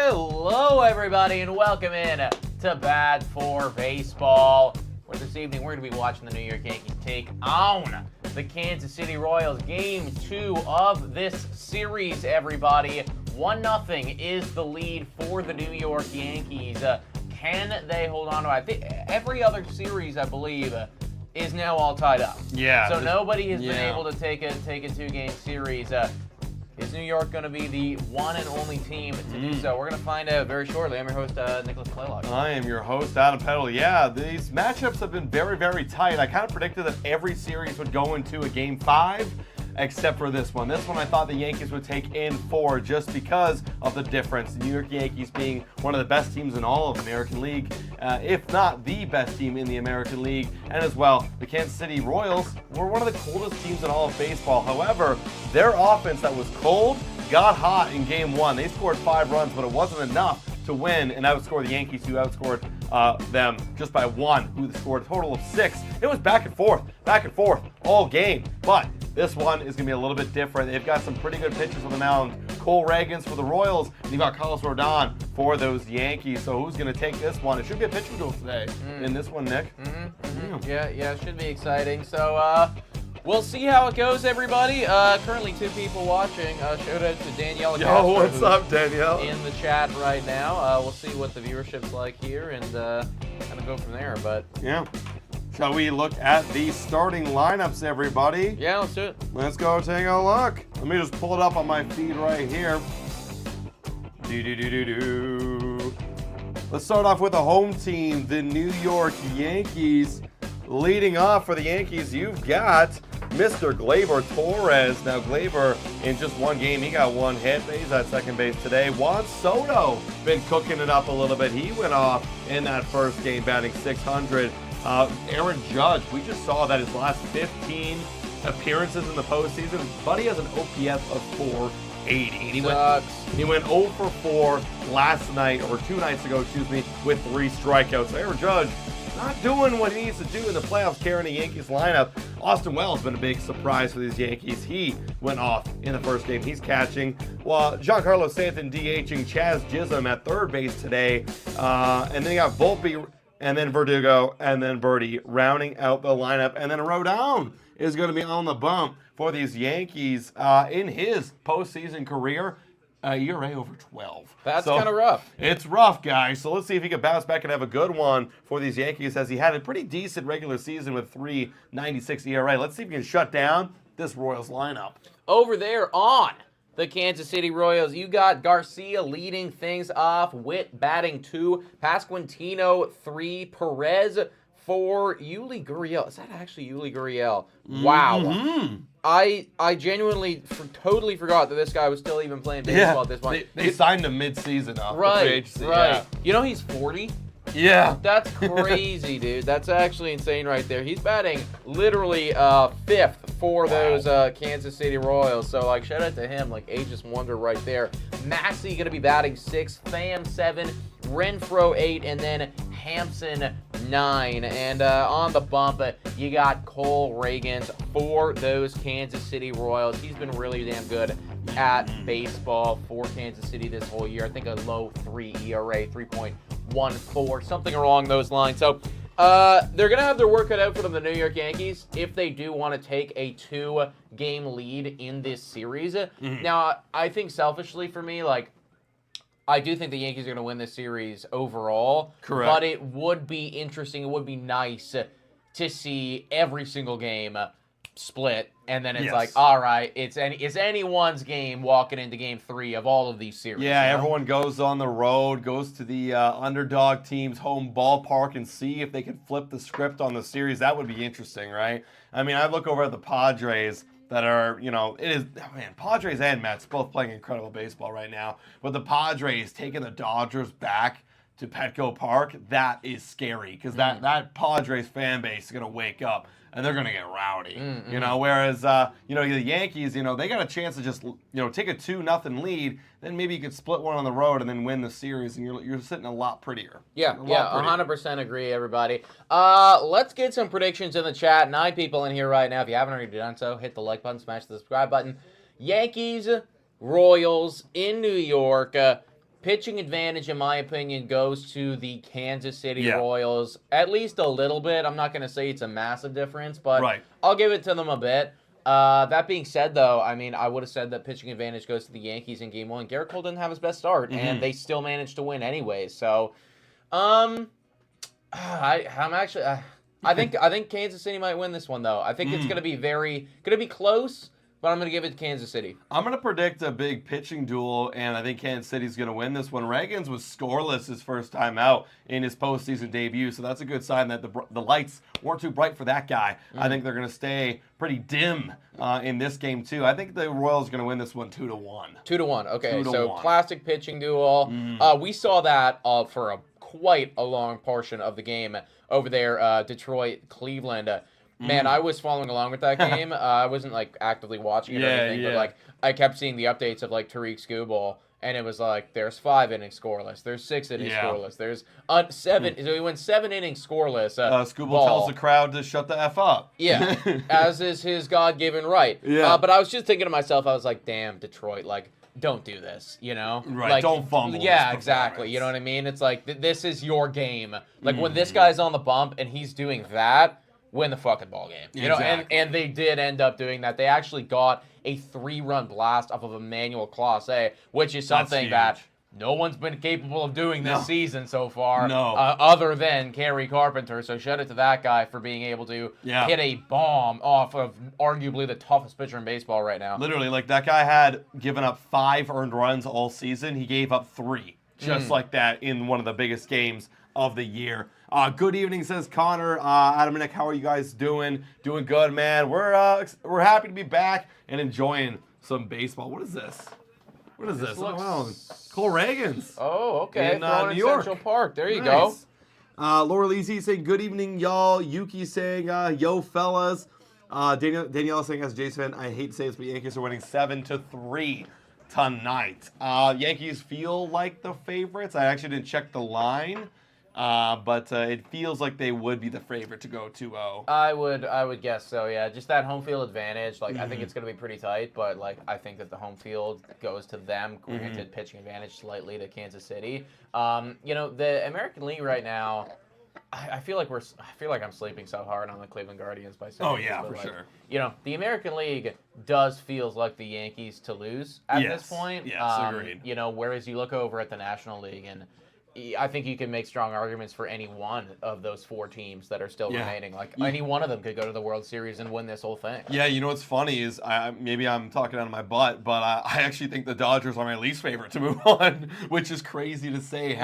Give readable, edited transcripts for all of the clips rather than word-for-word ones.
Hello, everybody, and welcome in to Bad for Baseball. For this evening, we're going to be watching the New York Yankees take on the Kansas City Royals. Game 2 of this series, everybody. 1-0 is the lead for the New York Yankees. Can they hold on to it? I think every other series, I believe, is now all tied up. Yeah. So nobody has been able to take a 2-game series. Is New York going to be the one and only team to do so? We're going to find out very shortly. I'm your host, Nicholas Playlock. I am your host, Adam Peddle. Yeah, these matchups have been very, very tight. I kind of predicted that every series would go into a Game 5, except for this one. This one I thought the Yankees would take in 4 just because of the difference. The New York Yankees being one of the best teams in all of the American League, if not the best team in the American League. And as well, the Kansas City Royals were one of the coldest teams in all of baseball. However, their offense that was cold got hot in Game 1. They scored 5 runs, but it wasn't enough to win and outscore the Yankees, who outscored them just by 1, who scored a total of 6. It was back and forth all game. But this one is going to be a little bit different. They've got some pretty good pitchers on the mound. Cole Ragans for the Royals, and you've got Carlos Rodon for those Yankees. So who's going to take this one? It should be a pitching duel today in this one, Nick. Yeah, it should be exciting. So we'll see how it goes, everybody. Currently 2 people watching. Shout out to Danielle. Yo, what's up, Danielle? In the chat right now. We'll see what the viewership's like here and kind of go from there. But yeah. Shall we look at the starting lineups, everybody? yeah, let's do it. Let's go take a look. Let me just pull it up on my feed right here. Let's start off with the home team, the New York Yankees. Leading off for the Yankees, you've got Mr. Gleyber Torres. Now, Gleyber, in just 1 game, he got 1 hit, but he's at second base today. Juan Soto been cooking it up a little bit. He went off in that first game, batting .600. Aaron Judge, we just saw that his last 15 appearances in the postseason, Buddy has an OPS of .480. He went 0 for 4 last night, or 2 nights ago, with 3 strikeouts. Aaron Judge not doing what he needs to do in the playoffs, carrying the Yankees lineup. Austin Wells has been a big surprise for these Yankees. He went off in the first game. He's catching, while Giancarlo Stanton DHing Chaz Chisholm at third base today. And then you got Volpe, and then Verdugo, and then Birdie rounding out the lineup. And then Rodon is going to be on the bump for these Yankees in his postseason career. ERA over 12. That's kind of rough. It's rough, guys. So let's see if he can bounce back and have a good one for these Yankees, as he had a pretty decent regular season with 3.96 ERA. Let's see if he can shut down this Royals lineup. Over there on the Kansas City Royals, you got Garcia leading things off, Witt batting 2, Pasquantino 3, Perez 4, Yuli Gurriel. Is that actually Yuli Gurriel? Wow. I genuinely totally forgot that this guy was still even playing baseball at this point. They signed him mid-season off the free agency. Right. Yeah. You know he's 40? Yeah. That's crazy, dude. That's actually insane right there. He's batting literally 5th for those Kansas City Royals. So, shout out to him. Aegis Wonder right there. Maxey going to be batting 6th, Pham 7, Renfroe 8, and then Hampson 9. And on the bump, you got Cole Ragans for those Kansas City Royals. He's been really damn good at baseball for Kansas City this whole year. I think a low 3 ERA, 3.14, something along those lines. So they're going to have their work cut out for them, the New York Yankees, if they do want to take a 2-game lead in this series. Now, I think selfishly for me, I do think the Yankees are going to win this series overall. Correct. But it would be interesting. It would be nice to see every single game split, and then it's all right, it's anyone's game walking into Game 3 of all of these series. Yeah, everyone goes on the road, goes to the underdog team's home ballpark and see if they can flip the script on the series. That would be interesting, right? I mean, I look over at the Padres that are, Padres and Mets both playing incredible baseball right now. But the Padres taking the Dodgers back to Petco Park, that is scary, because that Padres fan base is going to wake up and they're going to get rowdy. Whereas the Yankees, they got a chance to just take a 2-0 lead, then maybe you could split one on the road and then win the series, and you're sitting a lot prettier. Yeah, 100% agree, everybody. Let's get some predictions in the chat. 9 people in here right now. If you haven't already done so, hit the like button, smash the subscribe button. Yankees Royals in New York. Pitching advantage, in my opinion, goes to the Kansas City Royals. At least a little bit. I'm not going to say it's a massive difference, but I'll give it to them a bit. That being said, though, I mean, I would have said that pitching advantage goes to the Yankees in Game 1. Garrett Cole didn't have his best start, and they still managed to win anyway. So, I'm actually... I think Kansas City might win this one, though. I think it's going to be close, but I'm going to give it to Kansas City. I'm going to predict a big pitching duel, and I think Kansas City's going to win this one. Reagans was scoreless his first time out in his postseason debut, so that's a good sign that the lights weren't too bright for that guy. I think they're going to stay pretty dim in this game, too. I think the Royals are going to win this one 2-1. 2-1, okay. 2-1. So, classic pitching duel. We saw that for quite a long portion of the game over there, Detroit, Cleveland. Man, I was following along with that game. I wasn't like actively watching it or anything, but like I kept seeing the updates of like Tariq Skubal, and it was like there's 5 innings scoreless, there's 6 innings scoreless, there's 7. So he went 7 innings scoreless. Skubal tells the crowd to shut the F up. Yeah, as is his God-given right. Yeah. But I was just thinking to myself, I was like, damn, Detroit, like, don't do this, you know? Right, like, don't fumble. Yeah, exactly. You know what I mean? It's like, this is your game. Like, when this guy's on the bump and he's doing that, win the fucking ball game. You know, and they did end up doing that. They actually got a 3-run blast off of Emmanuel Clase, which is something that no one's been capable of doing this season so far, other than Kerry Carpenter. So shout out to that guy for being able to hit a bomb off of arguably the toughest pitcher in baseball right now. Literally, like that guy had given up 5 earned runs all season. He gave up 3, just like that in one of the biggest games of the year. Good evening, says Connor. Adam and Nick, how are you guys doing? Doing good, man. We're happy to be back and enjoying some baseball. What is this? What is this? Cole Reagans. Oh, okay. In New York. Central Park. There you go. Laura Lisi saying, good evening, y'all. Yuki saying, yo, fellas. Danielle saying, as a Jays fan, I hate to say this, but Yankees are winning 7-3 tonight. Yankees feel like the favorites. I actually didn't check the line. But it feels like they would be the favorite to go 2-0. I would guess so, yeah. Just that home field advantage. Like, I think it's going to be pretty tight, but, like, I think that the home field goes to them. Granted, pitching advantage slightly to Kansas City. You know, the American League right now, I feel like I'm sleeping so hard on the Cleveland Guardians by saying this, for sure. You know, the American League does feels like the Yankees to lose at this point. Yes, agreed. You know, whereas you look over at the National League, and I think you can make strong arguments for any one of those 4 teams that are still remaining. Like, any one of them could go to the World Series and win this whole thing. Yeah, you know what's funny is, maybe I'm talking out of my butt, but I actually think the Dodgers are my least favorite to move on, which is crazy to say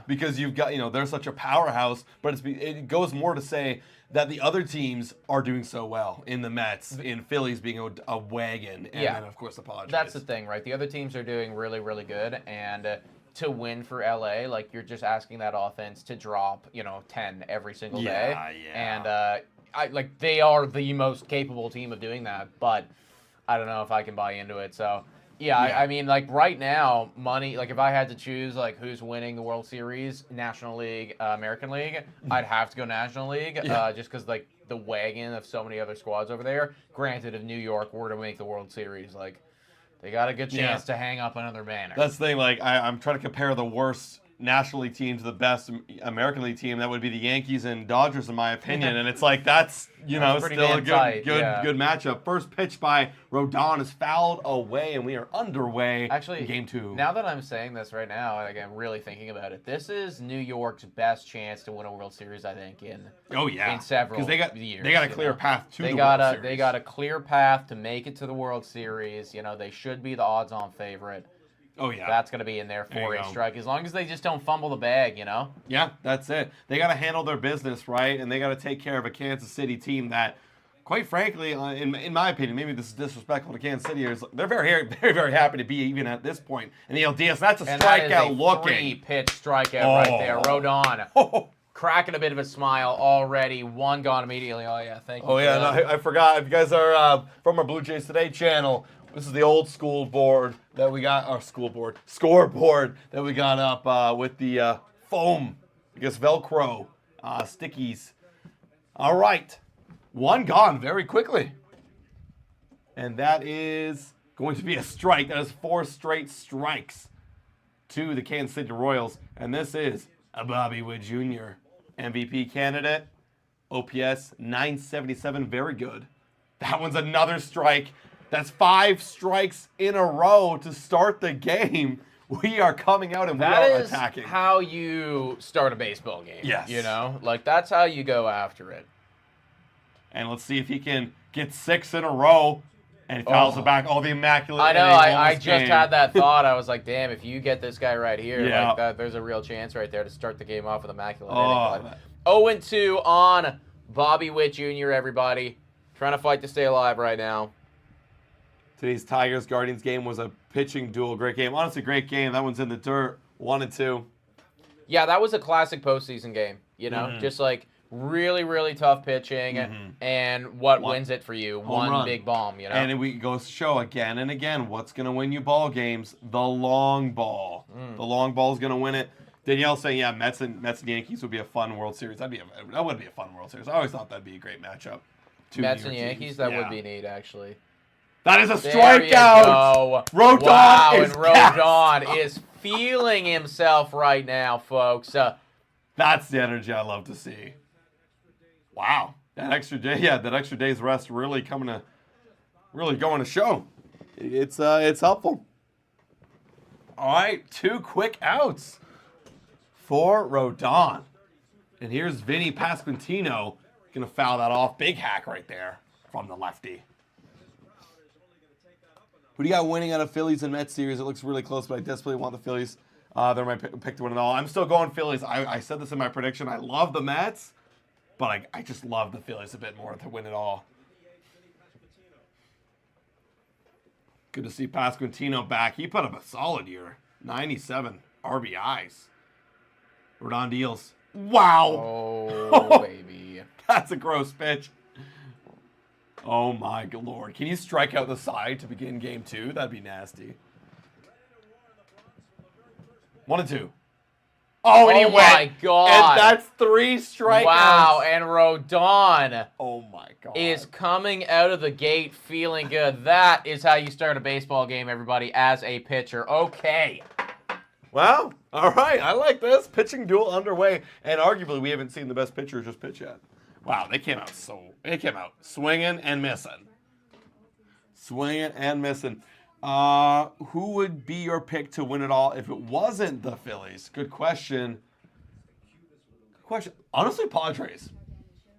because you've got, you know, they're such a powerhouse, but it goes more to say that the other teams are doing so well in the Mets, in Phillies being a wagon, and then, of course, the Padres. That's the thing, right? The other teams are doing really, really good, and to win for LA, like, you're just asking that offense to drop, you know, 10 every single day. And they are the most capable team of doing that, but I don't know if I can buy into it. So, I mean, like, right now, money, like, if I had to choose, like, who's winning the World Series, National League, American League, I'd have to go National League, just because, like, the wagon of so many other squads over there. Granted, if New York were to make the World Series, like, they got a good chance to hang up another banner. That's the thing. Like, I'm trying to compare the worst National League team to the best American League team. That would be the Yankees and Dodgers, in my opinion. And it's like, that's still a good matchup. First pitch by Rodon is fouled away, and we are underway. Actually, in Game 2. Now that I'm saying this right now, like, I'm really thinking about it. This is New York's best chance to win a World Series, I think, in several years. They got a clear path to the World Series. They got a clear path to make it to the World Series. You know, they should be the odds-on favorite. Oh, yeah. That's going to be in their 4-8 strike, as long as they just don't fumble the bag, you know? Yeah, that's it. They got to handle their business, right? And they got to take care of a Kansas City team that, quite frankly, in my opinion, maybe this is disrespectful to Kansas City, they're very, very, very happy to be even at this point in the ALDS. That's a strikeout looking. 3-pitch strikeout right there. Rodon. Cracking a bit of a smile already. 1 gone immediately. Oh, yeah, thank you. Oh, yeah, no, I forgot. If you guys are from our Blue Jays Today channel, this is the old scoreboard that we got that we got up with the foam, I guess Velcro stickies. All right. 1 gone very quickly. And that is going to be a strike. That is 4 straight strikes to the Kansas City Royals. And this is a Bobby Witt Jr. MVP candidate. OPS 977, very good. That one's another strike. That's 5 strikes in a row to start the game. We are coming out and we are attacking. That is how you start a baseball game. Yes. You know? Like, that's how you go after it. And let's see if he can get 6 in a row. And he fouls it back. Oh, the immaculate. I know. I just had that thought. I was like, damn, if you get this guy right here, like that, there's a real chance right there to start the game off with immaculate inning. 0-2 on Bobby Witt Jr., everybody. Trying to fight to stay alive right now. Today's Tigers-Guardians game was a pitching duel. Great game. Honestly, great game. That one's in the dirt. 1-2. Yeah, that was a classic postseason game. You know, just like really, really tough pitching, and what wins it for you? One big bomb, you know? And we go show again and again what's going to win you ball games. The long ball. The long ball is going to win it. Danielle saying, yeah, Mets and Yankees would be a fun World Series. That would be a fun World Series. I always thought that'd be a great matchup. Mets and Yankees, that would be neat, actually. That is a strikeout. Rodon wow, and Rodon is feeling himself right now, folks. That's the energy I love to see. Wow, that extra day's rest really going to show. It's helpful. All right, 2 quick outs for Rodon. And here's Vinny Pasquantino going to foul that off. Big hack right there from the lefty. Who do you got winning out of Phillies and Mets series? It looks really close, but I desperately want the Phillies. They're my pick to win it all. I'm still going Phillies. I said this in my prediction. I love the Mets, but I just love the Phillies a bit more to win it all. Good to see Pasquantino back. He put up a solid year. 97 RBIs. Rodon deals. Wow. Oh, baby. That's a gross pitch. Oh, my Lord. Can you strike out the side to begin game 2? That'd be nasty. 1-2. Oh, and he went. Oh, my God. And that's 3 strikeouts. Wow, and Rodon is coming out of the gate feeling good. That is how you start a baseball game, everybody, as a pitcher. Okay. Well, all right. I like this. Pitching duel underway. And arguably, we haven't seen the best pitcher just pitch yet. Wow, they came out swinging and missing. Swinging and missing. Who would be your pick to win it all if it wasn't the Phillies? Good question. Honestly, Padres.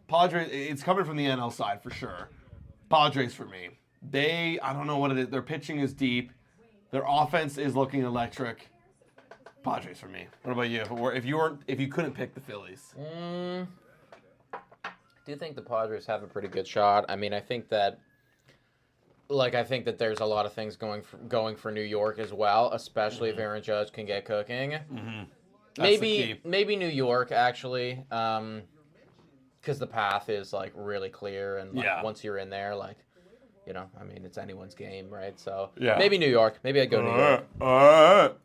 It's coming from the NL side for sure. Padres for me. I don't know what it is. Their pitching is deep. Their offense is looking electric. Padres for me. What about you? If you couldn't pick the Phillies? I do think the Padres have a pretty good shot. I mean, I think that there's a lot of things going for New York as well, especially if Aaron Judge can get cooking. Maybe New York actually, because the path is like really clear, and once you're in there, I mean, it's anyone's game, right? So maybe New York. Maybe I go New York.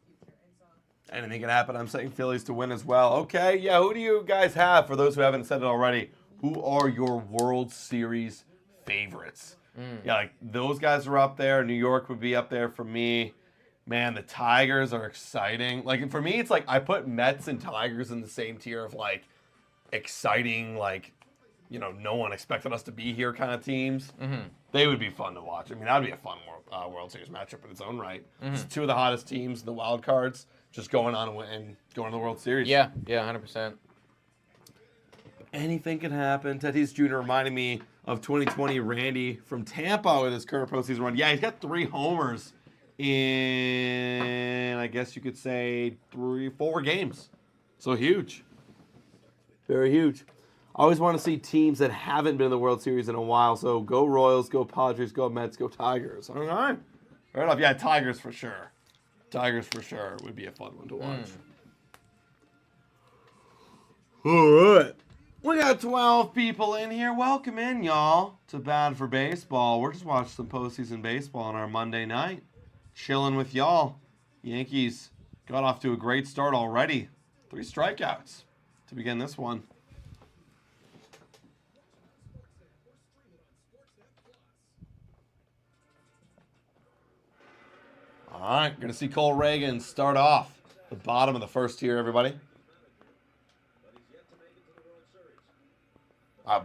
Anything can happen. I'm saying Phillies to win as well. Okay, yeah. Who do you guys have? For those who haven't said it already, who are your World Series favorites? Yeah, like those guys are up there. New York would be up there for me. Man, the Tigers are exciting. Like for me, it's like I put Mets and Tigers in the same tier of like exciting, like no one expected us to be here kind of teams. They would be fun to watch. I mean, that would be a fun World Series matchup in its own right. It's 2 of the hottest teams in the wild cards just going on and going to the World Series. Yeah, 100%. Anything can happen. Tatis Jr. reminded me of 2020 Randy from Tampa with his current postseason run. Yeah, he's got 3 homers in, I guess you could say, 4 games. So huge. Very huge. I always want to see teams that haven't been in the World Series in a while. So go Royals, go Padres, go Mets, go Tigers. All right. Fair enough. Yeah, Tigers for sure. Tigers for sure would be a fun one to watch. All right. We got 12 people in here. Welcome in, y'all, to Bad for Baseball. We're just watching some postseason baseball on our Monday night. Chilling with y'all. Yankees got off to a great start already. 3 strikeouts to begin this one. All right, going to see Cole Reagan start off the bottom of the first tier, everybody.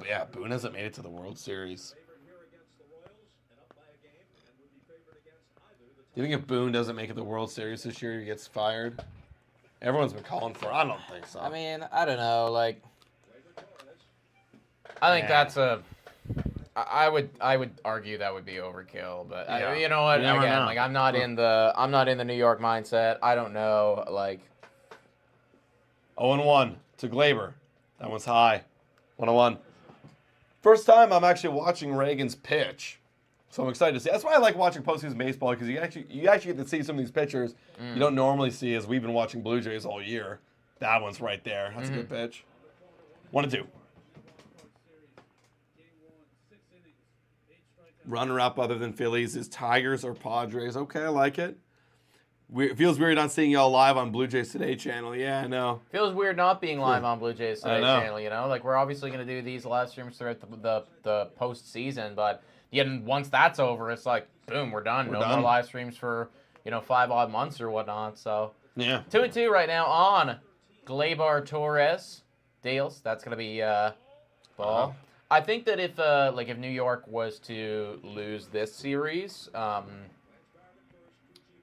Yeah, Boone hasn't made it to the World Series. Do you think if Boone doesn't make it to the World Series this year, he gets fired? Everyone's been calling for it. I don't think so. I mean, I don't know. Like, I think that's a. I would argue that would be overkill, but Yeah. you know what? You never Again, know. like I'm not in the New York mindset. I don't know. Like 0-1 to Glaber. That one's high. 101. First time I'm actually watching Reagan's pitch. So I'm excited to see. That's why I like watching postseason baseball, because you actually get to see some of these pitchers you don't normally see, as we've been watching Blue Jays all year. That one's right there. That's a good pitch. 1-2. Runner-up other than Phillies is Tigers or Padres. Okay, I like it. It feels weird not seeing y'all live on Blue Jays Today channel. Yeah, I know. feels weird not being live on Blue Jays Today know. channel. You know, like we're obviously gonna do these live streams throughout the postseason, but once that's over, it's like boom, we're done. No done. more live streams for 5 odd months or whatnot. So Yeah. 2-2 right now on Gleyber Torres. Deals. That's gonna be ball. I think that if New York was to lose this series,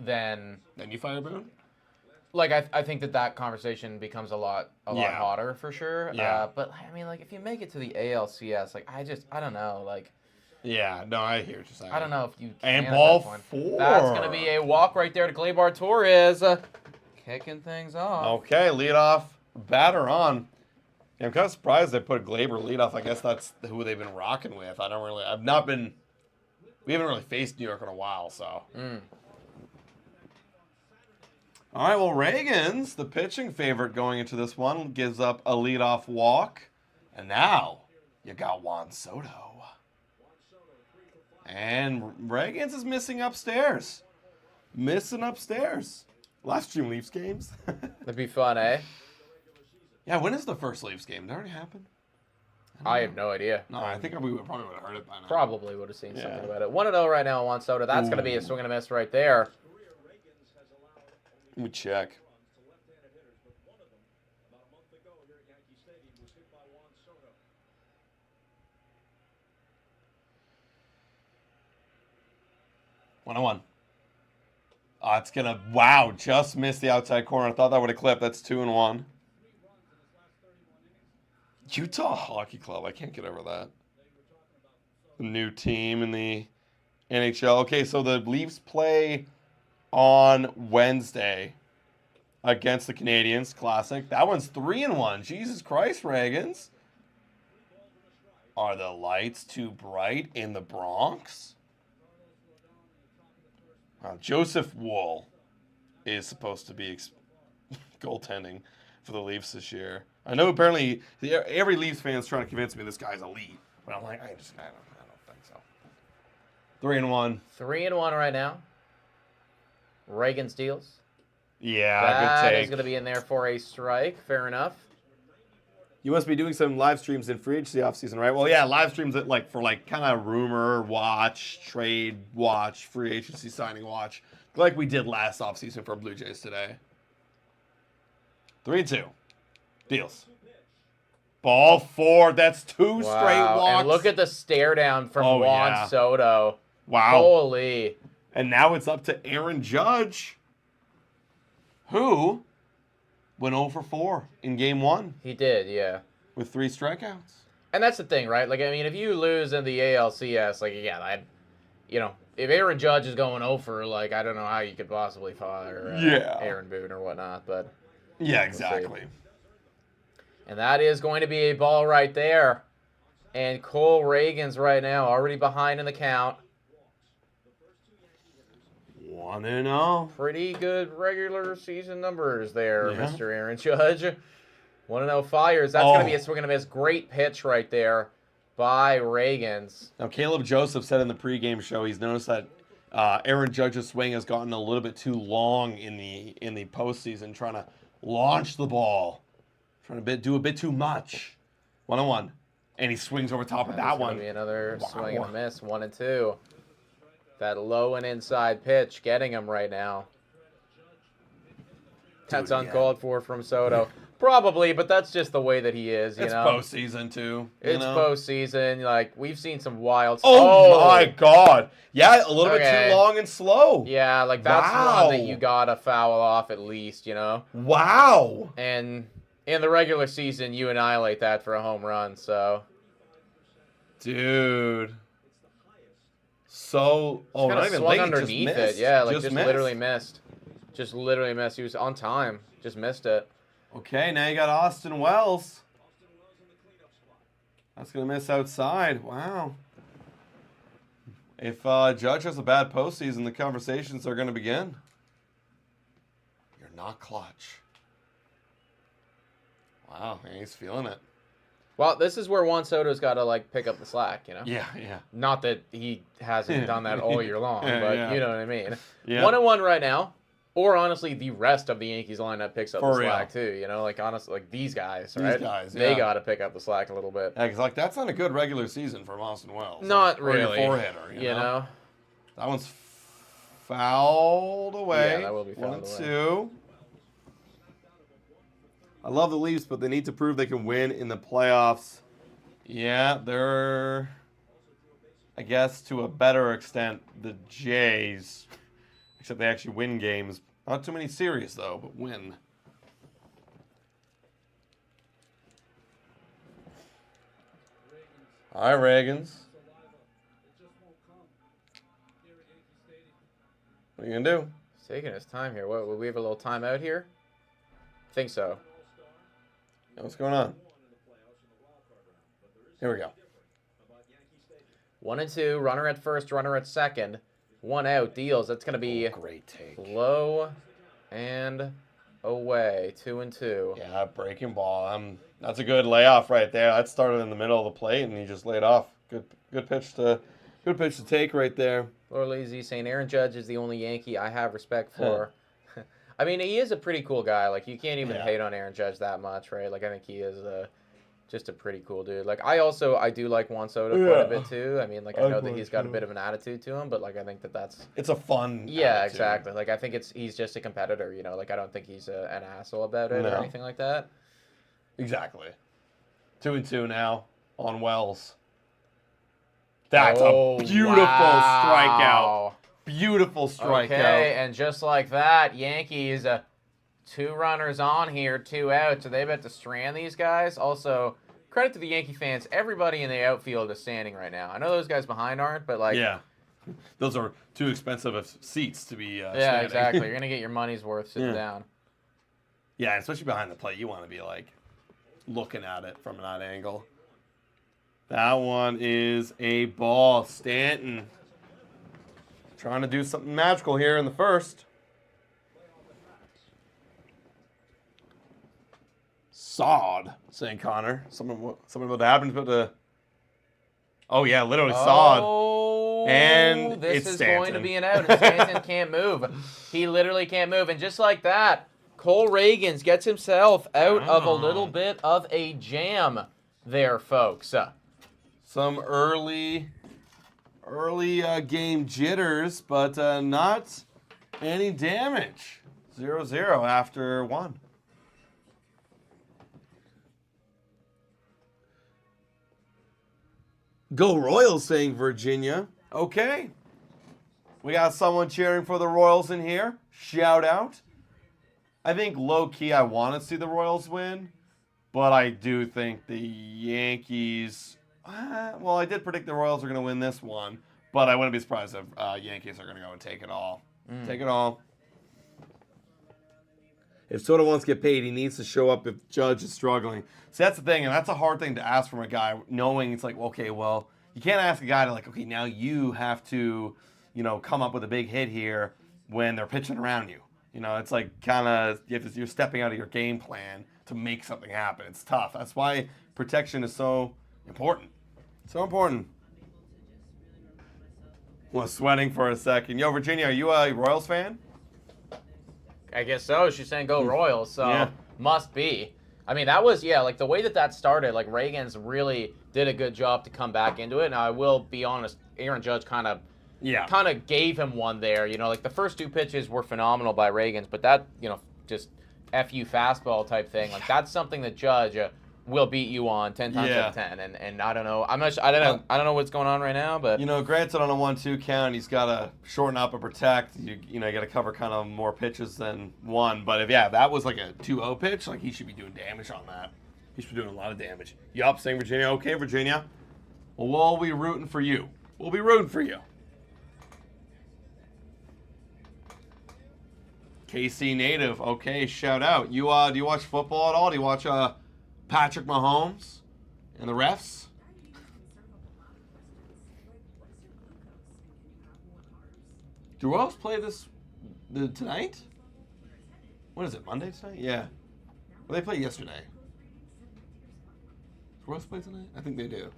then Then you fire Boone? like I think that conversation becomes a lot Yeah. hotter for sure. Yeah. But I mean, like if you make it to the ALCS, like I don't know, like Yeah, no, I hear what you're saying. I don't know if you And can at ball that point. 4. That's gonna be a walk right there to Gleyber Torres, kicking things off. Okay, leadoff batter on. Yeah, I'm kind of surprised they put Glaber leadoff. I guess that's who they've been rocking with. We haven't really faced New York in a while, so. All right, well, Reagan's the pitching favorite going into this one, gives up a leadoff walk. And now you got Juan Soto. And Reagan's is missing upstairs. Live stream Leafs games. That'd be fun, eh? Yeah, when is the first Leafs game? Did that already happen? I have no idea. No, I think we probably would have heard it by now. Probably would have seen Yeah. something about it. 1-0 right now on Juan Soto. That's gonna be a swing and a miss right there. Let me check. One. Oh, it's gonna. Wow, just missed the outside corner. I thought that would have clipped. That's 2-1. Utah Hockey Club. I can't get over that. The new team in the NHL. Okay, so the Leafs play on Wednesday against the Canadiens. Classic. That one's 3-1. Jesus Christ, Reagans. Are the lights too bright in the Bronx? Joseph Wool is supposed to be goaltending for the Leafs this year. I know apparently every Leafs fan is trying to convince me this guy's elite, but I'm like, I don't think so. 3-1. 3-1 right now. Reagan steals. Yeah, That good take. is going to be in there for a strike. Fair enough. You must be doing some live streams in free agency offseason, right? Well, yeah, live streams that for kind of rumor watch, trade watch, free agency signing watch, like we did last offseason for Blue Jays Today. 3-2. Deals. Ball 4. That's 2 straight walks. And look at the stare down from Oh, Juan yeah. Soto. Wow. Holy. And now it's up to Aaron Judge, who went 0 for 4 in Game 1 He did, yeah. with 3 strikeouts. And that's the thing, right? Like, I mean, if you lose in the ALCS, like, again, if Aaron Judge is going 0 for, like, I don't know how you could possibly fire Aaron Boone or whatnot, but. Yeah, exactly. And that is going to be a ball right there. And Cole Reagan's right now already behind in the count. 1-0. Pretty good regular season numbers there, Yeah. Mr. Aaron Judge. 1-0 fires. That's going to be a swing and a miss. Great pitch right there by Reagan's. Now, Caleb Joseph said in the pregame show he's noticed that Aaron Judge's swing has gotten a little bit too long in the postseason, trying to launch the ball, trying to do a bit too much. 1-1. And he swings over top of that That's one. going to be another swing and a miss. 1-2. That low and inside pitch getting him right now. That's uncalled for from Soto. Probably, but that's just the way that he is, you It's know? postseason, too. It's postseason. Like, we've seen some wild... Oh, my God. Yeah, a little bit too long and slow. Yeah, like, that's one that you gotta foul off at least, you know? Wow. And in the regular season, you annihilate that for a home run, so... Dude. So... Oh, not even swung late. underneath just missed. it. Yeah, like, just literally missed. Just literally missed. He was on time. Just missed it. Okay, now you got Austin Wells. That's going to miss outside. Wow. If Judge has a bad postseason, the conversations are going to begin. You're not clutch. Wow, he's feeling it. Well, this is where Juan Soto's got to, like, pick up the slack, you know? Yeah, yeah. Not that he hasn't done that all year long, Yeah, but yeah. you know what I mean. Yeah. 1-1 right now. Or, honestly, the rest of the Yankees lineup picks up For the real. slack, too. You know, like, honestly, like, these guys, right? guys, They yeah. got to pick up the slack a little bit. Yeah, because, like, that's not a good regular season for Austin Wells. Not Like, or your really. four-hitter, You know? That one's fouled away. Yeah, that will be fouled away. 1-2. I love the Leafs, but they need to prove they can win in the playoffs. Yeah, they're, I guess, to a better extent, the Jays. Except they actually win games. Not too many series, though, but win. All right, Reagans. What are you going to do? He's taking his time here. What, will we have a little timeout here? I think so. What's going on? Here we go. 1-2, runner at first, runner at second. 1 out, deals. That's going to be Great take. low and away. 2-2. Yeah, breaking ball. That's a good layoff right there. That started in the middle of the plate, and he just laid off. Good pitch to take right there. Lord Lazy saying Aaron Judge is the only Yankee I have respect for. I mean, he is a pretty cool guy. Like, you can't even hate on Aaron Judge that much, right? Like, I think he is just a pretty cool dude. Like, I do like Juan Soto quite a bit, too. I mean, like, I know that he's got a bit of an attitude to him, but, like, I think that's... It's a fun Yeah, attitude. exactly. Like, I think he's just a competitor, you know? Like, I don't think he's an asshole about it or anything like that. Exactly. 2-2 now on Wells. That's a beautiful strikeout. Beautiful strikeout. Okay, and just like that, Yankees, 2 runners on here, 2 out. So they bet to strand these guys. Also, credit to the Yankee fans. Everybody in the outfield is standing right now. I know those guys behind aren't, but like... Yeah. Those are too expensive of seats to be yeah, standing. exactly. You're going to get your money's worth sitting down. Yeah, especially behind the plate. You want to be, like, looking at it from that angle. That one is a ball. Stanton trying to do something magical here in the first. Sawed, saying Connor. Something about to happen to the... Oh, yeah, literally sawed. Oh, And this it's is Stanton. going to be an out. And Stanton can't move. He literally can't move. And just like that, Cole Reagans gets himself out of a little bit of a jam there, folks. Some early game jitters, but not any damage. 0-0 after 1. Go Royals, saying Virginia. Okay. We got someone cheering for the Royals in here. Shout out. I think low-key I want to see the Royals win, but I do think the Yankees... well, I did predict the Royals are going to win this one, but I wouldn't be surprised if Yankees are going to go and take it all. Take it all. If Soto wants to get paid, he needs to show up if Judge is struggling. See, that's the thing, and that's a hard thing to ask from a guy, knowing it's like, okay, well, you can't ask a guy to, like, okay, now you have to, come up with a big hit here when they're pitching around you. It's like kind of, you're stepping out of your game plan to make something happen. It's tough. That's why protection is so important. So important. Was sweating for a second. Yo, Virginia, are you a Royals fan? I guess so. She's saying go Royals, so must be. I mean, that was, like the way that started, like Reagans really did a good job to come back into it. Now, I will be honest, Aaron Judge kind of Yeah. kind of gave him one there. You know, like the first 2 pitches were phenomenal by Reagans, but that, you know, just FU fastball type thing, like that's something that Judge will beat you on 10 times out of 10. And I don't know. I don't know what's going on right now, but You know, granted on a 1-2 count, he's got to shorten up and protect. You know, you got to cover kind of more pitches than one. But if that was like a 2-0 pitch, like he should be doing damage on that. He should be doing a lot of damage. Yup, saying Virginia. Okay, Virginia. Well, we'll be rooting for you. We'll be rooting for you. KC native. Okay, shout out. You do you watch football at all? Do you watch Patrick Mahomes and the refs? Do Royals play tonight? What is it, Monday tonight? Yeah. Well, they played yesterday. Does Royals play tonight? I think they do.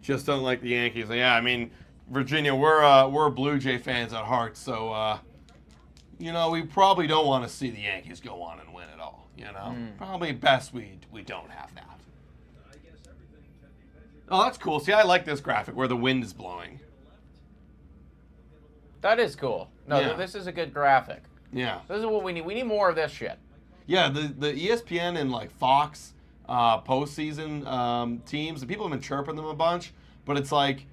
Just don't like the Yankees. Yeah, I mean, Virginia, we're Blue Jay fans at heart, so you know, we probably don't want to see the Yankees go on and win it all. You know, probably best we don't have that. Oh, that's cool. See, I like this graphic where the wind is blowing. that is cool. No, Yeah. this is a good graphic. Yeah. This is what we need. We need more of this shit. Yeah, the ESPN and like Fox postseason teams, and people have been chirping them a bunch, but it's like,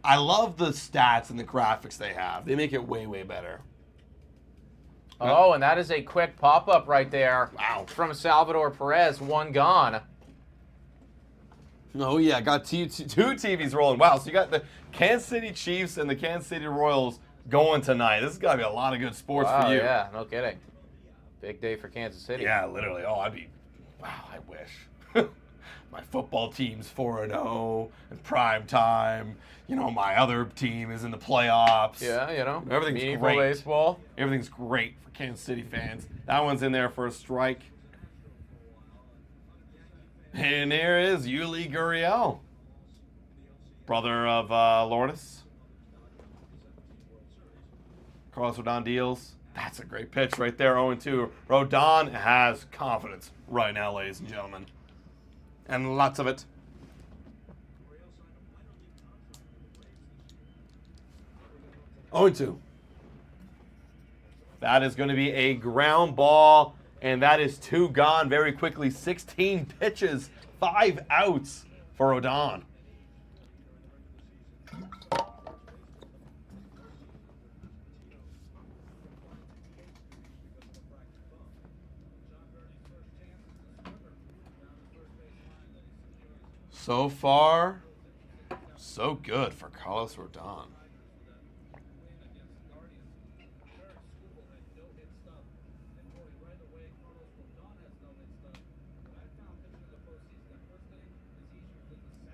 I love the stats and the graphics they have. They make it way, way better. Oh, and that is a quick pop-up right there. Wow. From Salvador Perez, 1 gone. Oh, yeah, got two TVs rolling. Wow, so you got the Kansas City Chiefs and the Kansas City Royals going tonight. This has got to be a lot of good sports Wow, for you. yeah, no kidding. Big day for Kansas City. Yeah, literally. Oh, I wish. My football team's 4-0 in prime time. You know, my other team is in the playoffs. Yeah, you know. Everything's meaningful great. baseball. Everything's great for Kansas City fans. That one's in there for a strike. And there is Yuli Gurriel, brother of Lourdes. Carlos Rodon deals. That's a great pitch right there, 0-2. Rodon has confidence right now, ladies and gentlemen. And lots of it. Oh, 2. That is going to be a ground ball, and that is 2 gone very quickly. 16 pitches, 5 outs for Rodon. So far, so good for Carlos Rodon.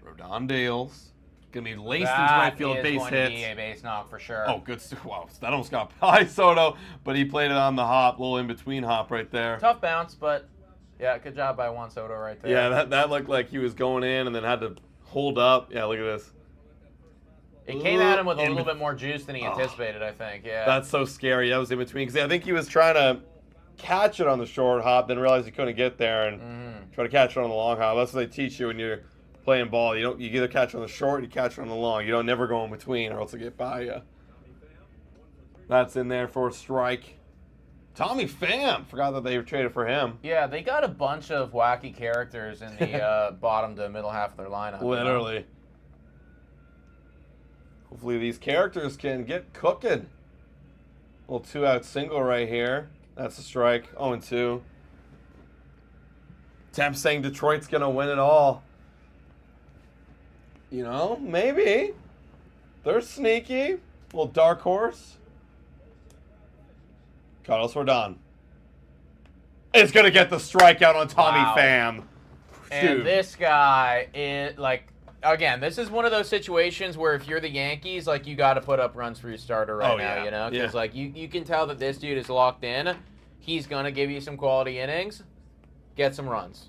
Rodon deals. Gonna be laced into right field, That is base going to hits. be a base knock for sure. Oh, good. Wow, that almost got by Soto, but he played it on the hop, little in between hop right there. Tough bounce, but yeah, good job by Juan Soto right there. Yeah, that looked like he was going in and then had to hold up. Yeah, look at this. It came at him with a little bit more juice than he anticipated, I think. Yeah. That's so scary. That was in between because I think he was trying to catch it on the short hop, then realized he couldn't get there and try to catch it on the long hop. That's what they teach you when you're playing ball. You either catch it on the short, or you catch it on the long. You don't never go in between, or else it'll get by you. That's in there for a strike. Tommy Pham, forgot that they traded for him. Yeah, they got a bunch of wacky characters in the bottom to middle half of their lineup. Literally. You know? Hopefully these characters can get cooking. Little 2-out single right here. That's a strike. 0-2. Temp saying Detroit's going to win it all. You know, maybe. They're sneaky. Little dark horse. Carlos Rodon is going to get the strikeout on Tommy Pham. And this guy is like, again, this is one of those situations where if you're the Yankees, like, you got to put up runs for your starter right now, you know? Because, like, you can tell that this dude is locked in. He's going to give you some quality innings. Get some runs.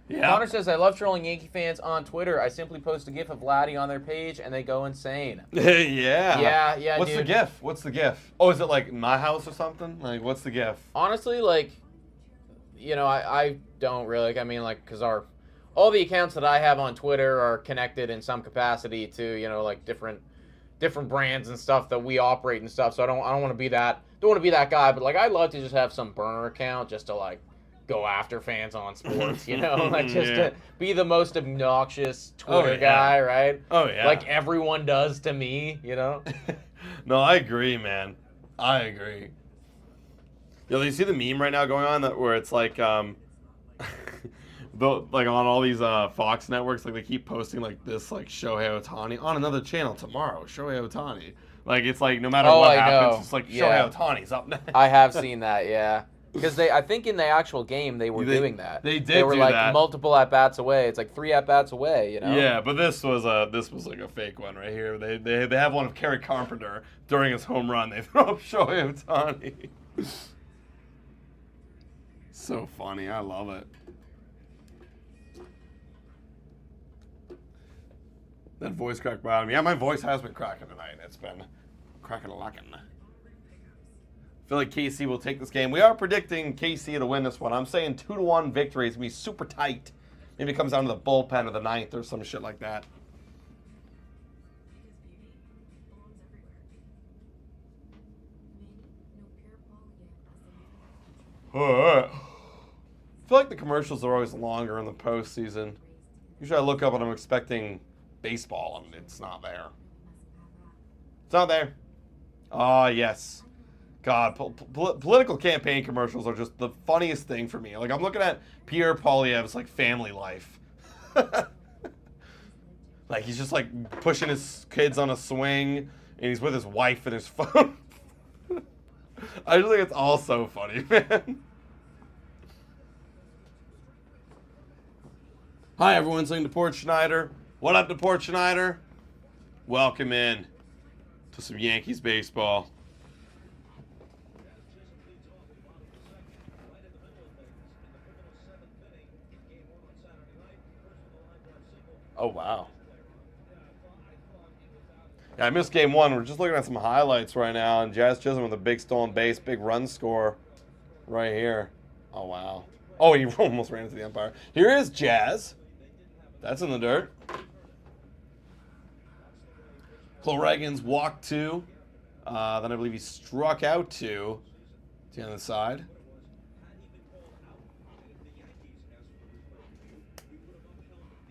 Yeah. Connor says, I love trolling Yankee fans on Twitter. I simply post a GIF of Vladdy on their page, and they go insane. Yeah. Yeah, What's dude. the GIF? What's the GIF? Oh, is it like my house or something? Like, what's the GIF? Honestly, like, you know, I don't really, like, I mean, like, because our all the accounts that I have on Twitter are connected in some capacity to, you know, like different brands and stuff that we operate and stuff. So I don't want to be that guy, but like I'd love to just have some burner account just to like go after fans on sports, you know, like just to be the most obnoxious Twitter guy, right? Oh yeah. Like everyone does to me, you know? No, I agree, man. I agree. Yo, you see the meme right now going on where it's like like on all these Fox networks, like they keep posting like this, like Shohei Ohtani on another channel tomorrow. Shohei Ohtani, like it's like no matter what happens, it's like Shohei Ohtani's up next. I have seen that, yeah. Because I think in the actual game they were doing that. They were like that. multiple at bats away. It's like 3 at bats away, you know. Yeah, but this was like a fake one right here. They have one of Kerry Carpenter during his home run. They throw up Shohei Ohtani. So funny, I love it. That voice cracked bottom. Yeah, my voice has been cracking tonight. It's been cracking a locking. I feel like KC will take this game. We are predicting KC to win this one. I'm saying 2-1 victory. It's going to be super tight. Maybe it comes down to the bullpen of the ninth or some shit like that. Alright. I feel like the commercials are always longer in the postseason. Usually I look up and I'm expecting baseball and it's not there. It's not there. Ah, yes. God, political campaign commercials are just the funniest thing for me. Like, I'm looking at Pierre Poilievre's, like, family life. Like, he's just, like, pushing his kids on a swing, and he's with his wife and his phone. I just think it's all so funny, man. Hi, everyone. Listening to Port Schneider. What up, to Port Schneider? Welcome in to some Yankees baseball. Oh, wow. Yeah, I missed game one. We're just looking at some highlights right now. And Jazz Chisholm with a big stolen base, big run score right here. Oh, wow. Oh, he almost ran into the umpire. Here is Jazz. That's in the dirt. Chloragans walked 2. Then I believe he struck out 2 to the other side.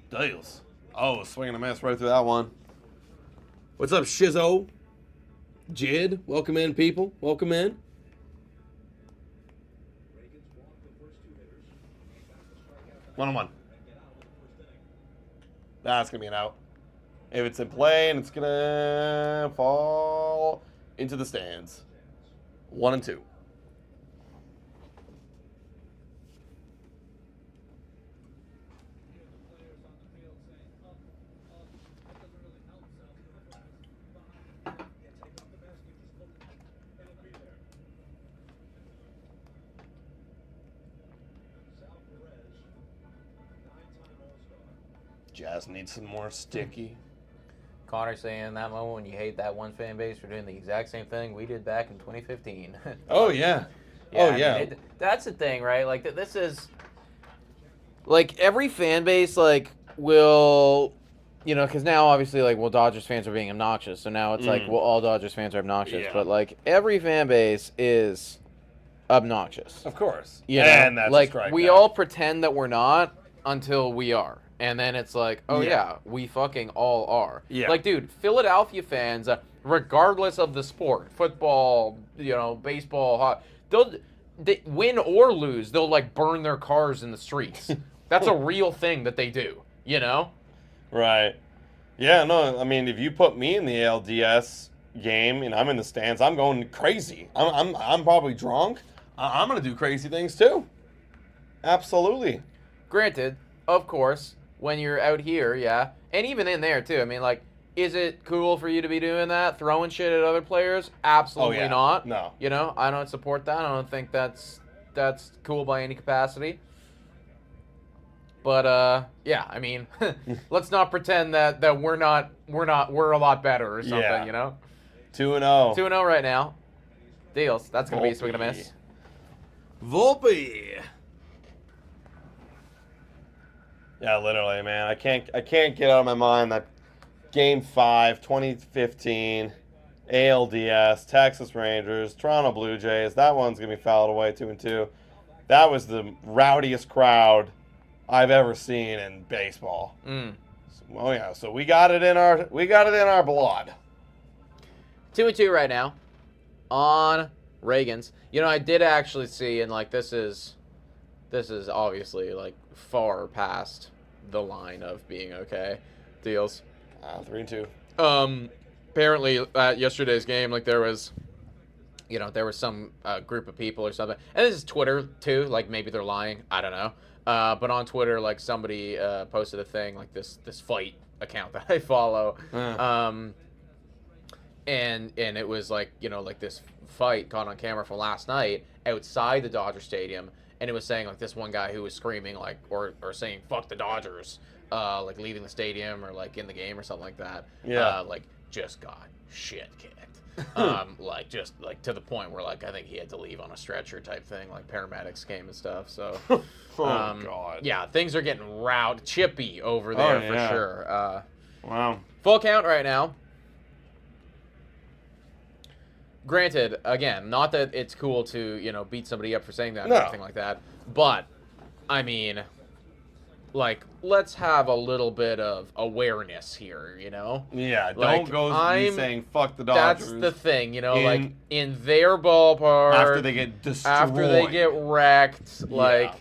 Dales. Oh, swinging a miss right through that one. What's up, Shizzo? Jid, welcome in, people. Welcome in. One-on-one. That's going to be an out. If it's in play, and it's going to fall into the stands. 1-2. Jazz needs some more sticky. Connor saying in that moment when you hate that one fan base for doing the exact same thing we did back in 2015. Oh, yeah. I mean, that's the thing, right? Like, this is... Like, every fan base, like, will... You know, because now, obviously, like, well, Dodgers fans are being obnoxious. So now it's like, well, all Dodgers fans are obnoxious. Yeah. But, like, every fan base is obnoxious. Of course. You know? And that's like, right we now. all pretend that we're not until we are. And then it's like, oh, yeah, we fucking all are. Yeah. Like, dude, Philadelphia fans, regardless of the sport, football, you know, baseball, they win or lose, they'll, like, burn their cars in the streets. That's a real thing that they do, you know? Right. Yeah, no, I mean, if you put me in the ALDS game and I'm in the stands, I'm going crazy. I'm probably drunk. I'm going to do crazy things, too. Absolutely. Granted, of course, when you're out here, yeah, and even in there, too. I mean, like, is it cool for you to be doing that, throwing shit at other players? Absolutely not. No. You know, I don't support that. I don't think that's cool by any capacity. But yeah, I mean, let's not pretend that we're a lot better or something, you know? 2-0. 2-0 right now. Deals. That's gonna be a swing and a miss. Volpe. Yeah, literally, man. I can't get out of my mind that Game 5, 2015, ALDS, Texas Rangers, Toronto Blue Jays. That one's gonna be fouled away 2-2. That was the rowdiest crowd I've ever seen in baseball. Oh yeah, so we got it in our blood. 2-2 right now on Reagan's. You know, I did actually see, and like this is obviously like far past the line of being okay deals. 3-2. Apparently at yesterday's game, like there was some group of people or something, and this is Twitter too. Like maybe they're lying, I don't know. But on Twitter, like somebody posted a thing like this fight account that I follow, and it was like like this fight caught on camera from last night outside the Dodger Stadium, and it was saying like this one guy who was screaming like or saying "fuck the Dodgers," like leaving the stadium or like in the game or something like that. Like just got shit kicked. Like just like to the point where like I think he had to leave on a stretcher type thing. Like paramedics came and stuff. So, God. Yeah, things are getting chippy over there for sure. Wow. Full count right now. Granted, again, not that it's cool to beat somebody up for saying that or anything like that, but I mean, like, let's have a little bit of awareness here, Yeah, like, don't go be saying fuck the Dodgers. That's the thing, like in their ballpark after they get destroyed, after they get wrecked, like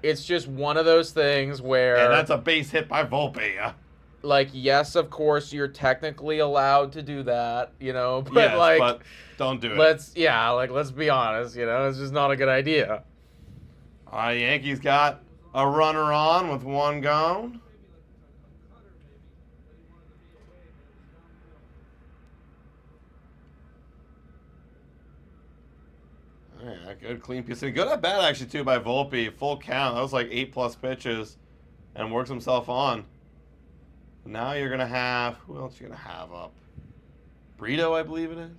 it's just one of those things where and that's a base hit by Volpe. Like, yes, of course, you're technically allowed to do that, but yes, like, but don't do it. Let's be honest, it's just not a good idea. Yankees got a runner on with one gone. Yeah, good clean piece. Good at bat actually too by Volpe. Full count. That was like 8+ pitches, and works himself on. Now you're gonna have who else you gonna have up? Brito, I believe it is.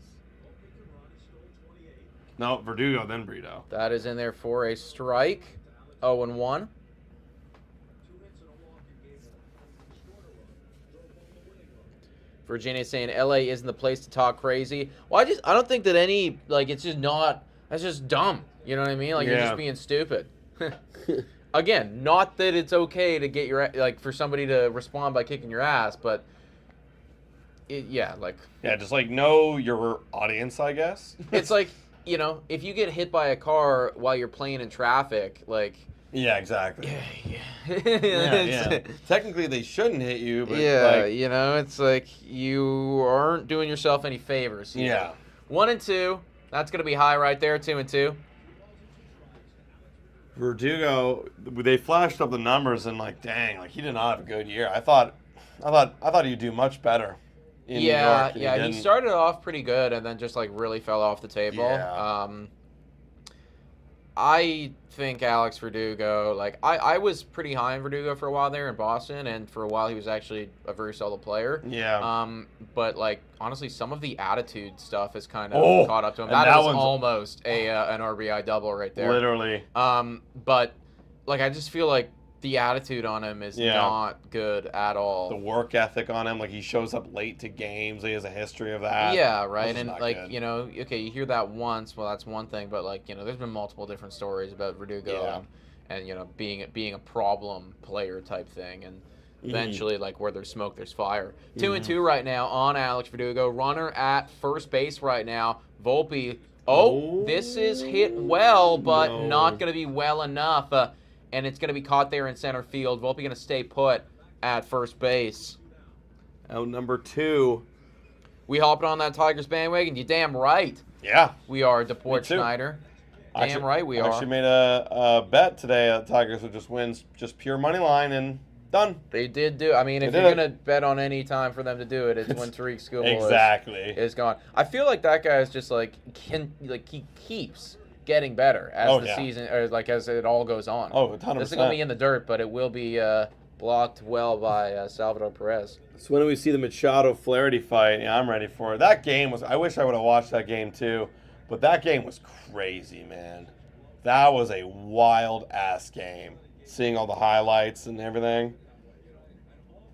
No, Verdugo, then Brito. That is in there for a strike. 0-1. Virginia saying LA isn't the place to talk crazy. Well, I don't think that it's just not. That's just dumb. You know what I mean? Like, you're just being stupid. Again, not that it's okay to get for somebody to respond by kicking your ass, but just like know your audience, I guess. It's like, if you get hit by a car while you're playing in traffic, like. Yeah, exactly. Yeah. Technically, they shouldn't hit you, but it's like you aren't doing yourself any favors. Yeah. 1-2. That's gonna be high right there. 2-2. Verdugo, they flashed up the numbers and like, dang, like he did not have a good year. I thought he'd do much better. In New York, he started off pretty good and then just like really fell off the table. Yeah. I think Alex Verdugo, like I was pretty high on Verdugo for a while there in Boston, and for a while he was actually a very solid player. Yeah. But like honestly, some of the attitude stuff has kind of caught up to him. That is almost an RBI double right there. Literally. But like I just feel like the attitude on him is not good at all. The work ethic on him, like he shows up late to games. He has a history of that. Yeah, right. And like, good. Okay, you hear that once, well that's one thing, but like, there's been multiple different stories about Verdugo and being a problem player type thing, and eventually like where there's smoke there's fire. 2-2 right now on Alex Verdugo. Runner at first base right now. Volpe. This is hit well, but not going to be well enough. And it's going to be caught there in center field. Volpe going to stay put at first base. Out number 2. We hopped on that Tigers bandwagon. You damn right. Yeah. We are, DePort Schneider. Damn right we are. I actually made a bet today that Tigers would just win, just pure money line, and done. They did do. I mean, if you're going to bet on any time for them to do it, it's when Tariq Skubal is gone. I feel like that guy is just he keeps getting better as the season, or like as it all goes on. 100%. This is going to be in the dirt, but it will be blocked well by Salvador Perez. So when do we see the Machado-Flaherty fight? Yeah, I'm ready for it. That game was, I wish I would have watched that game too, but that game was crazy, man. That was a wild-ass game. Seeing all the highlights and everything.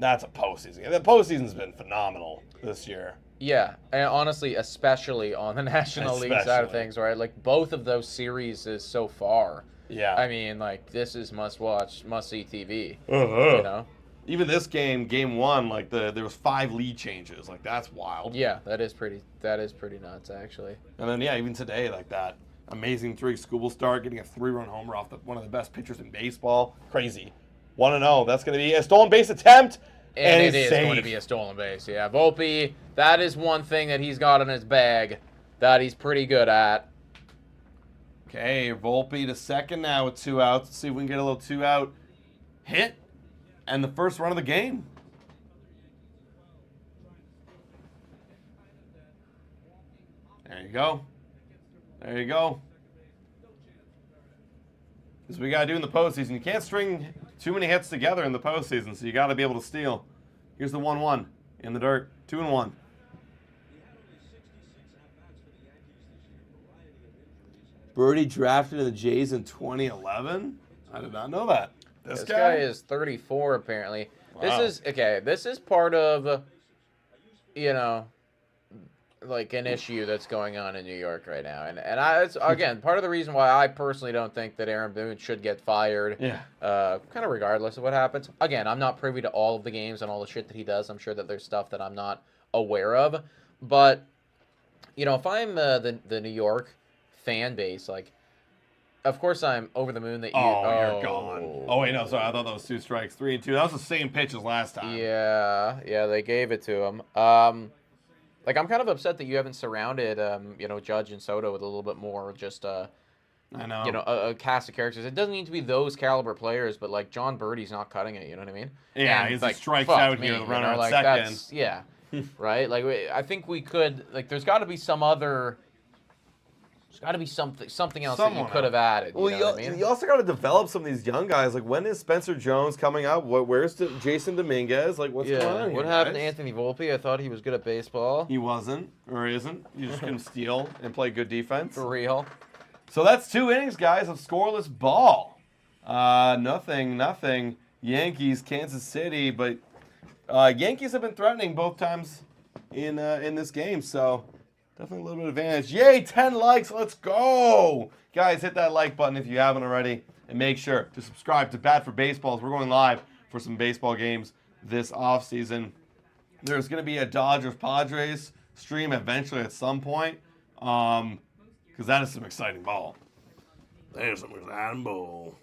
That's a postseason. The postseason's been phenomenal this year. Yeah, and honestly, especially on the National League side of things, right? Like, both of those series is so far. Yeah. I mean, like, this is must-watch, must-see TV, Uh-huh. you know? Even this game 1, like, there was 5 lead changes. Like, that's wild. Yeah, that is pretty nuts, actually. And then, yeah, even today, like, that amazing 3 school start, getting a 3-run homer off one of the best pitchers in baseball. Crazy. 1-0. That's going to be a stolen base attempt. And it is going to be a stolen base. Yeah, Volpe, that is one thing that he's got in his bag that he's pretty good at. Okay, Volpe to second now with 2 outs. Let's see if we can get a little 2-out hit and the first run of the game. There you go. There you go. This is what we got to do in the postseason. You can't string too many hits together in the postseason, so you got to be able to steal. Here's the 1-1 in the dirt. 2-1. Birdie drafted to the Jays in 2011? I did not know that. This guy is 34, apparently. Wow. This is part of, you know, like an issue that's going on in New York right now. And it's, again, part of the reason why I personally don't think that Aaron Boone should get fired. Yeah. Kind of regardless of what happens. Again, I'm not privy to all of the games and all the shit that he does. I'm sure that there's stuff that I'm not aware of. But, you know, if I'm the New York fan base, like, of course I'm over the moon that you... you're gone. Oh, wait, no, sorry. I thought that was 2 strikes. 3-2. That was the same pitch as last time. Yeah, they gave it to him. Like, I'm kind of upset that you haven't surrounded, you know, Judge and Soto with a little bit more just, I know. you know, a cast of characters. It doesn't need to be those caliber players, but, like, John Birdie's not cutting it, you know what I mean? Yeah, and, he's like, strikes fuck out me, here, the you runner know, on like, second. that's, yeah, right? Like, I think we could, like, there's got to be some other... There's got to be something else that you could have added. Well, you know what I mean? you also got to develop some of these young guys. Like, when is Spencer Jones coming up? Where's Jason Dominguez? Like, what's going on here, What happened to guys? Anthony Volpe? I thought he was good at baseball. He wasn't, or isn't. You just couldn't steal and play good defense. For real. So that's 2 innings, guys, of scoreless ball. Nothing. Yankees, Kansas City, but Yankees have been threatening both times in this game, so definitely a little bit of advantage. Yay, 10 likes, let's go! Guys, hit that like button if you haven't already, and make sure to subscribe to Bat for Baseballs. We're going live for some baseball games this offseason. There's going to be a Dodgers-Padres stream eventually at some point, because that is some exciting ball. There's some exciting ball.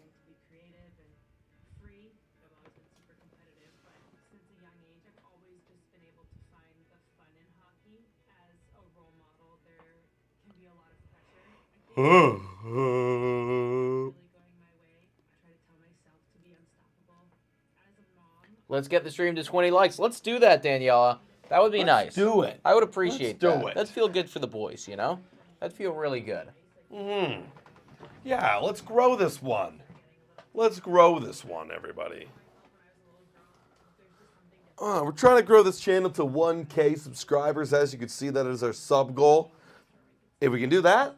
Let's get the stream to 20 likes. Let's do that, Daniela. That would be nice. Do it. I would appreciate Let's that. do it. That'd feel good for the boys, you know? That'd feel really good. Yeah, let's grow this one. Let's grow this one, everybody. We're trying to grow this channel to 1K subscribers. As you can see, that is our sub goal. If we can do that,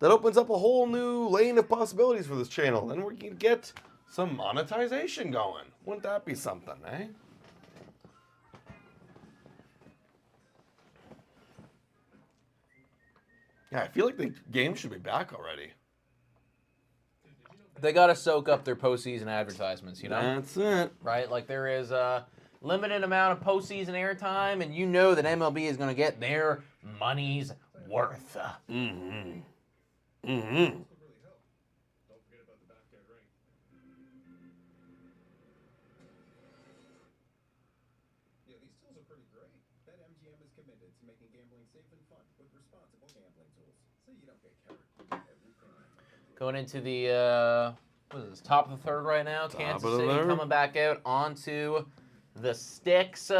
that opens up a whole new lane of possibilities for this channel. And we can get some monetization going. Wouldn't that be something, eh? Yeah, I feel like the game should be back already. They got to soak up their postseason advertisements, you know? That's it. Right? Like, there is a limited amount of postseason airtime, and you know that MLB is going to get their money's worth. Mm-hmm. Going into the, what is this, top of the third right now. Kansas City coming back out onto the sticks.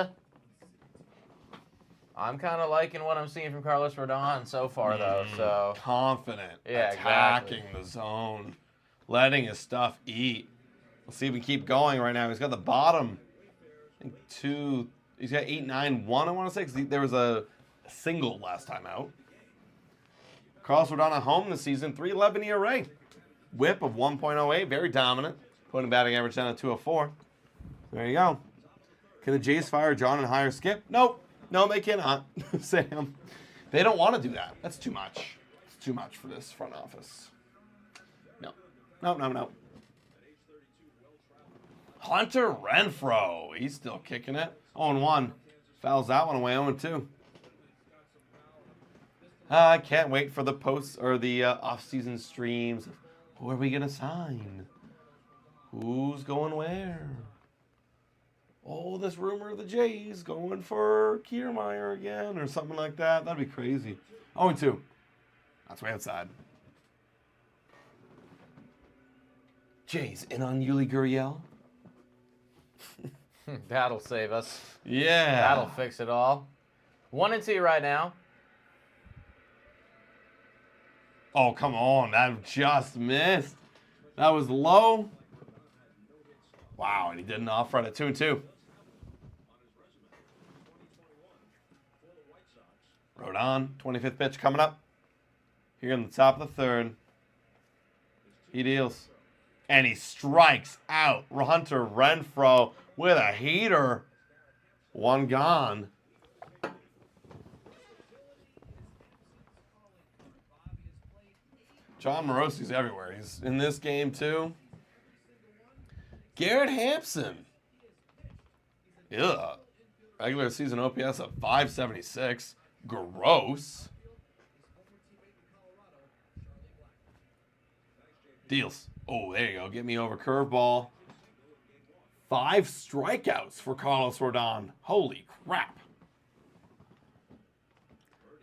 I'm kind of liking what I'm seeing from Carlos Rodon so far, though. So confident, yeah, attacking the zone, letting his stuff eat. Let's see if we keep going right now. He's got the bottom, I think he's got 8-9-1, I want to say, because there was a single last time out. Carlos Rodon at home this season, 3.11 ERA. Whip of 1.08, very dominant. Putting batting average down at 204. There you go. Can the Jays fire John and hire Skip? Nope. No, they cannot, Sam. They don't want to do that. That's too much. It's too much for this front office. No. No. Hunter Renfroe. He's still kicking it. 0-1. Fouls that one away. 0-2. I can't wait for the posts or the off-season streams. Who are we going to sign? Who's going where? Oh, this rumor of the Jays going for Kiermaier again or something like that. That'd be crazy. 0-2. That's way outside. Jays in on Yuli Gurriel. That'll save us. Yeah. That'll fix it all. 1-2 right now. Oh, come on. That just missed. That was low. Wow, and he did an off-run at 2-2. Rodon, 25th pitch coming up. Here in the top of the third. He deals. And he strikes out Hunter Renfroe with a heater. One gone. John Morosi's everywhere. He's in this game too. Garrett Hampson. Ugh. Regular season OPS of 576. Gross. Deals. Oh, there you go. Get me over curveball. 5 strikeouts for Carlos Rodon. Holy crap.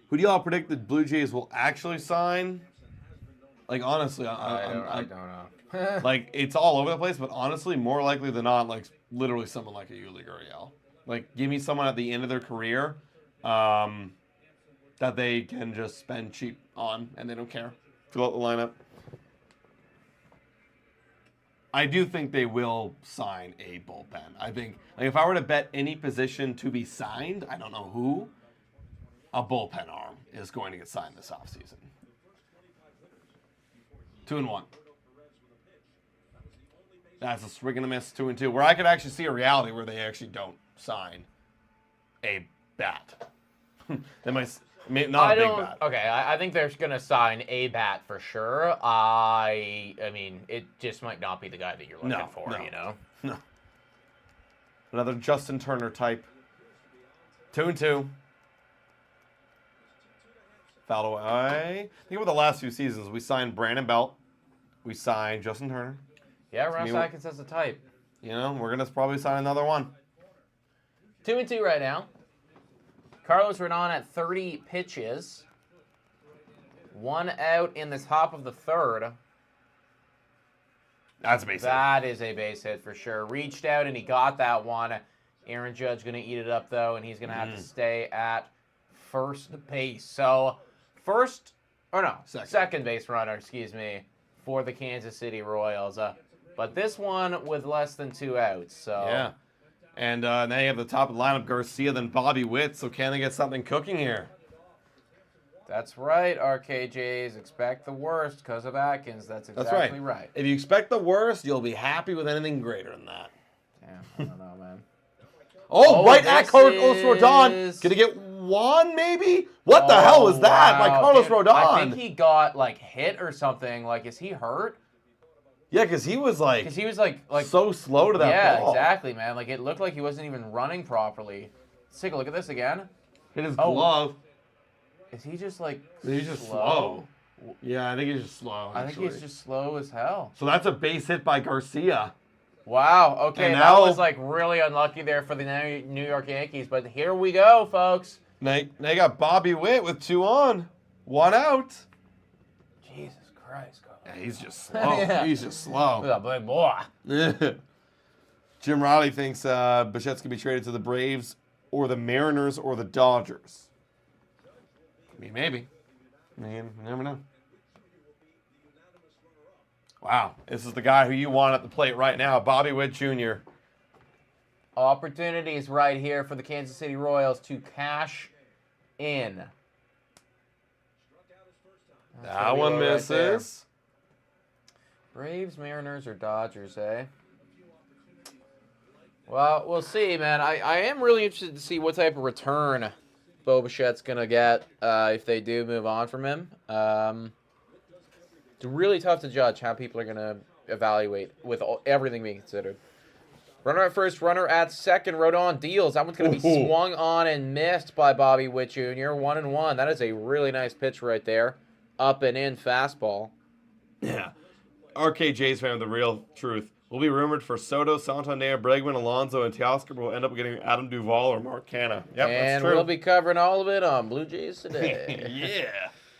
Who do y'all predict the Blue Jays will actually sign? Like, honestly, I don't know. like, it's all over the place, but honestly, more likely than not, like, literally someone like a Yuli Gurriel. Like, give me someone at the end of their career that they can just spend cheap on, and they don't care. Fill out the lineup. I do think they will sign a bullpen. I think, like, if I were to bet any position to be signed, I don't know who, a bullpen arm is going to get signed this offseason. 2-1. That's a swing and a miss. 2-2. Where I could actually see a reality where they actually don't sign a bat. They might not a big bat. Okay, I think they're going to sign a bat for sure. I mean, it just might not be the guy that you're looking for, you know? No. Another Justin Turner type. 2-2. Fouled away. Think about the last few seasons. We signed Brandon Belt. We signed Justin Turner. Yeah, Ross Atkins has a type. You know, we're going to probably sign another one. 2-2 right now. Carlos Rodon at 30 pitches. 1 out in the top of the third. That's a base hit. That is a base hit for sure. Reached out and he got that one. Aaron Judge going to eat it up, though, and he's going to have to stay at first base. So, second base runner, for the Kansas City Royals. But this one with less than 2 outs. So yeah. And now you have the top of the lineup, Garcia, then Bobby Witt. So can they get something cooking here? That's right, RKJs. Expect the worst because of Atkins. That's exactly right. If you expect the worst, you'll be happy with anything greater than that. Damn, I don't know, man. Right at Carlos Rodon. Gonna get one, maybe? What the hell was that by Carlos Rodon? I think he got, like, hit or something. Like, is he hurt? Yeah, because he was like so slow to that ball. Yeah, exactly, man. Like, it looked like he wasn't even running properly. Let's take a look at this again. Hit his glove. Is he just, like, He's just slow? Yeah, I think he's just slow. I think he's just slow as hell. So that's a base hit by Garcia. Wow, okay, that was, like, really unlucky there for the New York Yankees. But here we go, folks. Now you got Bobby Witt with 2 on, 1 out. Jesus Christ, God. Yeah, he's just slow. Yeah. He's just slow. Look at that big boy. Jim Riley thinks Bichette's going to be traded to the Braves or the Mariners or the Dodgers. I mean, maybe. I mean, you never know. Wow, this is the guy who you want at the plate right now, Bobby Witt Jr. Opportunities right here for the Kansas City Royals to cash in. That one misses. Braves, Mariners, or Dodgers, eh? Well, we'll see, man. I am really interested to see what type of return Bo Bichette's going to get if they do move on from him. It's really tough to judge how people are going to evaluate with everything being considered. Runner at first, runner at second. Rodon deals. That one's going to be swung on and missed by Bobby Witt Jr. 1-1. That is a really nice pitch right there. Up and in fastball. Yeah. RKJ's fan of the real truth. Will be rumored for Soto, Santander, Bregman, Alonso, and Teoscar. Will end up getting Adam Duvall or Mark Canha. Yep, and that's true. We'll be covering all of it on Blue Jays Today. Yeah.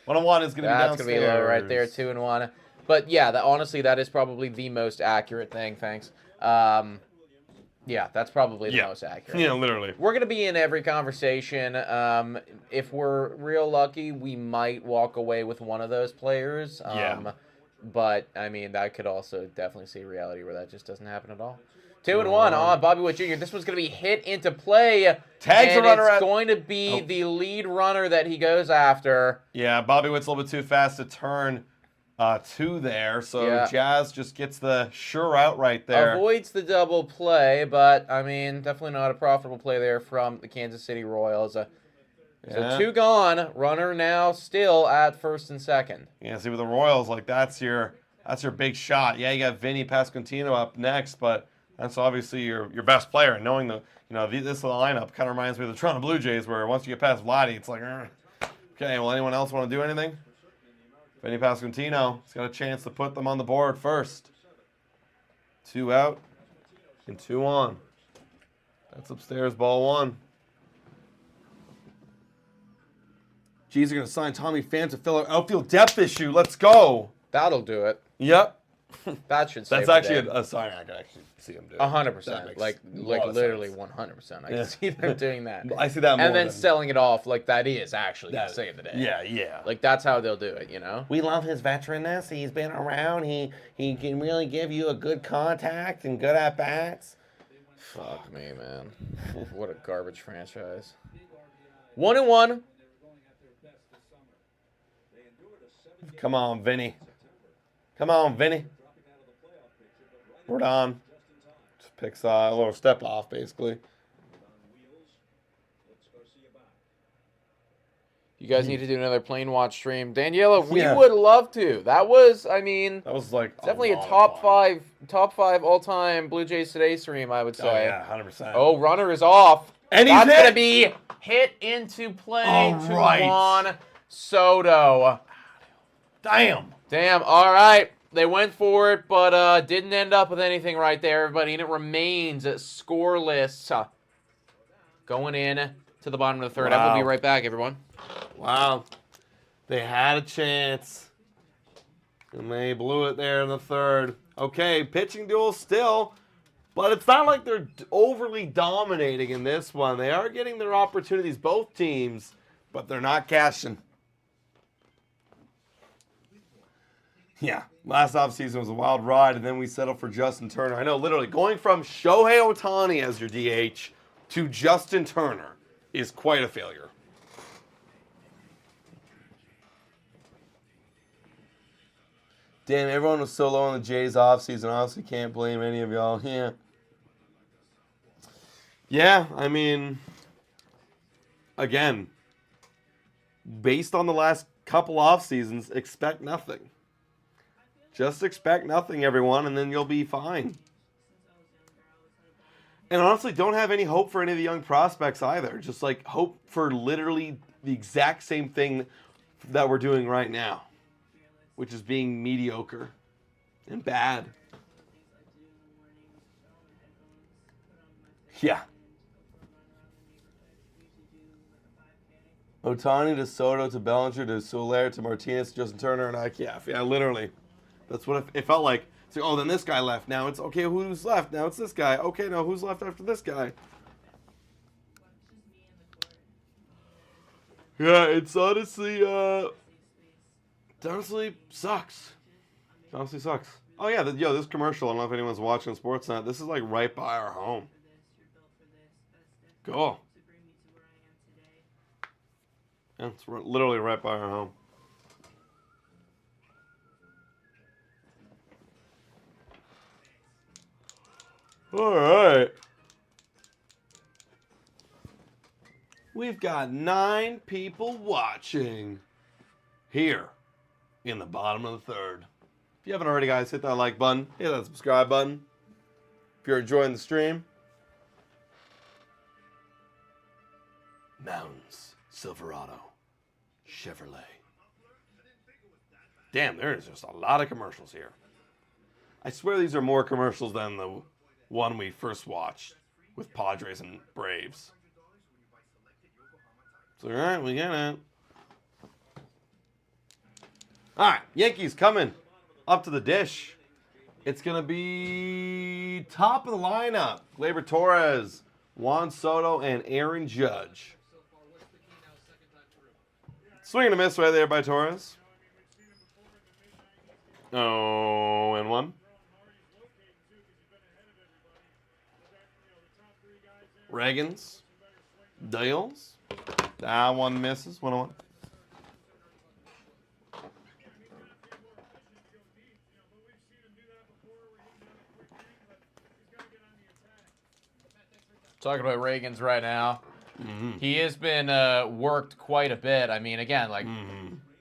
1-1 is going to be downstairs. That's going to be low right there, 2-1. But yeah, honestly, that is probably the most accurate thing. Thanks. Yeah, that's probably the most accurate. Yeah, literally. We're going to be in every conversation. If we're real lucky, we might walk away with one of those players. But, I mean, I could also definitely see a reality where that just doesn't happen at all. 2-1 on Bobby Witt Jr. This one's going to be hit into play. Tags the runner it's going to be the lead runner that he goes after. Yeah, Bobby Witt's a little bit too fast to turn two there. So Jazz just gets the sure out right there. Avoids the double play, but, I mean, definitely not a profitable play there from the Kansas City Royals. So 2 gone. Runner now still at first and second. Yeah, see with the Royals, like that's your big shot. Yeah, you got Vinny Pasquantino up next, but that's obviously your best player. And knowing this lineup kind of reminds me of the Toronto Blue Jays, where once you get past Vladdy, it's like, okay, well, anyone else want to do anything? Vinny Pasquantino has got a chance to put them on the board first. 2 out and 2 on. That's upstairs, ball 1. Geez, they're going to sign Tommy Pham to fill our outfield depth issue. Let's go. That'll do it. Yep. That should save That's actually a sign I can actually see them doing. 100%. Like literally 100%. I can see them doing that. I see that more. And then selling it off like that is actually going to save the day. Yeah. Like that's how they'll do it, you know? We love his veteranness. He's been around. He can really give you a good contact and good at-bats. Fuck me, man. What a garbage franchise. 1-1. Come on, Vinny. Come on, Vinny. We're on. Just picks a little step off, basically. You guys need to do another plane watch stream. Daniela, we would love to. That was, I mean, that was like definitely a top five all-time Blue Jays Today stream, I would say. Oh, yeah, 100%. Oh, runner is off. And he's That's going to be hit into play to Juan Soto. Damn. All right. They went for it, but didn't end up with anything right there, everybody. And it remains scoreless. Going in to the bottom of the third. I will be right back, everyone. Wow. They had a chance. And they blew it there in the third. Okay, pitching duel still. But it's not like they're overly dominating in this one. They are getting their opportunities, both teams, but they're not cashing. Yeah, last offseason was a wild ride, and then we settled for Justin Turner. I know, literally, going from Shohei Ohtani as your DH to Justin Turner is quite a failure. Damn, everyone was so low on the Jays offseason. Honestly, can't blame any of y'all. Yeah, I mean, again, based on the last couple off seasons, expect nothing. Just expect nothing, everyone, and then you'll be fine. And honestly, don't have any hope for any of the young prospects either. Just like hope for literally the exact same thing that we're doing right now, which is being mediocre and bad. Yeah. Ohtani to Soto to Bellinger to Soler to Martinez to Justin Turner and IKF. Yeah, literally. That's what it felt like. It's like, oh, then this guy left. Now it's, okay, who's left? Now it's this guy. Okay, now who's left after this guy? Yeah, it's honestly, sucks. It honestly sucks. Oh, yeah, this commercial, I don't know if anyone's watching Sportsnet. This is, like, right by our home. Cool. Yeah, it's literally right by our home. All right. We've got 9 people watching here in the bottom of the third. If you haven't already, guys, hit that like button. Hit that subscribe button. If you're enjoying the stream. Mountains, Silverado, Chevrolet. Damn, there is just a lot of commercials here. I swear these are more commercials than the one we first watched with Padres and Braves. It's all right, we get it. All right, Yankees coming up to the dish. It's going to be top of the lineup. Gleyber Torres, Juan Soto, and Aaron Judge. Swing and a miss right there by Torres. 0-1. Reagans. Dales. That one misses. 1-1. Talking about Reagans right now. Mm-hmm. He has been worked quite a bit. I mean, again, like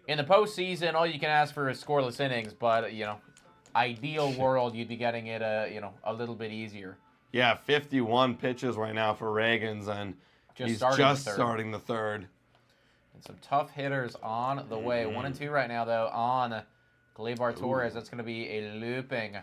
in the postseason, all you can ask for is scoreless innings. But ideal world, you'd be getting it a little bit easier. Yeah, 51 pitches right now for Reagans, and he's just starting the third. And some tough hitters on the way. 1 and 2 right now, though, on Gleyber Torres. That's going to be a looping.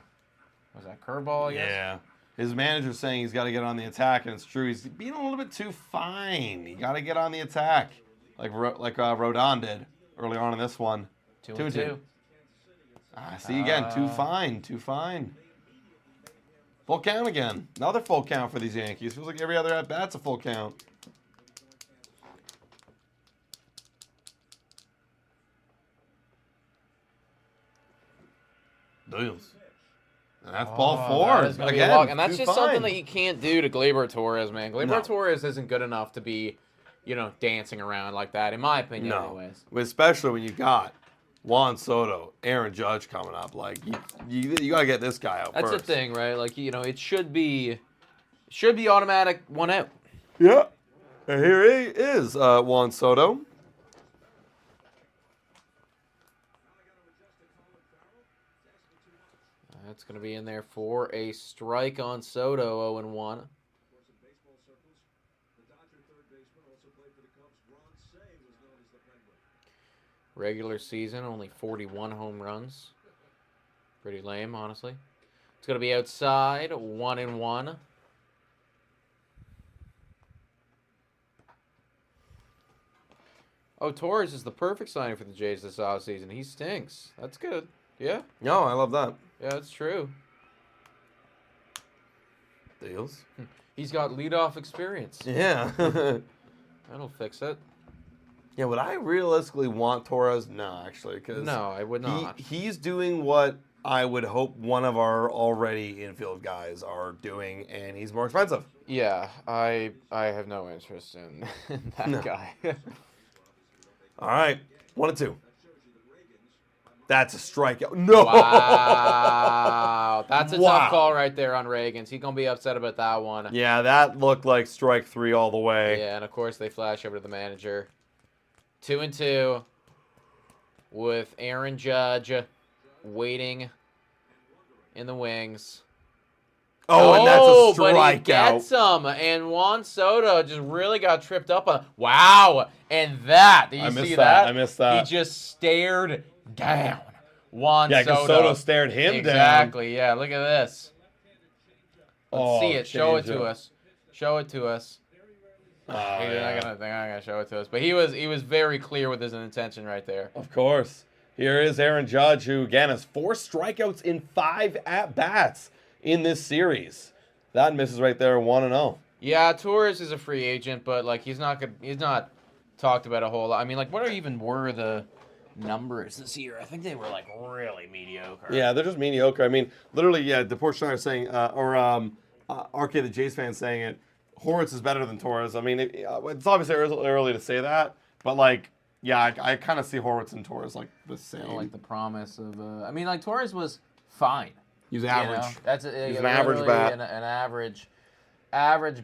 Was that curveball? I guess? Yeah. His manager's saying he's got to get on the attack, and it's true. He's being a little bit too fine. You got to get on the attack, like Rodon did early on in this one. 2-2. See again, too fine. Full count again. Another full count for these Yankees. Feels like every other at-bat's a full count. Deals. And that's ball 4. That Again, and that's just something that you can't do to Gleyber Torres, man. Gleyber Torres isn't good enough to be, dancing around like that, in my opinion, anyways. Especially when you got Juan Soto, Aaron Judge coming up. Like, you got to get this guy out first. That's the thing, right? Like, it should be automatic 1 out. Yeah. And here he is, Juan Soto. That's going to be in there for a strike on Soto, 0-1. Regular season, only 41 home runs. Pretty lame, honestly. It's going to be outside, 1-1. Oh, Torres is the perfect signing for the Jays this offseason. He stinks. That's good. Yeah? No, I love that. Yeah, that's true. Deals. He's got leadoff experience. Yeah. That'll fix it. Yeah, would I realistically want Torres? No, actually. No, I would not. He's doing what I would hope one of our already infield guys are doing, and he's more expensive. Yeah, I have no interest in that guy. All right, 1 and 2. That's a strikeout. No! Wow. That's a tough call right there on Reagans. He's going to be upset about that one. Yeah, that looked like strike 3 all the way. Yeah, and of course they flash over to the manager. 2-2 with Aaron Judge waiting in the wings. Oh, and that's a strikeout. But he gets him, and Juan Soto just really got tripped up on. Wow, and that, did you see that? I missed that. He just stared down Juan Soto. Yeah, because Soto stared him down. Exactly, yeah, look at this. Let's see it. Show it to us. Show it to us. They're not gonna show it to us. But he was very clear with his intention right there. Of course. Here is Aaron Judge, who, again, has 4 strikeouts in 5 at-bats in this series. That misses right there, 1-0. Yeah, Torres is a free agent, but like he's not talked about a whole lot. I mean, like, what even were the numbers this year? I think they were like really mediocre. Yeah, they're just mediocre. I mean, literally, yeah, DePort Schneider saying, RK the Jays fan saying it, Horwitz is better than Torres. I mean, it's obviously early to say that, but like, yeah, I kind of see Horwitz and Torres like the same. Like the promise of, I mean, like Torres was fine. He's average. That's he's an average bat. An average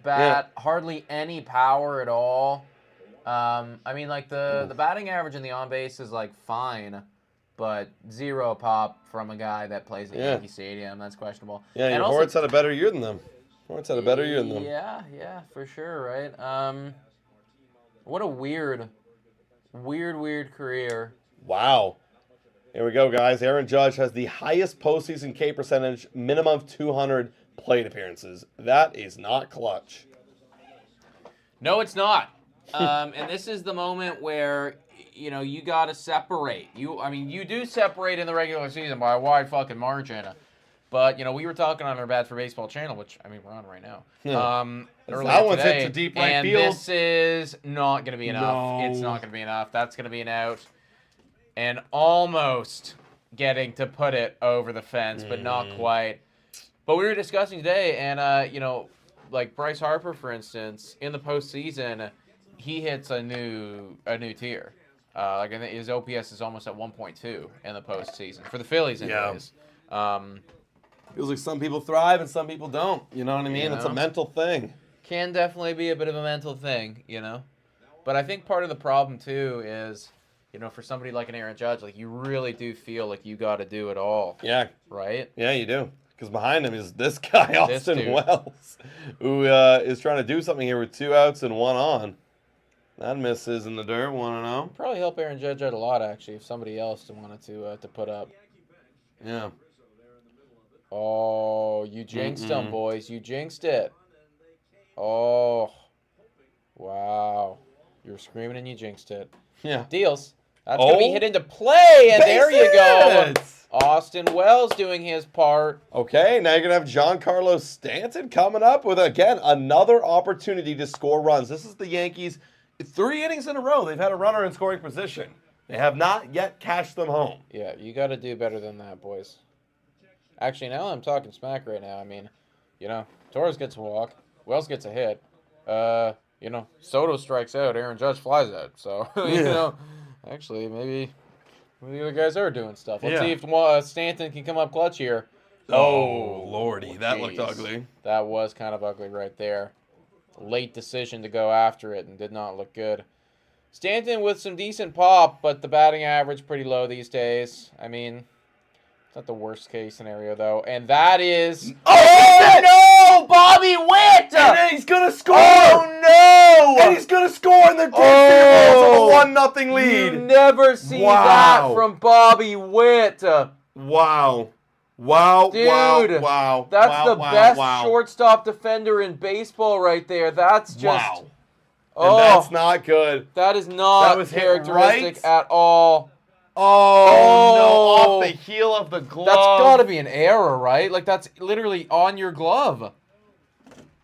bat. Yeah. Hardly any power at all. I mean, like the batting average in the on base is like fine, but 0 pop from a guy that plays at Yankee Stadium. That's questionable. Yeah, and your also, Hort's had a better year than them. Hort's had a better year than them. Yeah, for sure, right? What a weird career. Wow. Here we go, guys. Aaron Judge has the highest postseason K percentage, minimum of 200 plate appearances. That is not clutch. No, it's not. And this is the moment where, you got to separate. You do separate in the regular season by a wide fucking margin. But, we were talking on our Bad for Baseball channel, which, we're on right now. Earlier that one's today, hit to deep right and field. This is not going to be enough. No. It's not going to be enough. That's going to be an out. And almost getting to put it over the fence, but not quite. But we were discussing today, and, like Bryce Harper, for instance, in the postseason, he hits a new tier. I think his OPS is almost at 1.2 in the postseason for the Phillies, anyways. Feels like some people thrive and some people don't. You know what I mean? It's a mental thing. Can definitely be a bit of a mental thing, But I think part of the problem too is, for somebody like an Aaron Judge, like you really do feel like you got to do it all. Yeah. Right? Yeah, you do. Because behind him is this guy, Austin Wells, who is trying to do something here with 2 outs and 1 on. That misses in the dirt, 1-0. Probably help Aaron Judge out a lot, actually, if somebody else wanted to put up. Yeah. Oh, you jinxed him, boys. You jinxed it. Oh. Wow. You were screaming and you jinxed it. Yeah. Deals. That's going to be hit into play, and there you go. Austin Wells doing his part. Okay, now you're going to have Giancarlo Stanton coming up with, again, another opportunity to score runs. This is the Yankees. 3 innings in a row, they've had a runner in scoring position. They have not yet cashed them home. Yeah, you got to do better than that, boys. Actually, now I'm talking smack right now. I mean, Torres gets a walk. Wells gets a hit. Soto strikes out. Aaron Judge flies out. So, actually, maybe the other guys are doing stuff. Let's see if Stanton can come up clutch here. Oh, lordy. That looked ugly. That was kind of ugly right there. Late decision to go after it and did not look good. Stanton with some decent pop, but the batting average pretty low these days. I mean, it's not the worst case scenario, though. And that is... Oh, no! Bobby Witt! And he's going to score! Oh, no! And he's going to score in the a 1-0 lead. You never see that from Bobby Witt. Wow. Wow, dude, wow. That's the best shortstop defender in baseball right there. That's just... Wow. And that's not good. That is not characteristic at all. Oh, no, off the heel of the glove. That's got to be an error, right? Like, that's literally on your glove.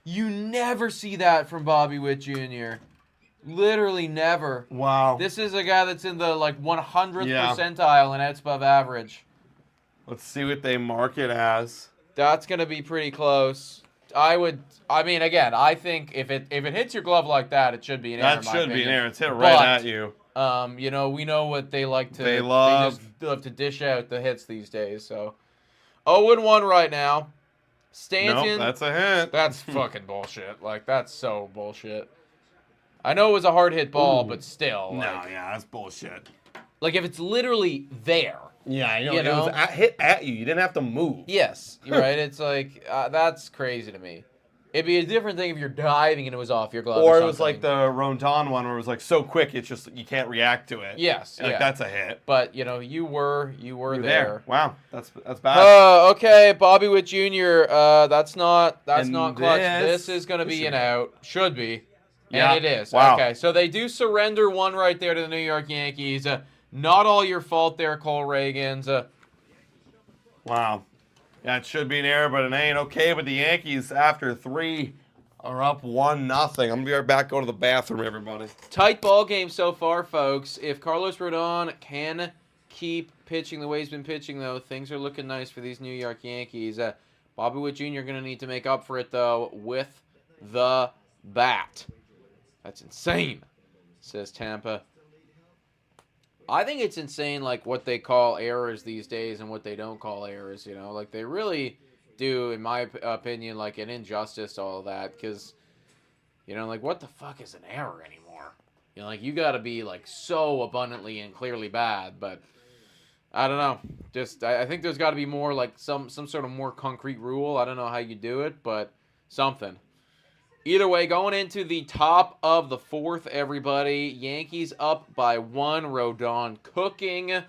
You never see that from Bobby Witt Jr. Literally never. Wow. This is a guy that's in the, 100th percentile in outs above average. Let's see what they mark it as. That's going to be pretty close. I think if it hits your glove like that, it should be an error. That should be an error. It's hit right at you. We know what they like to. They love to dish out the hits these days. So, 0-1 right now. Stanton. Nope, that's a hit. That's fucking bullshit. Like, that's so bullshit. I know it was a hard hit ball, but still. That's bullshit. Like, if it's literally there. Yeah, I know. It was hit at you. You didn't have to move. Yes, you're right. It's like, that's crazy to me. It'd be a different thing if you're diving and it was off your glove. Or it was like the Rondon one where it was like so quick, it's just, you can't react to it. Yes. Like, that's a hit. But, you were there. Wow, that's bad. Okay, Bobby Witt Jr., that's not clutch. This is going to be an out. Should be. Yeah. And it is. Wow. Okay, so they do surrender one right there to the New York Yankees. Not all your fault there, Cole Reagans. Wow. Yeah, it should be an error, but it ain't. Okay, but the Yankees, after 3, are up 1-0. I'm going to be right back. Go to the bathroom, everybody. Tight ball game so far, folks. If Carlos Rodon can keep pitching the way he's been pitching, though, things are looking nice for these New York Yankees. Bobby Witt Jr. going to need to make up for it, though, with the bat. That's insane, says Tampa. I think it's insane, like, what they call errors these days and what they don't call errors, Like, they really do, in my opinion, like, an injustice to all of that. Because, like, what the fuck is an error anymore? You know, like, you got to be, like, so abundantly and clearly bad. But I don't know. Just I think there's got to be more, like, some sort of more concrete rule. I don't know how you do it, but something. Either way, going into the top of the fourth, everybody. Yankees up by 1. Rodon cooking.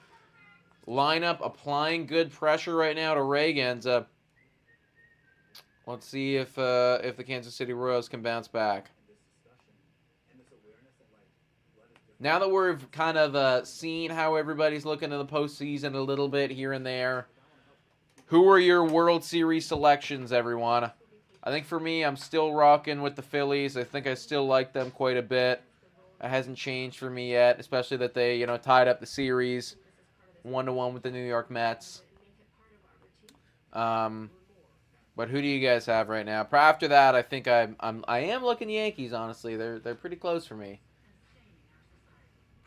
Lineup applying good pressure right now to Reagan's. Let's see if the Kansas City Royals can bounce back. Now that we've kind of seen how everybody's looking in the postseason a little bit here and there, who are your World Series selections, everyone? I think for me, I'm still rocking with the Phillies. I think I still like them quite a bit. It hasn't changed for me yet, especially that they, tied up the series 1-1 with the New York Mets. But who do you guys have right now? After that, I think I am looking Yankees. Honestly, they're pretty close for me.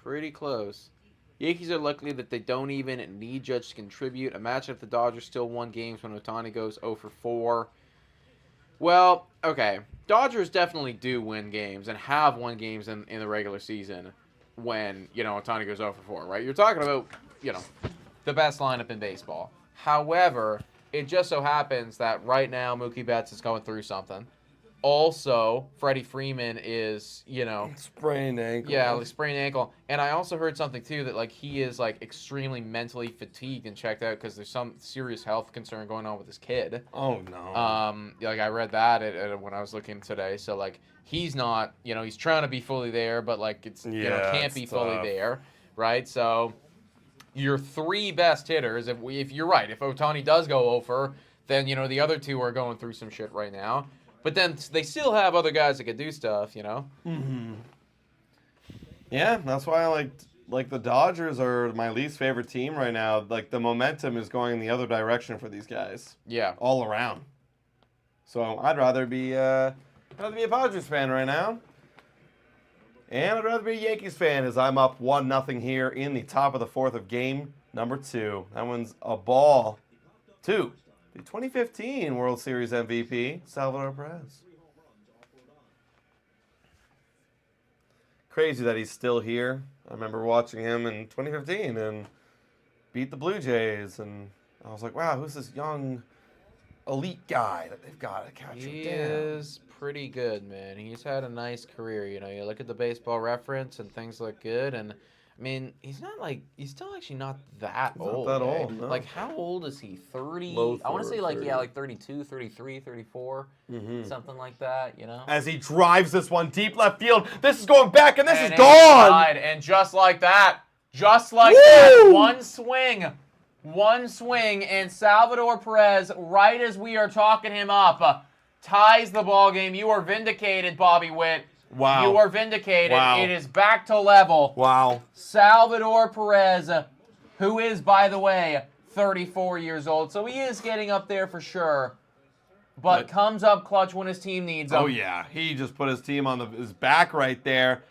Pretty close. Yankees are lucky that they don't even need Judge to contribute. Imagine if the Dodgers still won games when Ohtani goes 0 for 4. Well, okay. Dodgers definitely do win games and have won games in the regular season when, Ohtani goes 0 for 4, right? You're talking about, the best lineup in baseball. However, it just so happens that right now Mookie Betts is going through something. Also, Freddie Freeman is, sprained ankle. Yeah, like sprained ankle. And I also heard something, too, that, like, he is, like, extremely mentally fatigued and checked out because there's some serious health concern going on with his kid. Oh, no. Like, I read that when I was looking today. So, like, he's not, he's trying to be fully there, but, like, it's, can't be fully there, right? So, your 3 best hitters, if you're right, if Ohtani does go over, then, the other 2 are going through some shit right now. But then they still have other guys that can do stuff, Mm-hmm. Yeah, that's why I like the Dodgers are my least favorite team right now. Like, the momentum is going in the other direction for these guys. Yeah. All around. So I'd rather be a Padres fan right now. And I'd rather be a Yankees fan as I'm up 1-0 here in the top of the fourth of game number 2. That one's a ball. 2. The 2015 World Series MVP, Salvador Perez. Crazy that he's still here. I remember watching him in 2015 and beat the Blue Jays. And I was like, wow, who's this young elite guy that they've got to catch him down? He is pretty good, man. He's had a nice career. You look at the Baseball Reference and things look good. And I mean, he's still actually not that old. Not that old, no. Like, how old is he? 30? Low I want to say, 30. like 32, 33, 34, something like that, As he drives this one deep left field, this is going back, and this is it's gone! inside, and just like that, that, one swing, and Salvador Perez, right as we are talking him up, ties the ball game. You are vindicated, Bobby Witt. Wow. You are vindicated. Wow. It is back to level. Wow. Salvador Perez, who is, by the way, 34 years old. So he is getting up there for sure. But comes up clutch when his team needs him. Oh, yeah. He just put his team on his back right there.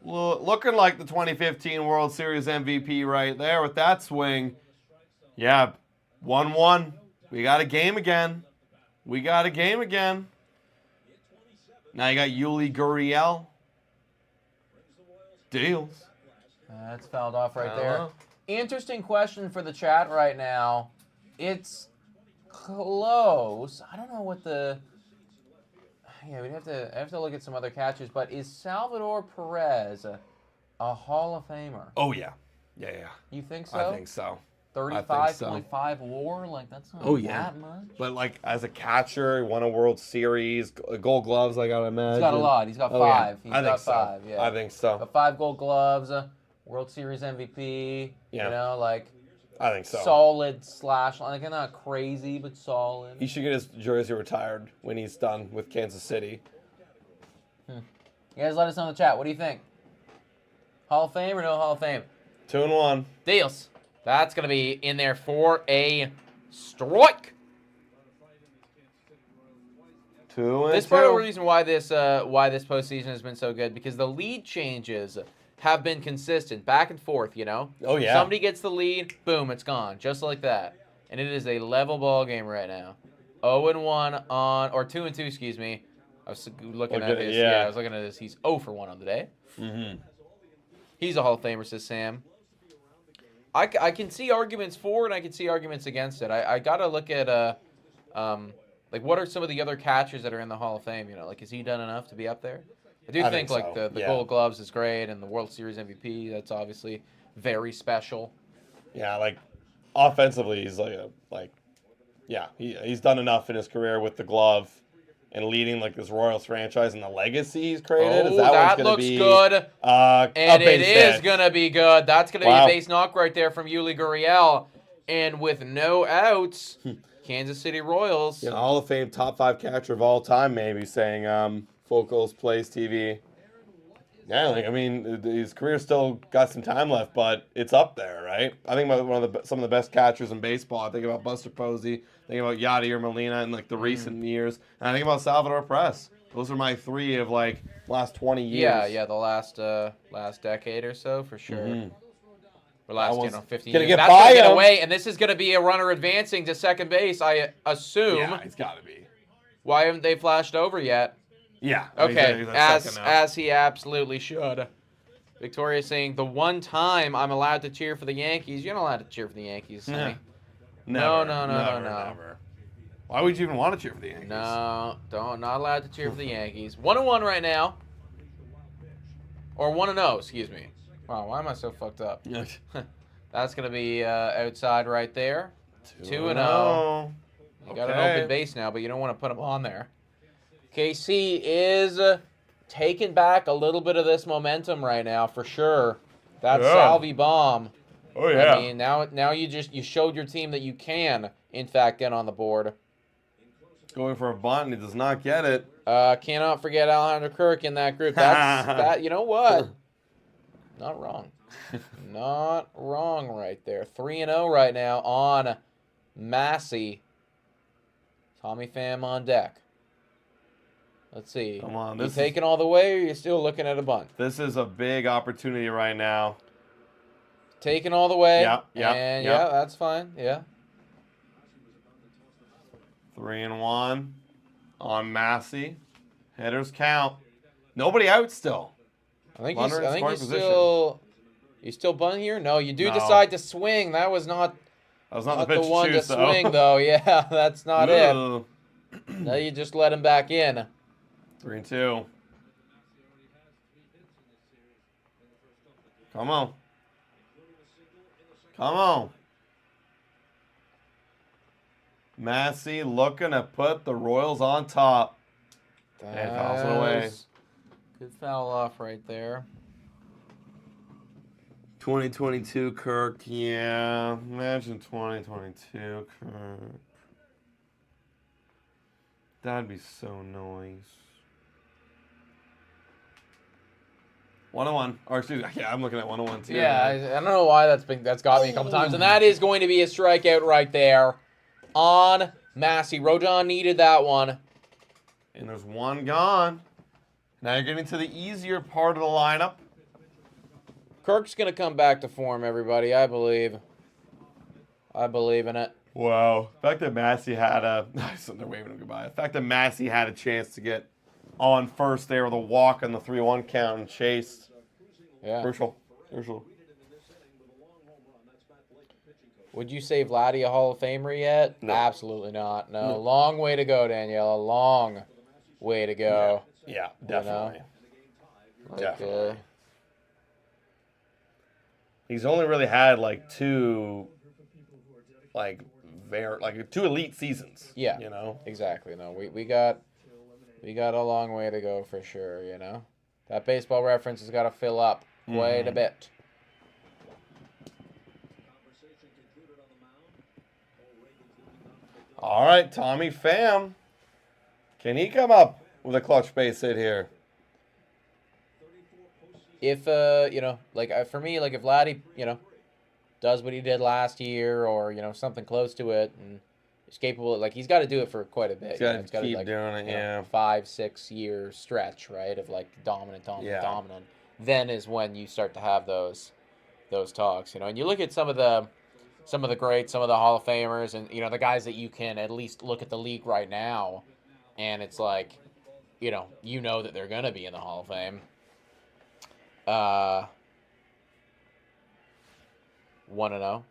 Looking like the 2015 World Series MVP right there with that swing. Yeah, 1-1. We got a game again. Now you got Yuli Gurriel. Deals. That's fouled off right there. Interesting question for the chat right now. It's close. I don't know what the... Yeah, I have to look at some other catches, but is Salvador Perez a Hall of Famer? Oh, yeah. Yeah. You think so? I think so. 35.5 WAR? Like, that's not that much. But, like, as a catcher, he won a World Series, Gold Gloves, I gotta imagine. He's got a lot. He's got 5. Yeah. I think so. Got 5 Gold Gloves, World Series MVP. Yeah. I think so. Solid slash. Like, not crazy, but solid. He should get his jersey retired when he's done with Kansas City. You guys let us know in the chat. What do you think? Hall of Fame or no Hall of Fame? 2-1. Deals. That's going to be in there for a strike. 2-2. This is part of the reason why this postseason has been so good, because the lead changes have been consistent, back and forth, Oh, yeah. Somebody gets the lead, boom, it's gone, just like that. And it is a level ball game right now. 0-1 on, or 2-2, excuse me. I was looking at his, I was looking at his, he's 0 for 1 on the day. He's a Hall of Famer, says Sam. I can see arguments for and I can see arguments against it. I got to look at, like, what are some of the other catchers that are in the Hall of Fame? You know, like, has he done enough to be up there? I think like, so. the Gold Gloves is great, and the World Series MVP, that's obviously very special. Yeah, like, offensively, he's he's done enough in his career with the glove and leading, like, this Royals franchise and the legacy he's created. Oh, that that looks good. And it is going to be good. That's going to be a base knock right there from Yuli Gurriel. And with no outs, Kansas City Royals. You know, Hall of Fame top 5 catcher of all time, maybe, saying Focals Plays TV. Yeah, like, I mean, his career still got some time left, but it's up there, right? I think about some of the best catchers in baseball. I think about Buster Posey. I think about Yadier Molina in, like, the recent years. And I think about Salvador Perez. Those are my 3 of, like, last 20 years. Yeah, the last decade or so, for sure. Mm-hmm. Or last, 15 gonna years. That's going to get away, and this is going to be a runner advancing to second base, I assume. Yeah, it's got to be. Why haven't they flashed over yet? Yeah. Okay, as he absolutely should. Victoria saying, the one time I'm allowed to cheer for the Yankees. You're not allowed to cheer for the Yankees, Sonny. No. No. Why would you even want to cheer for the Yankees? No, not allowed to cheer for the Yankees. 1-1 right now. Or 1-0, excuse me. Wow, why am I so fucked up? That's going to be outside right there. 2-0. You got an open base now, but you don't want to put him on there. KC is taking back a little bit of this momentum right now, for sure. That Salvi bomb. Oh, yeah. I mean, now you showed your team that you can, in fact, get on the board. Going for a bunt, and he does not get it. Cannot forget Alejandro Kirk in that group. That. You know what? Not wrong. Not wrong right there. 3-0 right now on Massey. Tommy Pham on deck. Let's see. Come on. You taking all the way, or are you still looking at a bunt? This is a big opportunity right now. Taking all the way. Yeah, that's fine. Yeah. 3-1 on Massey. Hitters count. Nobody out still. I think you still bunt here? No, you do decide to swing. That was not the pitch the one to choose, to swing, though. Yeah, that's not it. Now you just let him back in. 3-2. Come on. Massey looking to put the Royals on top. And fouls it away. Good foul off right there. 2022 Kirk, yeah. Imagine 2022 Kirk. That'd be so nice. 101. Or excuse me, yeah, I'm looking at 101 too. Yeah, I don't know why that's got me a couple times. And that is going to be a strikeout right there on Massey. Rojon needed that one. And there's one gone. Now you're getting to the easier part of the lineup. Kirk's going to come back to form, everybody. I believe in it. Wow. The fact that Massey had they're waving him goodbye. The fact that Massey had a chance to get on first there with a walk on the 3-1 count and chased. Yeah. Crucial. Would you say Vladdy a Hall of Famer yet? No. Absolutely not. No. Long way to go, Danielle. A long way to go. Yeah, definitely. Definitely. He's only really had two elite seasons. Yeah. You know? Exactly. No, we got a long way to go for sure, you know. That baseball reference has got to fill up quite a bit. All right, Tommy Pham. Can he come up with a clutch base hit here? If for me, if Vladdy, does what he did last year, or something close to it, and is capable, he's got to do it for quite a bit. He's got to keep doing it, yeah. 5-6 year stretch, right, of dominant. Then is when you start to have those talks, and you look at some of the greats, some of the Hall of Famers, and the guys that you can at least look at the league right now, and it's that they're gonna be in the Hall of Fame. 1-0.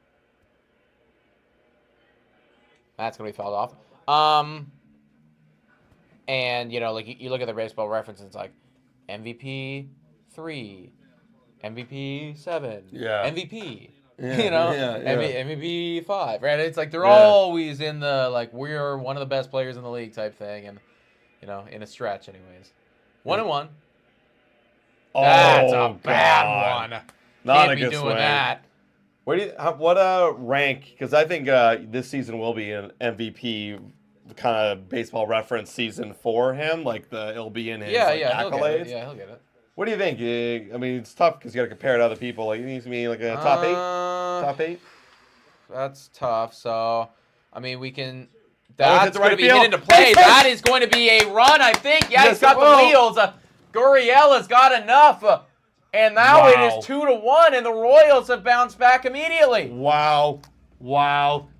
That's going to be fouled off. And, you know, like, you look at the baseball reference, and it's like, MVP 3, MVP 7, Yeah. MVP. Yeah, You know, yeah. MVP 5, right? It's like they're Yeah. always in the, like, we're one of the best players in the league type thing, and, you know, in a stretch anyways. 1-1. Oh, That's a bad God. one. Not Can't a be good doing swing. that. What rank? Because I think this season will be an MVP kind of baseball reference season for him. Like it'll be in his He'll accolades. get it. Yeah, he'll get it. What do you think? I mean, it's tough because you got to compare it to other people. Like, it needs to be like a top 8. Top 8. That's tough. So, I mean, we can. Oh, That's the going right to be field. hit into play. That is going to be a run, I think. Yeah, Yes, he's got it the will. wheels. Gurriela's got enough. And now it Wow. is 2-1, and the Royals have bounced back immediately. Wow.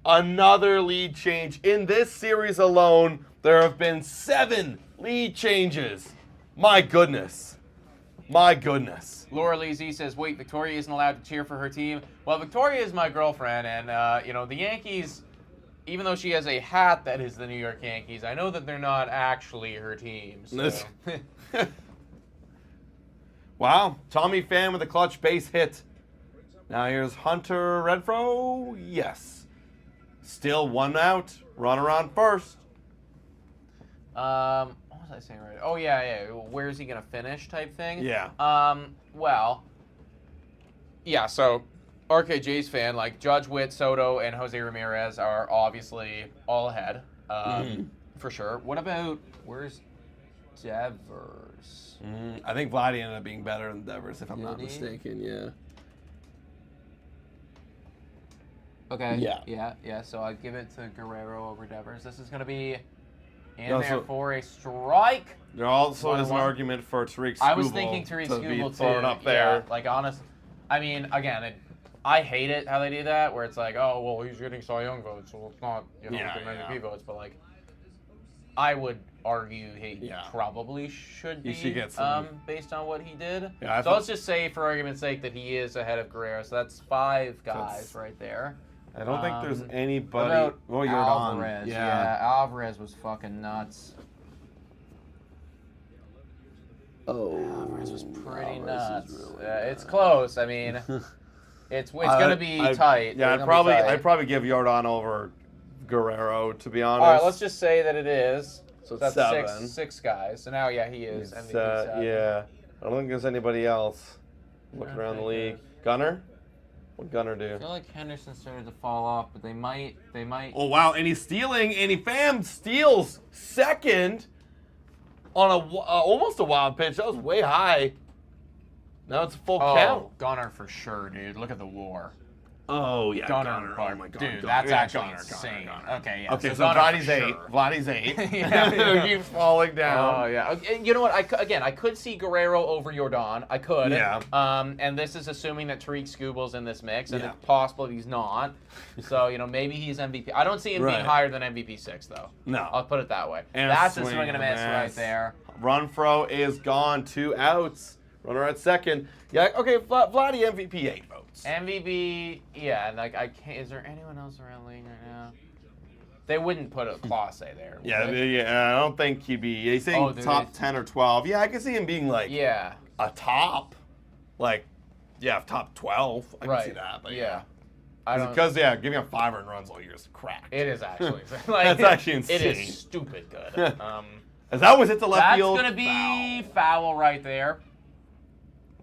Another lead change. In this series alone, there have been 7 lead changes. My goodness. Laura Lee Z says, wait, Victoria isn't allowed to cheer for her team. Well, Victoria is my girlfriend, and, you know, the Yankees, even though she has a hat that is the New York Yankees, I know that they're not actually her team. So. Wow. Tommy Pham with a clutch base hit. Now here's Hunter Renfroe. Yes. Still 1 out. Runner on first. What was I saying right? Oh, yeah. Where's he going to finish type thing? Yeah. Well, yeah, so RKJ's fan, like Judge, Witt, Soto, and Jose Ramirez are obviously all ahead, for sure. What about, where's Devers? I think Vladdy ended up being better than Devers, if I'm not Did he? mistaken. Yeah. Okay. Yeah. Yeah. So I give it to Guerrero over Devers. This is going to be in No, there so- for a strike. There also is an 1-1. argument for Tariq Skubal. I was thinking Tariq to be Skubal thrown too. up there. Yeah, like honest. I mean, again, I hate it how they do that, where it's like, oh well, he's getting Cy Young votes, so it's not MVP votes, but like, I would argue he probably should be. He should get some. Based on what he did. Yeah, so let's just say, for argument's sake, that he is ahead of Guerrero. So that's 5 guys That's- right there. I don't think there's What anybody. about Oh, you're Alvarez? on. Yeah, Alvarez was fucking nuts. Oh. Alvarez was pretty Alvarez nuts. is really It's close. I mean, it's gonna be tight. Yeah, It's gonna be tight. I'd probably give Jordan over Guerrero, to be honest. All right, let's just say that it is. So that's 7. six guys. So now, yeah, he is MVP. It's, 7. yeah. I don't think there's anybody else looking I around the think league. Gunner? What'd Gunner do? I feel like Henderson started to fall off, but they might. Oh, wow. And he's stealing. And Pham steals second on almost a wild pitch. That was way high. Now it's a full count. Gunner for sure, dude. Look at the WAR. Oh, yeah. Gunner. Oh, my God. Dude, Gunner. that's Yeah, actually Gunner, insane. Gunner. Okay, yeah. Okay, so Gunner Vladdy's for 8. sure. Vladdy's 8. Yeah. He keeps falling down. Oh yeah. Okay, you know what? I could see Guerrero over Jordan. I could. Yeah. And this is assuming that Tariq Skubal's in this mix, and Yeah. it's possible he's not. So maybe he's MVP. I don't see him being Right. higher than MVP 6 though. No. I'll put it that way. And That's a swing swing and a and a miss right miss. there. Renfroe is gone. 2 outs. Runner at second. Yeah, okay, Vladdy MVP 8 votes. MVP, yeah. Like I can't. Is there anyone else around the league right now? They wouldn't put a Class A there. would Yeah, they? yeah, I don't think he'd be. He's saying top 10 or 12. Yeah, I can see him being like Yeah. a top, top 12. I can see that. But yeah. I don't. Because giving up 5 earned runs all year is crack. It is actually. That's actually insane. It is stupid good. As that was hit to left That's field. gonna be foul right there.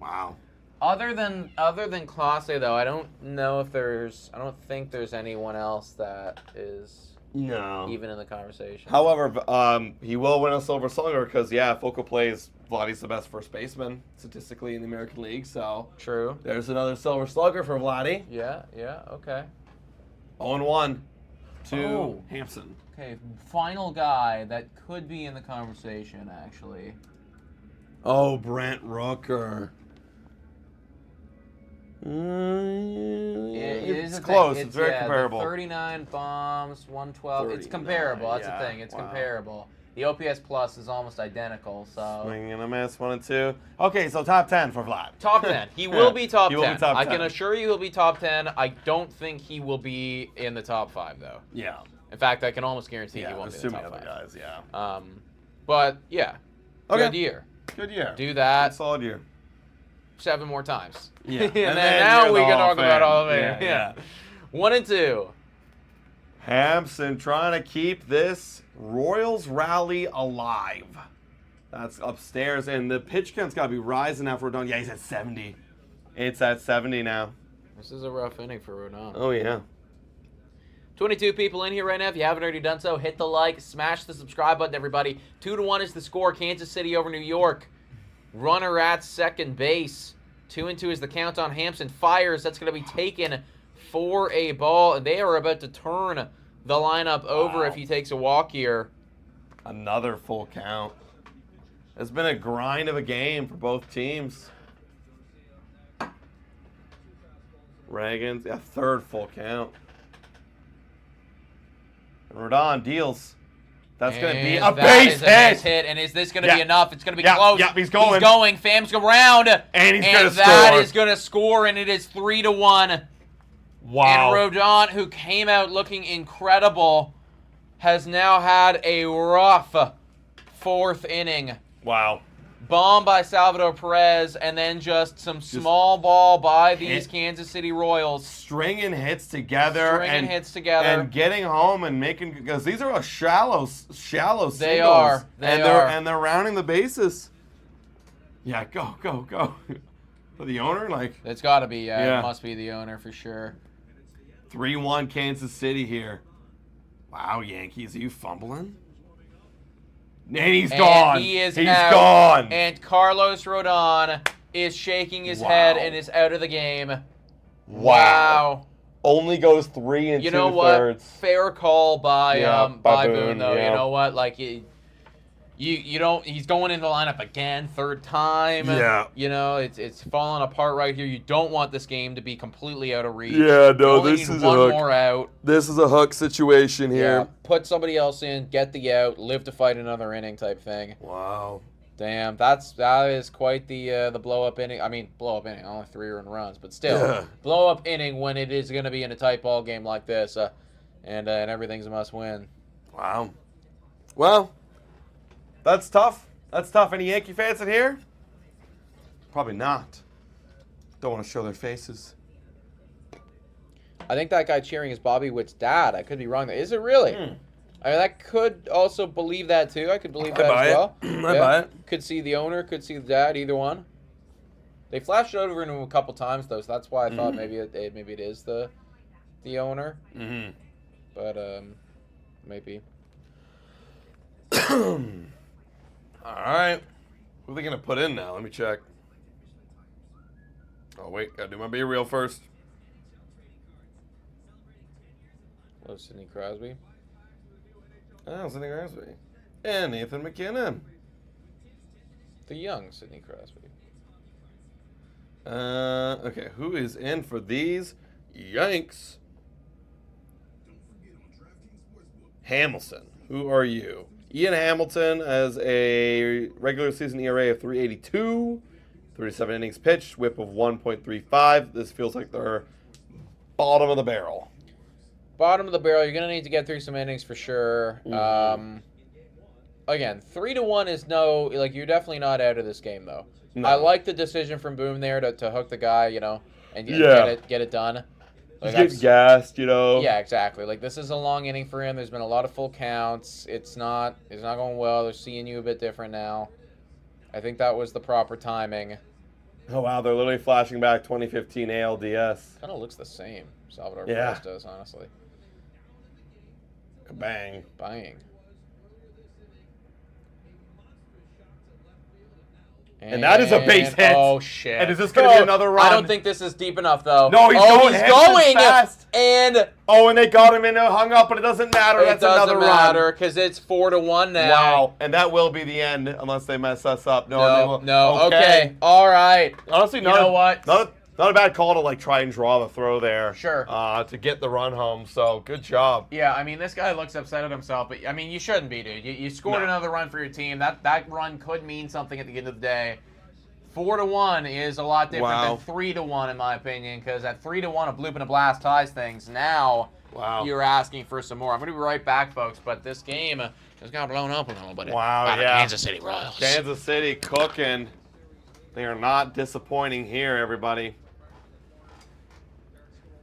Wow. Other than Clase though, I don't think there's anyone else that is No. even in the conversation. However, he will win a Silver Slugger because Focal plays Vladdy's the best first baseman statistically in the American League. So True. there's another Silver Slugger for Vladdy. Yeah, okay. 0-1 to Oh. Hampson. Okay, final guy that could be in the conversation actually. Oh, Brent Rooker. It's close. It's very comparable. 39 bombs, 112. It's comparable. That's the thing. It's comparable. The OPS plus is almost identical. So Swing and a miss, 1 and 2. Okay, so top 10 for Vlad. top 10. He will be top 10. He will be top I 10. can assure you he'll be top 10. I don't think he will be in the top 5 though. Yeah. In fact, I can almost guarantee he Yeah, won't be in the assuming top other 5. guys, yeah. But yeah, Okay. good year. Good year. Do that Solid year. 7 more times. Yeah. And then now we can talk about all of it. Yeah. 1 and 2. Hampson trying to keep this Royals rally alive. That's upstairs, and the pitch count's got to be rising now for Rodon. Yeah, he's at 70. It's at 70 now. This is a rough inning for Rodon. Oh, yeah. 22 people in here right now. If you haven't already done so, hit the like, smash the subscribe button, everybody. 2-1 is the score. Kansas City over New York. Runner at second base. 2-2 is the count on Hampson. Fires. That's going to be taken for a ball. And they are about to turn the lineup over if he takes a walk here. Another full count. It's been a grind of a game for both teams. Reagan's a third full count. Rodon deals. That's going to be a base hit. Base hit. And is this going to be enough? It's going to be close. Yeah, he's going. He's going. Fam's around. And he's going to score. That is going to score, and it is 3-1. Wow. And Rodon, who came out looking incredible, has now had a rough 4th inning. Wow. Bomb by Salvador Perez, and then just some small ball by these Kansas City Royals. Stringing hits together. And getting home and making, because these are a shallow singles. They are. And they're rounding the bases. Yeah, go. For the owner, like. It's got to be, it must be the owner for sure. 3-1 Kansas City here. Wow, Yankees, are you fumbling? And he's gone. He's gone. And Carlos Rodon is shaking his head and is out of the game. Wow. Only goes 3 2/3. You know what? Fair call by Boone though. Yeah. You know what? Like you don't. He's going into the lineup again, 3rd time. Yeah. You know, it's falling apart right here. You don't want this game to be completely out of reach. Yeah, no, you only this need is one a hook. more out. This is a hook situation here. Yeah. Put somebody else in, get the out, live to fight another inning type thing. Wow. Damn, that is quite the blow up inning. I mean, blow up inning, only 3 earned runs, but still, blow up inning when it is going to be in a tight ball game like this, and everything's a must win. Wow. Well, that's tough. Any Yankee fans in here? Probably not. Don't want to show their faces. I think that guy cheering is Bobby Witt's dad. I could be wrong. Is it really? I mean, I could also believe that too. I could believe that as well. I buy it. Could see the owner, could see the dad, either one. They flashed it over into him a couple times though, so that's why I thought maybe it is the owner. But maybe. All right. Who are they going to put in now? Let me check. Oh, wait. Got to do my Be Real first. Hello, Sidney Crosby. Oh, Sidney Crosby. And Nathan McKinnon. The young Sidney Crosby. Okay. Who is in for these Yanks? Hamilton. Who are you? Ian Hamilton has a regular season ERA of 3.82, 37 innings pitched, whip of 1.35. This feels like they're bottom of the barrel. Bottom of the barrel. You're going to need to get through some innings for sure. Again, 3-1 is you're definitely not out of this game, though. No. I like the decision from Boone there to hook the guy, and get it done. He's getting gassed, Yeah, exactly. Like, this is a long inning for him. There's been a lot of full counts. It's not going well. They're seeing you a bit different now. I think that was the proper timing. Oh, wow. They're literally flashing back 2015 ALDS. Kind of looks the same. Salvador Perez does, honestly. Kabang. Bang. And that is a base hit. Oh, shit. And is this going to be another run? I don't think this is deep enough, though. No, he's going fast. And they got him in and hung up, but it doesn't matter. That's another run. It doesn't matter because it's 4-1 now. Wow. And that will be the end unless they mess us up. No. Okay. All right. Honestly, you know what? not a bad call to like try and draw the throw there. Sure. To get the run home. So good job. Yeah, I mean, this guy looks upset at himself, but I mean, you shouldn't be, dude. You scored another run for your team. That run could mean something at the end of the day. 4-1 is a lot different than 3-1 in my opinion, because at 3-1, a bloop and a blast ties things. Now you're asking for some more. I'm going to be right back, folks, but this game just got blown up a little bit. Wow, by the Kansas City Royals. Kansas City cooking. They are not disappointing here, everybody.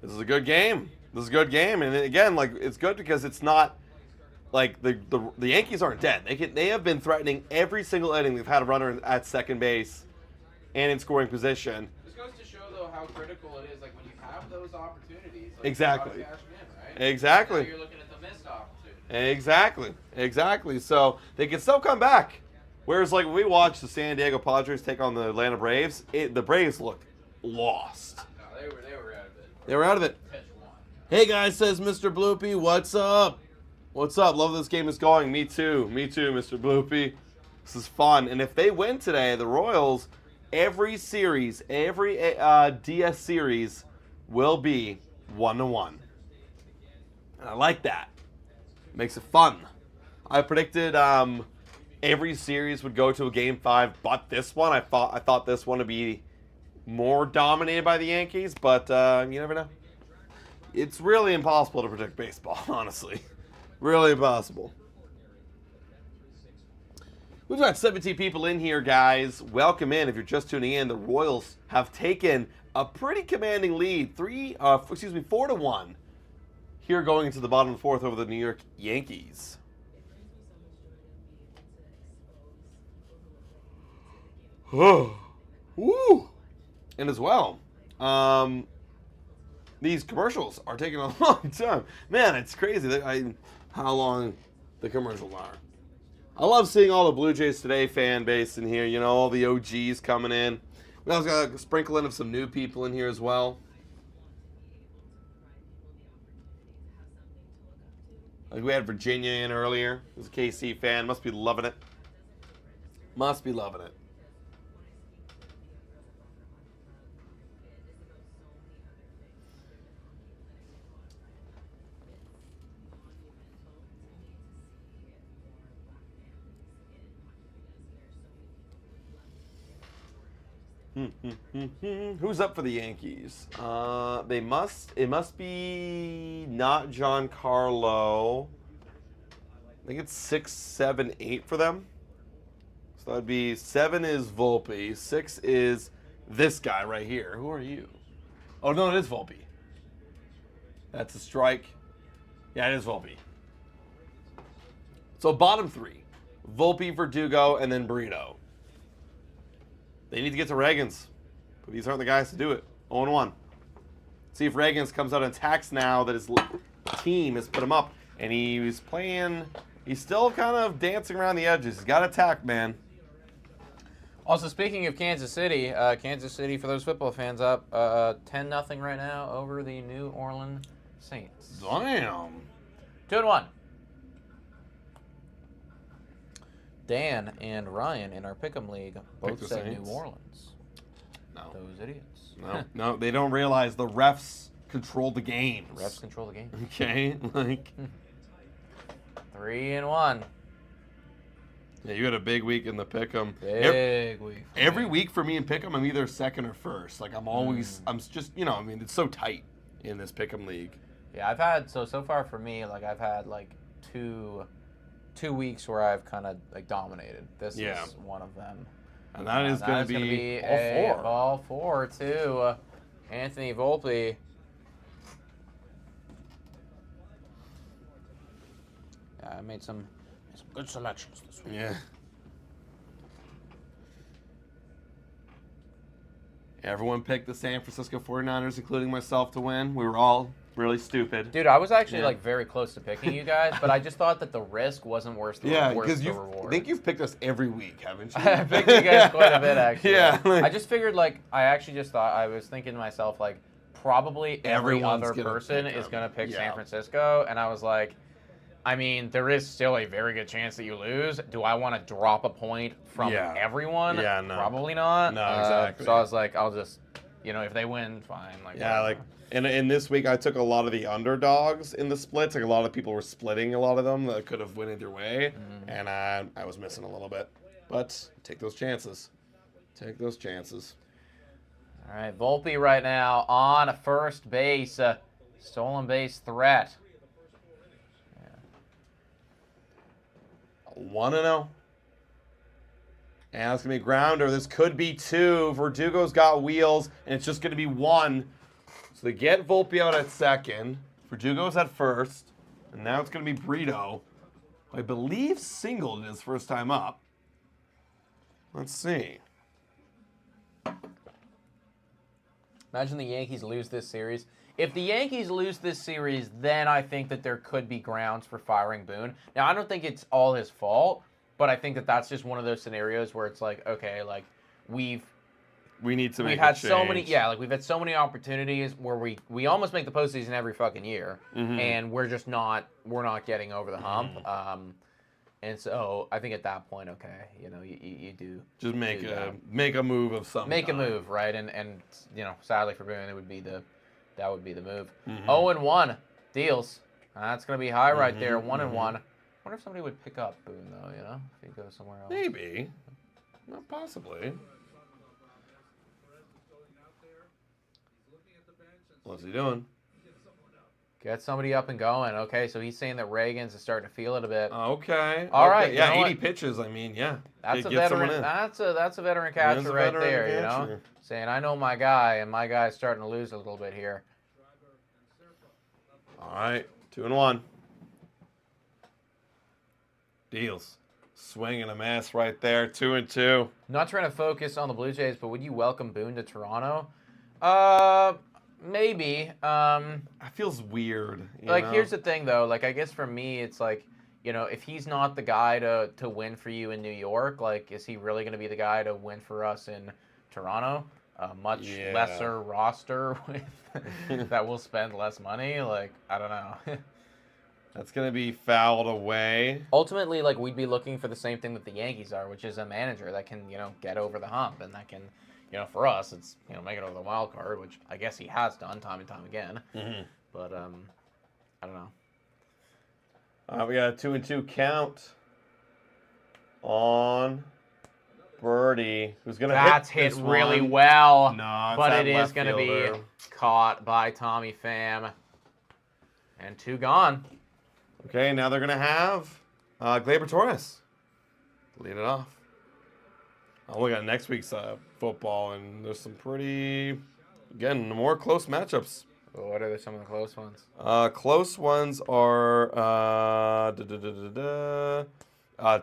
This is a good game. This is a good game, and again, like it's good because it's not like the Yankees aren't dead. They have been threatening every single inning. They've had a runner at second base and in scoring position. This goes to show though how critical it is. Like when you have those opportunities. Like, Exactly. you gotta cash them in, right? Exactly. Now you're looking at the missed opportunity. Exactly. So they can still come back. Whereas like when we watched the San Diego Padres take on the Atlanta Braves, the Braves looked lost. No, they were out of it. They were out of it. Pitch one. Hey guys, says Mr. Bloopy, what's up? What's up? Love this game is going. Me too, Mr. Bloopy. This is fun. And if they win today, the Royals, every series, every DS series will be 1-1. And I like that. Makes it fun. I predicted every series would go to a Game 5, but this one, I thought this one would be more dominated by the Yankees, but you never know. It's really impossible to predict baseball, honestly. Really impossible. We've got 17 people in here, guys. Welcome in. If you're just tuning in, the Royals have taken a pretty commanding lead, 4-1. Here going into the bottom of the fourth over the New York Yankees. Woo! And as well, these commercials are taking a long time. Man, it's crazy how long the commercials are. I love seeing all the Blue Jays Today fan base in here. You know, all the OGs coming in. We also got a sprinkle in of some new people in here as well. Like we had Virginia in earlier. He was a KC fan. Must be loving it. Must be loving it. Who's up for the Yankees? It must be not Giancarlo. I think it's 6, 7, 8 for them. So that'd be 7 is Volpe, 6 is this guy right here. Who are you? Oh no, it is Volpe. That's a strike. Yeah, it is Volpe. So bottom 3. Volpe, Verdugo, and then Brito. They need to get to Reagans, but these aren't the guys to do it. 0-1. See if Reagans comes out and attacks now that his team has put him up. And he's still kind of dancing around the edges. He's got to attack, man. Also, speaking of Kansas City, for those football fans, up 10-0 right now over the New Orleans Saints. Damn. 2-1. Dan and Ryan in our Pick'em League both said New Orleans. No. Those idiots. No, they don't realize the refs control the games. The refs control the game. Okay, like 3-1. Yeah, you had a big week in the Pick'em. Big week. Every week for me in Pick'em, I'm either second or first. Like I'm just, it's so tight in this Pick'em League. Yeah, I've had so far for me, like I've had like two weeks where I've kind of like dominated. This is one of them. And that is going to be all four too. Anthony Volpe. Yeah, I made some good selections this week. Yeah. Everyone picked the San Francisco 49ers, including myself, to win. We were all really stupid. Dude, I was actually like very close to picking you guys, but I just thought that the risk wasn't worth the reward. I think you've picked us every week, haven't you? I picked you guys quite a bit, actually. Yeah. I just figured, I was thinking to myself, like, probably every other person is going to pick San Francisco, and I was like, I mean, there is still a very good chance that you lose. Do I want to drop a point from everyone? Yeah, no. Probably not. No, exactly. So I was like, I'll just You know, if they win, fine. Like, Yeah, whatever. like, and in this week, I took a lot of the underdogs in the splits. Like, a lot of people were splitting a lot of them that could have went either way. And I was missing a little bit. But take those chances. Take those chances. All right, Volpe right now on first base. Stolen base threat. 1-0. And it's going to be a grounder. This could be 2. Verdugo's got wheels, and it's just going to be 1. So they get Volpe out at second. Verdugo's at first. And now it's going to be Brito. I believe singled his first time up. Let's see. Imagine the Yankees lose this series. If the Yankees lose this series, then I think that there could be grounds for firing Boone. Now, I don't think it's all his fault, but I think that that's just one of those scenarios where it's like, okay, like We need to make we've had a so many, change. yeah, like we've had so many opportunities where we almost make the postseason every fucking year, Mm-hmm. and we're not getting over the hump. And so I think at that point, okay, you know, you do Just make do a that. make a move of some Make a kind. move, right? And you know, sadly for Boone, that would be the move. Mm-hmm. 0-1 deals. That's gonna be high right there. Mm-hmm, 1-1. Wonder if somebody would pick up Boone though. You know, if he goes somewhere else. Maybe. Not possibly. What's he doing? Get somebody up and going. Okay, so he's saying that Reagan's is starting to feel it a bit. Okay. All okay. right, you Yeah, know 80 what? pitches. I mean, yeah. That's a Get someone veteran. in. That's a veteran catcher a right veteran there. You know, catcher. saying I know my guy, and my guy's starting to lose a little bit here. All right. 2-1. Deals. Swing and a miss right there. 2-2. Not trying to focus on the Blue Jays, but would you welcome Boone to Toronto? Maybe. That feels weird. You Like, know? here's the thing, though. Like, I guess for me, it's like, you know, if he's not the guy to win for you in New York, like, is he really going to be the guy to win for us in Toronto? A much Yeah. lesser roster with that will spend less money. Like, I don't know. That's going to be fouled away. Ultimately, like, we'd be looking for the same thing that the Yankees are, which is a manager that can, you know, get over the hump, and that can, you know, for us, it's, you know, make it over the wild card, which I guess he has done time and time again. Mm-hmm. But I don't know. We got a 2-2 count on Birdie, who's going to hit That's hit this really one. well. No, it's but that it is left going to be fielder. caught by Tommy Pham. And 2 gone. Okay, now they're going to have Gleyber Torres lead it off. Oh, we got next week's football, and there's some pretty, again, more close matchups. What are some of the close ones? Close ones are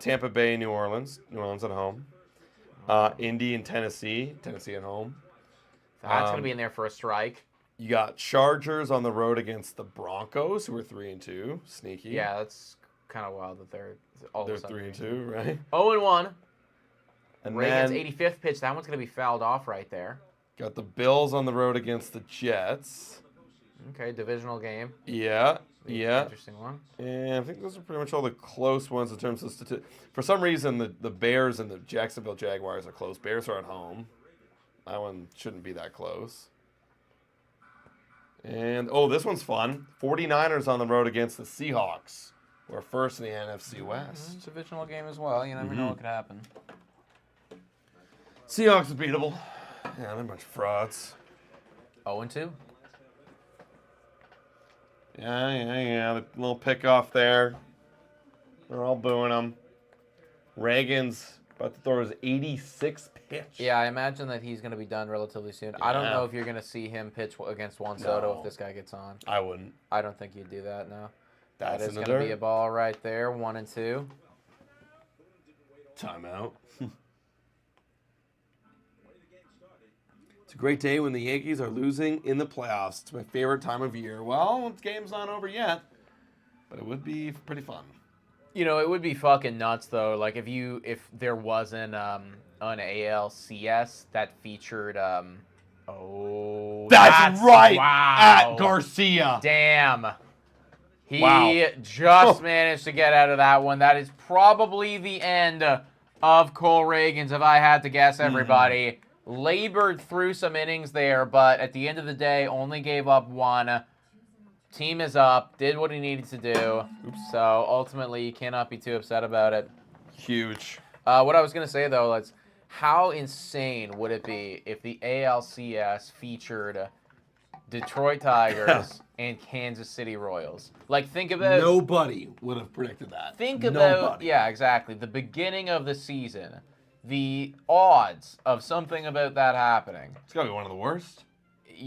Tampa Bay, New Orleans at home. Indy and Tennessee at home. That's going to be in there for a strike. You got Chargers on the road against the Broncos, who are 3-2. Sneaky. Yeah, that's kind of wild that they're all They're of a sudden 3-2, right? 0-1. And Reagan's then 85th pitch. That one's going to be fouled off right there. got the Bills on the road against the Jets. Okay, divisional game. Yeah. Interesting one. And I think those are pretty much all the close ones in terms of statistics. For some reason, the Bears and the Jacksonville Jaguars are close. Bears are at home. That one shouldn't be that close. And, this one's fun. 49ers on the road against the Seahawks. We're first in the NFC West. Divisional game as well. You never know what could happen. Seahawks are beatable. Yeah, they're a bunch of frauds. 0-2. Yeah. The little pick off there. They're all booing him. Reagan's about to throw his 86th pitch. Yeah, I imagine that he's going to be done relatively soon. I don't Yeah. know if you're going to see him pitch against Juan Soto No. if this guy gets on. I wouldn't. I don't think you'd do that, no. That's That is in the going to be dirt. a ball right there, 1-2. Timeout. It's a great day when the Yankees are losing in the playoffs. It's my favorite time of year. Well, the game's not over yet, but it would be pretty fun. You know, it would be fucking nuts though. Like if there wasn't an ALCS that featured That's right. Wow. At Garcia. Damn. He Wow. just managed to get out of that one. That is probably the end of Cole Reagan's, if I had to guess, everybody. labored through some innings there, but at the end of the day, only gave up 1. Team is up, did what he needed to do. So ultimately, you cannot be too upset about it. Huge. What I was going to say, though, is how insane would it be if the ALCS featured Detroit Tigers and Kansas City Royals? Like, think about... Nobody would have predicted that. Think about... Nobody. Yeah, exactly. The beginning of the season. The odds of something about that happening. It's got to be one of the worst.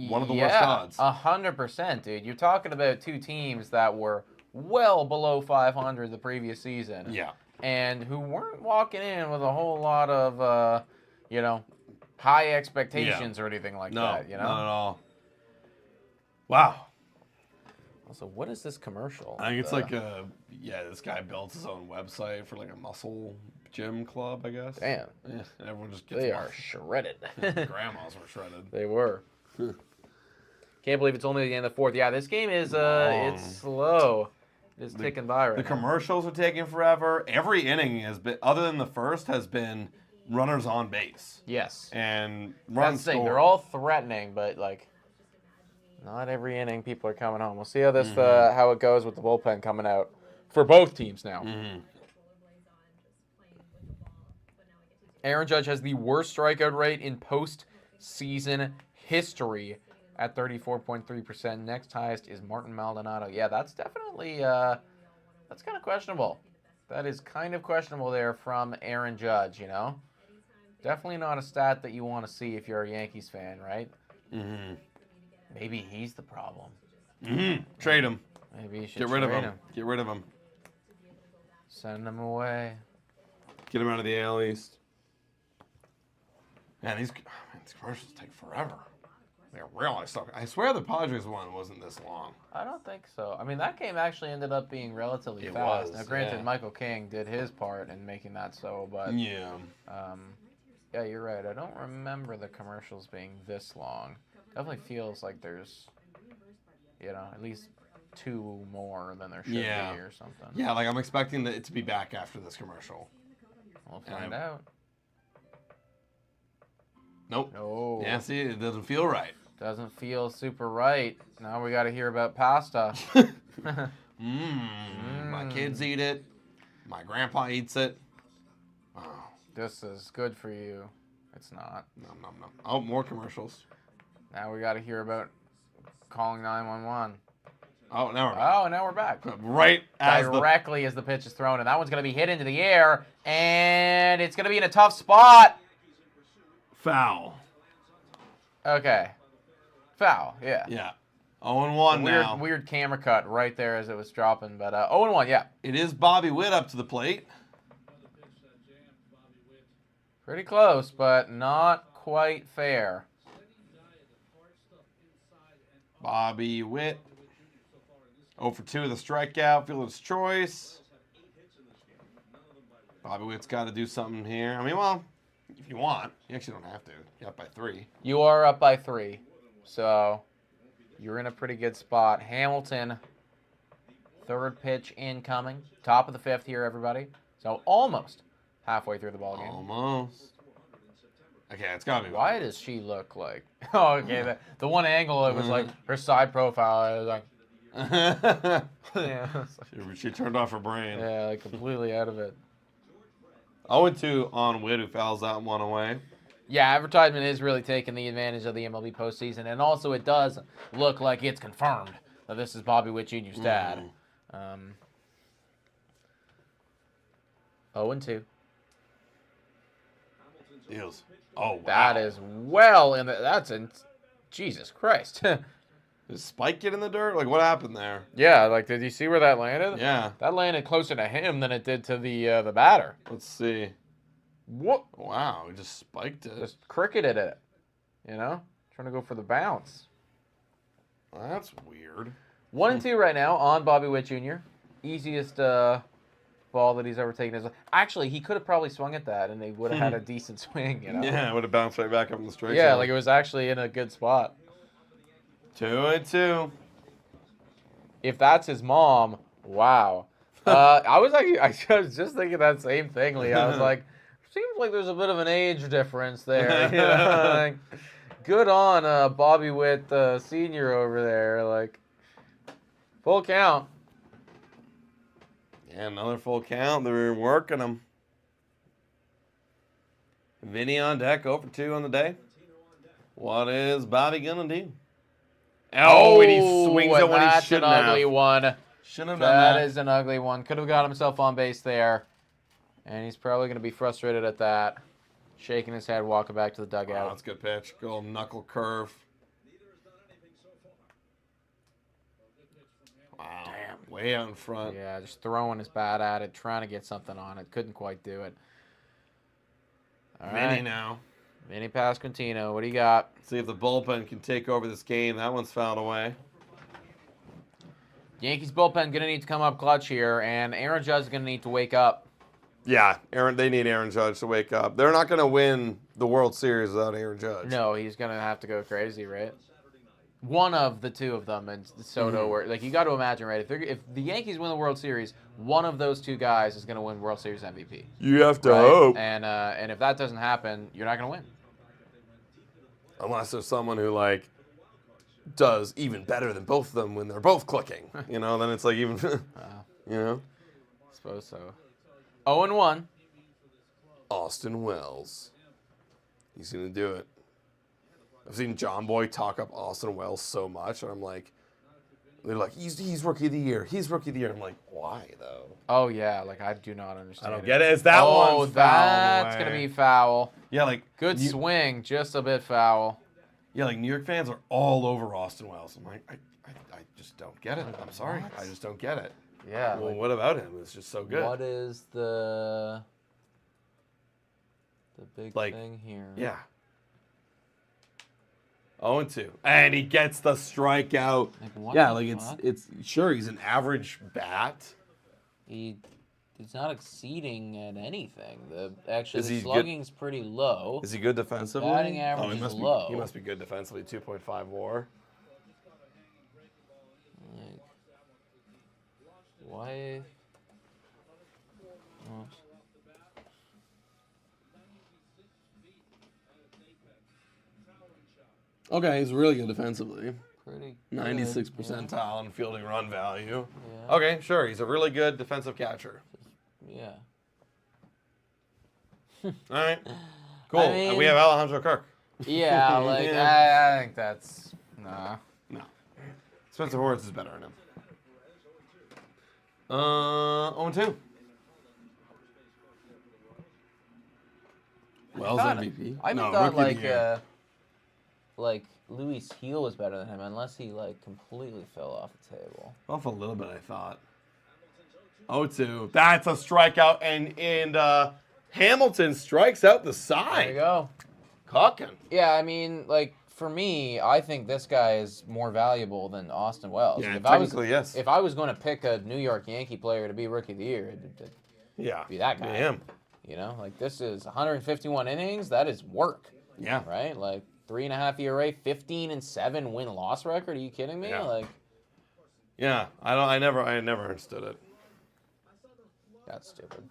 One of the worst odds. 100%, dude. You're talking about 2 teams that were well below 500 the previous season. Yeah. And who weren't walking in with a whole lot of, high expectations or anything like that, you know? Not at all. Wow. Also, what is this commercial? I think it's like this guy built his own website for like a muscle gym club, I guess. Damn. Yeah, everyone just gets They are shredded. Grandmas were shredded. They were. Can't believe it's only the end of the 4th. Yeah, this game is it's slow. It's ticking by right The now. commercials are taking forever. Every inning has been, other than the first, has been runners on base. Yes. And That's runs the thing. scored. They're all threatening, but like not every inning people are coming home. We'll see how this how it goes with the bullpen coming out for both teams now. Aaron Judge has the worst strikeout rate in postseason history at 34.3%. Next highest is Martin Maldonado. Yeah, that's definitely that's kind of questionable. That is kind of questionable there from Aaron Judge, you know? Definitely not a stat that you want to see if you're a Yankees fan, right? Mm-hmm. Maybe he's the problem. Mm-hmm. Trade him. Maybe you should Get rid of trade him. Get rid of him. Send him away. Get him out of the AL East. Man, these commercials take forever. They're really stuck. I swear the Padres one wasn't this long. I don't think so. I mean, that game actually ended up being relatively It fast. was, Now, granted, yeah. Michael King did his part in making that so, but Yeah. yeah, you're right. I don't remember the commercials being this long. Definitely feels like there's, at least 2 more than there should be or something. Yeah, like I'm expecting it to be back after this commercial. We'll find out. Nope. No. Yeah, see, it doesn't feel right. Doesn't feel super right. Now we got to hear about pasta. My kids eat it. My grandpa eats it. Oh, This is good for you. It's not. nom, nom, nom. Oh, more commercials. Now we got to hear about calling 911. Oh, now we're back. Oh, now we're back. Right as Directly as the pitch is thrown, and that one's going to be hit into the air, and it's going to be in a tough spot. foul. Okay. Foul, yeah. Yeah. 0-1 now. Weird camera cut right there as it was dropping, but 0-1, yeah. It is Bobby Witt up to the plate. Pretty close, but not quite fair. Bobby Witt. 0 for 2 with a strikeout. Fielder's choice. Bobby Witt's got to do something here. I mean, well, if you want. You actually don't have to. You're up by 3. You are up by 3, so you're in a pretty good spot. Hamilton, 3rd pitch incoming. Top of the 5th here, everybody. So almost halfway through the ballgame. Almost. Okay, it's got to be. Why does she look like... Oh, okay, the one angle, it was like her side profile. It was like... yeah, She turned off her brain. yeah, like completely out of it. 0-2 on Witt, who fouls that one away. Yeah, advertisement is really taking the advantage of the MLB postseason, and also it does look like it's confirmed that this is Bobby Witt Jr.'s dad. 0-2. Deals. Oh, wow. That is well in the... That's in... Jesus Christ. Did Spike get in the dirt? Like, what happened there? Yeah, like, did you see where that landed? Yeah. That landed closer to him than it did to the batter. Let's see. What? Wow, he just spiked it. Just cricketed it. Trying to go for the bounce. That's weird. 1-2 right now on Bobby Witt Jr. Easiest ball that he's ever taken. Actually, he could have probably swung at that, and they would have had a decent swing. Yeah, it would have bounced right back up in the strike Yeah, zone. like it was actually in a good spot. 2-2. If that's his mom, wow. I was just thinking that same thing, Lee. I was like, seems like there's a bit of an age difference there. You know? Like, good on Bobby Witt Sr. over there. Like, full count. Yeah, another full count. They're working them. Vinny on deck, 0 for 2 on the day. What is Bobby gonna do? Oh, and he swings it when he that's shouldn't an ugly have. one. Shouldn't have done that. That is an ugly one. Could have got himself on base there. And he's probably going to be frustrated at that. Shaking his head, walking back to the dugout. Wow, that's a good pitch. Good old knuckle curve. Wow. Damn. Way out in front. Yeah, just throwing his bat at it, trying to get something on it. Couldn't quite do it. All Vinny right. now. Vinny Pasquantino, what do you got? See if the bullpen can take over this game. That one's fouled away. Yankees bullpen going to need to come up clutch here, and Aaron Judge is going to need to wake up. Yeah, they need Aaron Judge to wake up. They're not going to win the World Series without Aaron Judge. No, he's going to have to go crazy, right? One of the two of them, and Soto, or like you got to imagine, right? If the Yankees win the World Series, one of those two guys is going to win World Series MVP. You have to right? hope. And if that doesn't happen, you're not going to win. Unless there's someone who, like, does even better than both of them when they're both clicking. You know, then it's like even, you know? I suppose so. 0-1. Austin Wells. He's going to do it. I've seen John Boy talk up Austin Wells so much, and I'm like, they're like, he's Rookie of the Year. He's Rookie of the Year. I'm like, why, though? Oh, yeah. Like, I do not understand. I don't get it. It's that one. Oh, that's going to be foul. Yeah, like. Good swing, just a bit foul. Yeah, like New York fans are all over Austin Wells. I'm like, I just don't get it. I'm sorry. What? I just don't get it. Yeah. Well, like, what about him? It's just so good. what is the big thing here? Yeah. 0-2. And he gets the strikeout. Like, what Yeah, the like fuck? it's sure he's an average bat. He's not exceeding at anything. Actually, Is he the good? slugging's pretty low. Is he good defensively? Batting average he is must low. He must be good defensively. 2.5 WAR. Like, why? Oh. Okay, he's really good defensively. Pretty 96 good, percentile in fielding run value. Yeah. Okay, sure. He's a really good defensive catcher. Yeah. All right. Cool. I mean- we have Alejandro Kirk. Yeah, like Yeah. I think that's nah. No. Spencer Horwitz is better than him. 0-2. Wells MVP. I No, thought Rookie of the Year. like Luis Heel was better than him, unless he like completely fell off the table. Off a little bit, I thought. 0-2. That's a strikeout, and Hamilton strikes out the side. There you go. Cooking. Yeah, I mean, like for me, I think this guy is more valuable than Austin Wells. Yeah, if technically, yes. If I was going to pick a New York Yankee player to be Rookie of the Year, it'd Yeah. be that guy. Be him. You know, like this is 151 innings. That is work. Yeah. Right? Like 3.5 ERA, 15-7 win-loss record. Are you kidding me? Yeah. Like Yeah. I never understood it. that's stupid.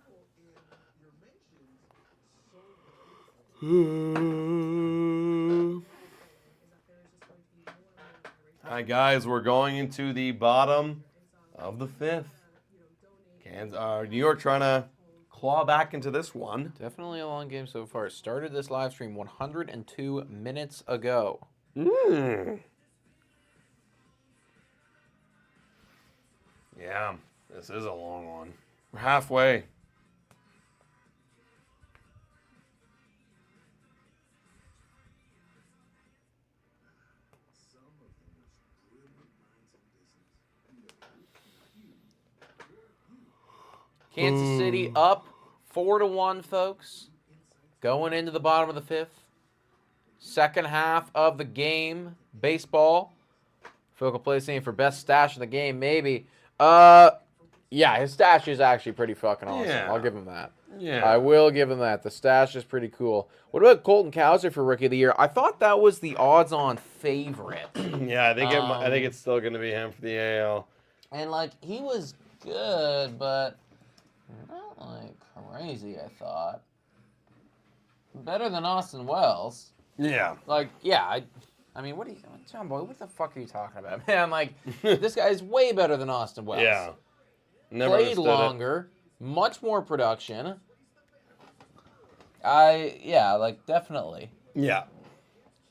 All right, guys, we're going into the bottom of the fifth. New York trying to claw back into this one. Definitely a long game so far. Started this live stream 102 minutes ago. Yeah, this is a long one. We're halfway. Kansas City up 4-1, folks. Going into the bottom of the fifth. Second half of the game. Baseball. Focal play saying for best stash in the game, maybe. Yeah, his stash is actually pretty fucking awesome. Yeah. I'll give him that. Yeah. I will give him that. The stash is pretty cool. What about Colton Cowser for Rookie of the Year? I thought that was the odds-on favorite. Yeah, I think it's still going to be him for the AL. And, like, he was good, but not, like, crazy, I thought. better than Austin Wells. Yeah. Like, yeah, I mean, John Boy, what the fuck are you talking about, man? Like, this guy's way better than Austin Wells. Yeah. Never Played understood longer, much more production. Like, definitely. Yeah.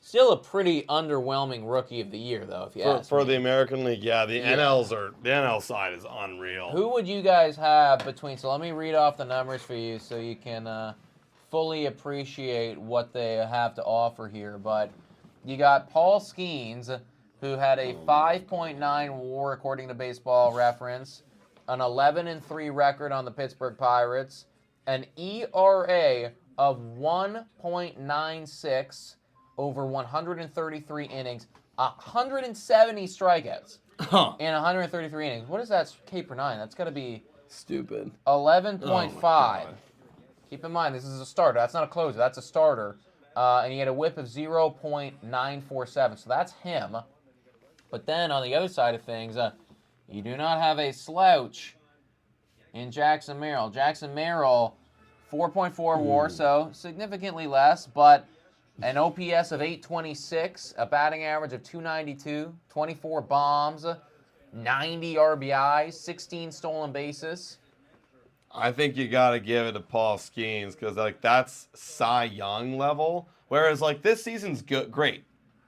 Still a pretty underwhelming rookie of the year, though, if you ask For me. the American League, yeah, the NL side is unreal. Who would you guys have between? So let me read off the numbers for you so you can fully appreciate what they have to offer here. But you got Paul Skeens, who had a 5.9 WAR according to Baseball Reference, an 11-3 record on the Pittsburgh Pirates, an ERA of 1.96 over 133 innings, 170 strikeouts in 133 innings. What is that K per 9? That's got to be Stupid. 11.5. Keep in mind, this is a starter. That's not a closer. That's a starter. And he had a whip of 0.947. So that's him. But then on the other side of things, you do not have a slouch in Jackson Merrill. Jackson Merrill, 4.4 WAR, so significantly less, but an OPS of 826, a batting average of 292, 24 bombs, 90 RBIs, 16 stolen bases. I think you got to give it to Paul Skeens because like that's Cy Young level. Whereas like this season's great,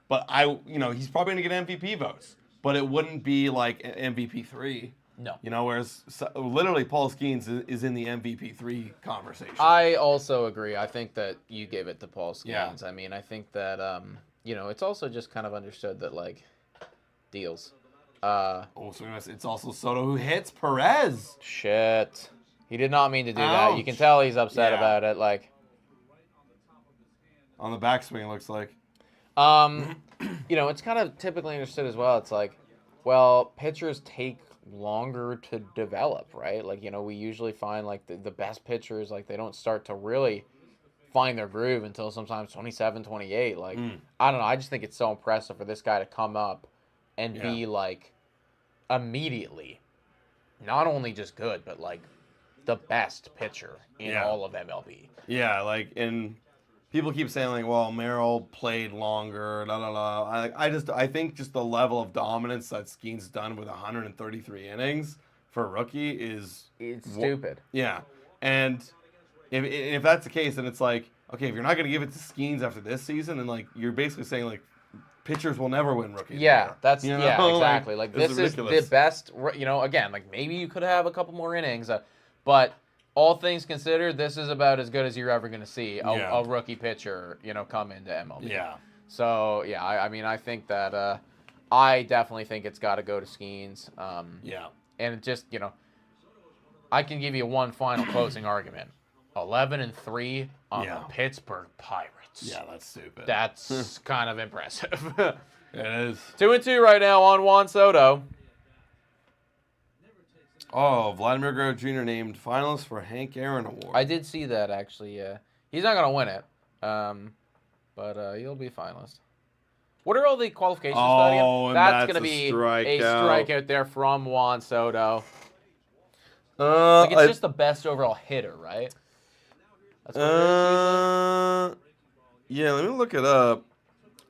but he's probably gonna get MVP votes, but it wouldn't be like MVP 3. No. Whereas literally Paul Skeens is in the MVP 3 conversation. I also agree. I think that you gave it to Paul Skeens. Yeah. I mean, I think that it's also just kind of understood that like deals. So it's also Soto who hits Perez. Shit. He did not mean to do that. You can tell he's upset about it. Like, on the backswing, it looks like. It's kind of typically understood as well. It's like, well, pitchers take longer to develop, right? Like, we usually find like the best pitchers, like they don't start to really find their groove until sometimes 27, 28. Like, I don't know. I just think it's so impressive for this guy to come up and be like immediately not only just good, but like the best pitcher in all of MLB. Yeah, like, and people keep saying like, well, Merrill played longer, I think just the level of dominance that Skeens done with 133 innings for a rookie is stupid. Yeah, and if that's the case, then it's like, okay, if you're not going to give it to Skeens after this season, then like you're basically saying like pitchers will never win rookie. Yeah, that's exactly. Like this is the best. Again, like maybe you could have a couple more innings, but all things considered, this is about as good as you're ever going to see a rookie pitcher, come into MLB. Yeah. So I mean, I think that I definitely think it's got to go to Skeens. And it just I can give you one final closing argument. 11-3 on the Pittsburgh Pirates. Yeah, that's stupid. That's kind of impressive. It is. 2-2 right now on Juan Soto. Oh, Vladimir Guerrero Jr. named finalist for Hank Aaron Award. I did see that, actually, yeah. He's not going to win it, but he'll be a finalist. What are all the qualifications? That's going to be a strikeout there from Juan Soto. It's just the best overall hitter, right? That's what it is, yeah, let me look it up.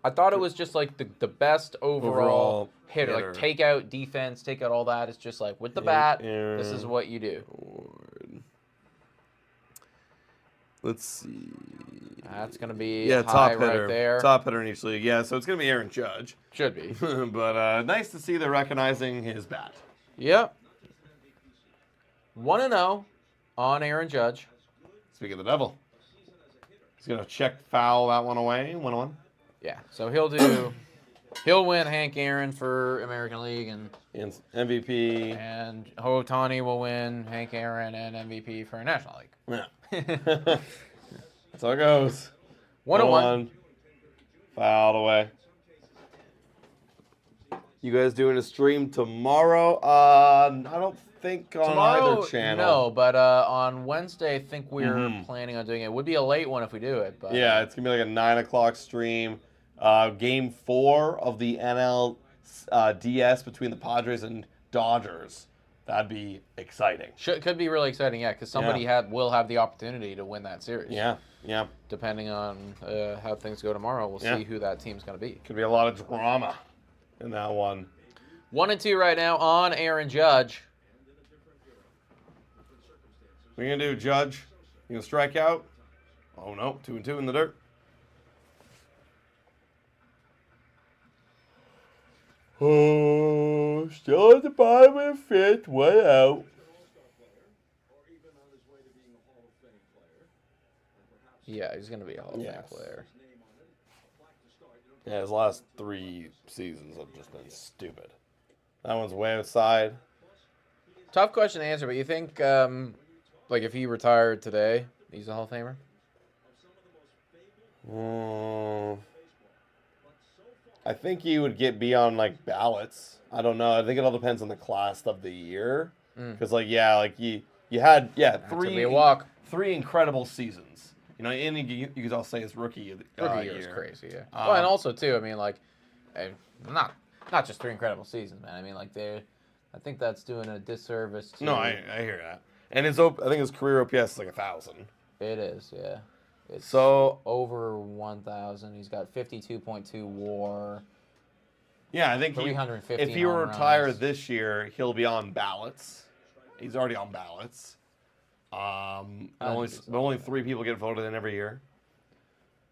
I thought it was just like the best overall hitter. Like take out defense, take out all that. It's just like with the bat, this is what you do. Award. Let's see. That's going to be top hitter right there. Top hitter in each league. Yeah, so it's going to be Aaron Judge. Should be. But nice to see they're recognizing his bat. Yep. 1-0 on Aaron Judge. Speaking of the devil. He's going to check foul that one away. 1-1. Yeah, so he'll win Hank Aaron for American League and MVP. And Ohtani will win Hank Aaron and MVP for National League. Yeah. That's how it goes. 1-1. Fouled away. You guys doing a stream tomorrow? I don't think on either channel. No, but on Wednesday, I think we're planning on doing it. It would be a late one if we do it. But yeah, it's going to be like a 9 o'clock stream. Game 4 of the NLDS between the Padres and Dodgers. That'd be exciting. Could be really exciting, yeah, because somebody will have the opportunity to win that series. Yeah. Depending on how things go tomorrow, we'll see who that team's going to be. Could be a lot of drama in that one. 1-2 right now on Aaron Judge. What are you going to do, Judge? You going to strike out? Oh, no. 2-2 in the dirt. Oh, still at the bottom of the fifth. 1 out. Yeah, he's going to be a Hall of Fame player. Yeah, his last 3 seasons have just been stupid. That one's way outside. Tough question to answer, but you think, like, if he retired today, he's a Hall of Famer? I think he would be on, like, ballots. I don't know. I think it all depends on the class of the year. Because, you had, Could be a walk. 3 incredible seasons. You know, and you could all say it's rookie year. Rookie year was crazy, yeah. Well, and also, too, I mean, like, not just 3 incredible seasons, man. I mean, like, I think that's doing a disservice to... No, I hear that. And I think his career OPS is like 1,000. It is, yeah. It's so over 1,000. He's got 52.2 WAR. Yeah, I think 350. If he were retired this year, he'll be on ballots. He's already on ballots. Only 3 people get voted in every year,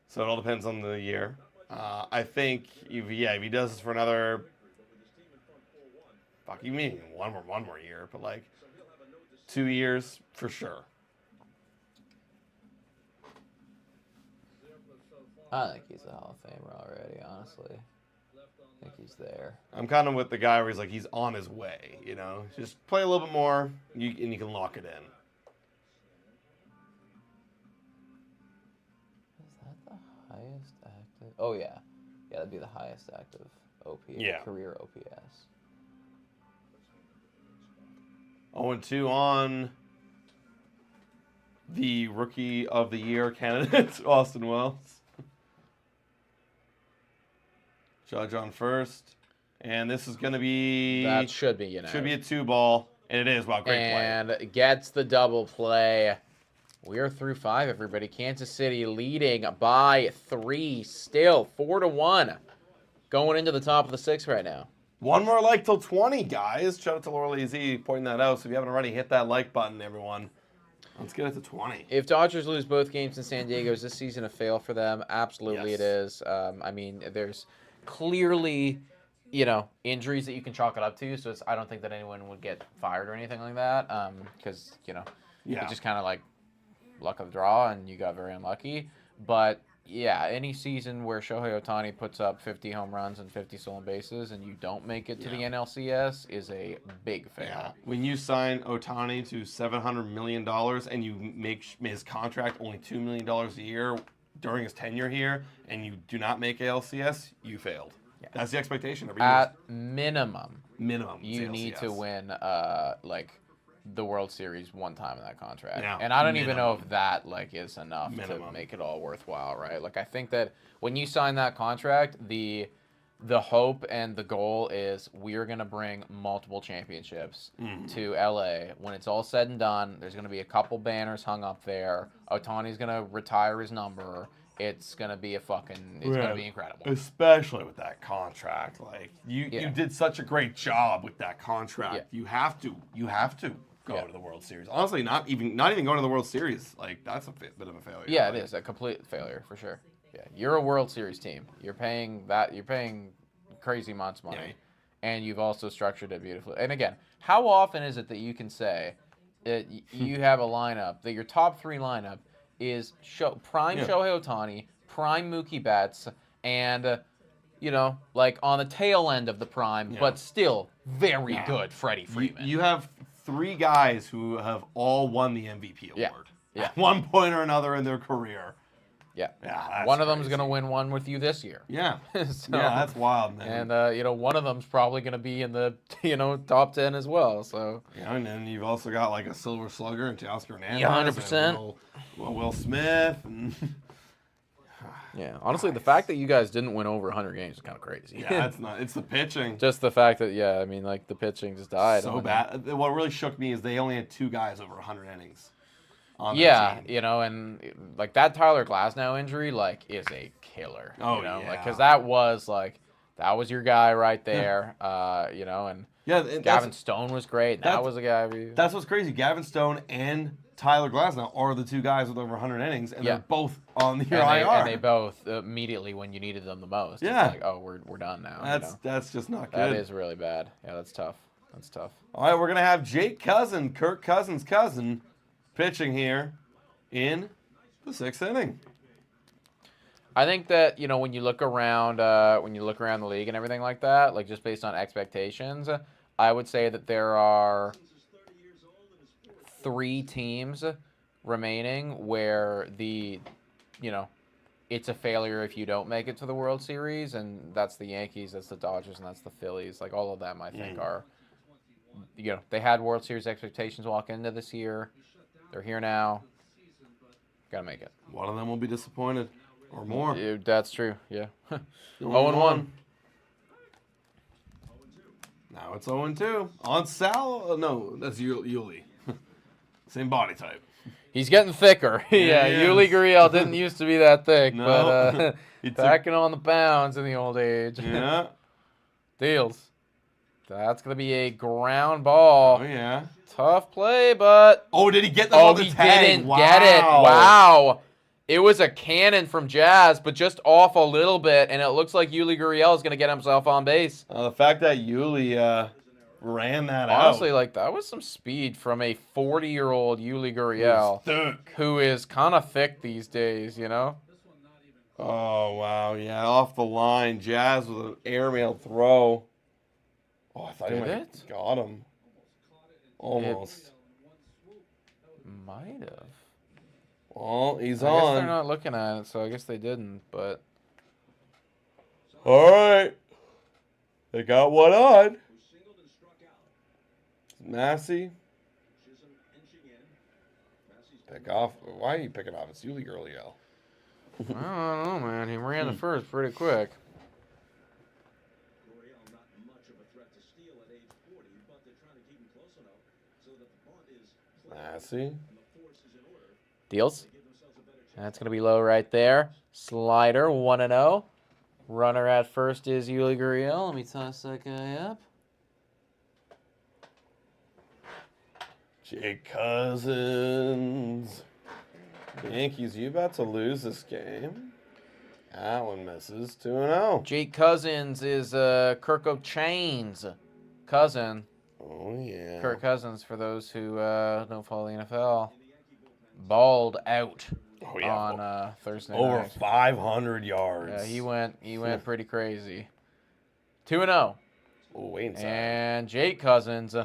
so it all depends on the year. I think if he does this for another, you mean one more year, but like 2 years for sure. I think he's a Hall of Famer already, honestly. I think he's there. I'm kind of with the guy where he's on his way, you know? Just play a little bit more, and you can lock it in. Is that the highest active? Oh, yeah. Yeah, that'd be the highest active career OPS. 0-2 on the Rookie of the Year candidate, Austin Wells. Judge on first. And this is going to be... That should be, Should be a 2-ball. And it is. Wow, great play. And gets the double play. We are through 5, everybody. Kansas City leading by 3 still. 4-1. Going into the top of the 6th right now. One more like till 20, guys. Shout out to Laura Z pointing that out. So if you haven't already, hit that like button, everyone. Let's get it to 20. If Dodgers lose both games in San Diego, is this season a fail for them? Absolutely, Yes. It is. I mean, there's clearly, injuries that you can chalk it up to. So I don't think that anyone would get fired or anything like that. Because, it's just kind of like luck of the draw, and you got very unlucky. But yeah, any season where Shohei Ohtani puts up 50 home runs and 50 stolen bases and you don't make it to the NLCS is a big fail. Yeah. When you sign Ohtani to $700 million and you make his contract only $2 million a year during his tenure here and you do not make ALCS, you failed. Yeah. That's the expectation every year. At minimum, you ALCS. need to win the World Series one time in that contract. Yeah, and I don't even know if that is enough to Minimum. make it all worthwhile, right? I think that when you sign that contract, the hope and the goal is we're going to bring multiple championships to LA. When it's all said and done, there's going to be a couple banners hung up there. Ohtani's going to retire his number. It's going to be it's going to be incredible. Especially with that contract. You did such a great job with that contract. Yeah. You have to go to the World Series. Honestly, not even going to the World Series, that's a bit of a failure. Yeah, it is a complete failure for sure. Yeah, you're a World Series team. You're paying crazy amounts of money, and you've also structured it beautifully. And again, how often is it that you can say that you have a lineup, that your top 3 lineup is prime Shohei Ohtani, prime Mookie Betts, and on the tail end of the prime, but still very good Freddie Freeman. You have 3 guys who have all won the MVP award at one point or another in their career. Yeah. One of them is going to win one with you this year. Yeah. That's wild, man. And, one of them's probably going to be in the, top 10 as well. So. And then you've also got a Silver Slugger and Teoscar Hernandez. Yeah, 100%. Will Smith. And Yeah, honestly, the fact that you guys didn't win over 100 games is kind of crazy. Yeah, that's not. It's the pitching. Just the fact that, yeah, I mean, like, the pitching just died. So bad. What really shook me is they only had 2 guys over 100 innings on their Yeah, team. you know, and, like, that Tyler Glasnow injury, like, is a killer. Oh, you know? yeah. Like, because that was your guy right there, you know, and Gavin Stone was great. And that was a guy. That's what's crazy. Gavin Stone and Tyler Glasnow are the 2 guys with over 100 innings, and they're both on the IR. And they both immediately when you needed them the most. Yeah. It's like, oh, we're done now. That's just not good. That is really bad. Yeah, that's tough. That's tough. All right, we're gonna have Jake Cousin, Kirk Cousins' cousin, pitching here in the 6th inning. I think that, you know, when you look around the league and everything like that, like just based on expectations, I would say that there are 3 teams remaining where it's a failure if you don't make it to the World Series, and that's the Yankees, that's the Dodgers, and that's the Phillies. Like, all of them, I think, are, you know, they had World Series expectations walking into this year. They're here now. Gotta make it. One of them will be disappointed. Or more. Yeah, that's true, yeah. 0-1. Now it's 0-2. On Sal. No, that's Yuli. Same body type. He's getting thicker. Yeah, Yuli Gurriel didn't used to be that thick, No. but packing on the pounds in the old age. Yeah. Deals. That's going to be a ground ball. Oh, yeah. Tough play, but... Oh, did he get the ball to he tag? didn't get it. Wow. It was a cannon from Jazz, but just off a little bit, and it looks like Yuli Gurriel is going to get himself on base. The fact that Yuli ran that Honestly, out. like, that was some speed from a 40-year-old Yuli Gurriel, who is kind of thick these days, you know? Oh, wow. Yeah, off the line. Jazz with an airmail throw. Oh, I thought he might have got him. Almost. Might have. Well, he's I on. guess they're not looking at it, so I guess they didn't, but... All right. They got one on. Massey. Pick off. Why are you picking off? It's Yuli Gurriel. I don't know, man. He ran the first pretty quick. Massey. Deals. That's going to be low right there. Slider, 1-0. Runner at first is Yuli Gurriel. Let me toss that guy up. Jake Cousins. Yankees, you about to lose this game. That one misses. 2-0. Jake Cousins is Kirk Chain's cousin. Oh, yeah. Kirk Cousins, for those who don't follow the NFL, balled out on Thursday night. Over 500 yards. Yeah, he went pretty crazy. 2-0. Oh, wait a second. And Jake Cousins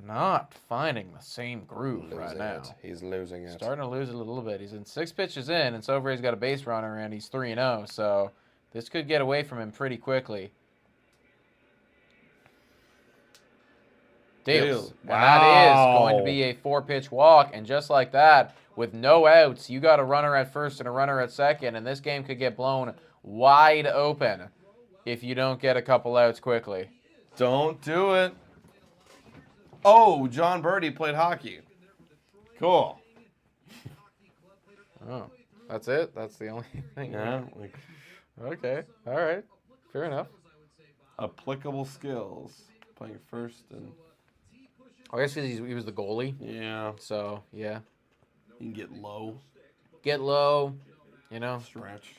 not finding the same groove right now. He's losing it. Starting to lose it a little bit. He's in 6 pitches in, and so far he's got a base runner, and he's 3-0. So this could get away from him pretty quickly. Deals. Wow. And that is going to be a 4-pitch walk, and just like that, with no outs, you got a runner at first and a runner at second, and this game could get blown wide open if you don't get a couple outs quickly. Don't do it. Oh, John Birdie played hockey. Cool. Oh, that's it? That's the only thing? Yeah. Okay. All right. Fair enough. Applicable skills. Playing first and... I guess because he was the goalie. Yeah. So, yeah. You can get low. Get low, you know. Stretch.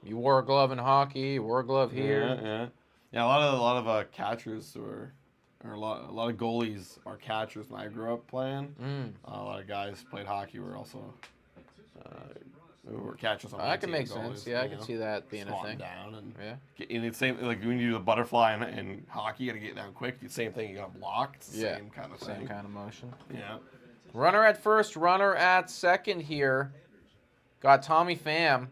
You wore a glove in hockey. You wore a glove here. Yeah. Yeah, a lot of catchers or a lot of goalies are catchers when I grew up playing. A lot of guys played hockey were also who were catchers on my That can team, make goalies, sense. Yeah, I can see that being a squatting thing. down and Yeah. and it's same like when you do the butterfly in hockey, you gotta get down quick. The same thing, you gotta block. It's the same kind of thing. Same kind of motion. Yeah. Runner at first, runner at second here. Got Tommy Pham.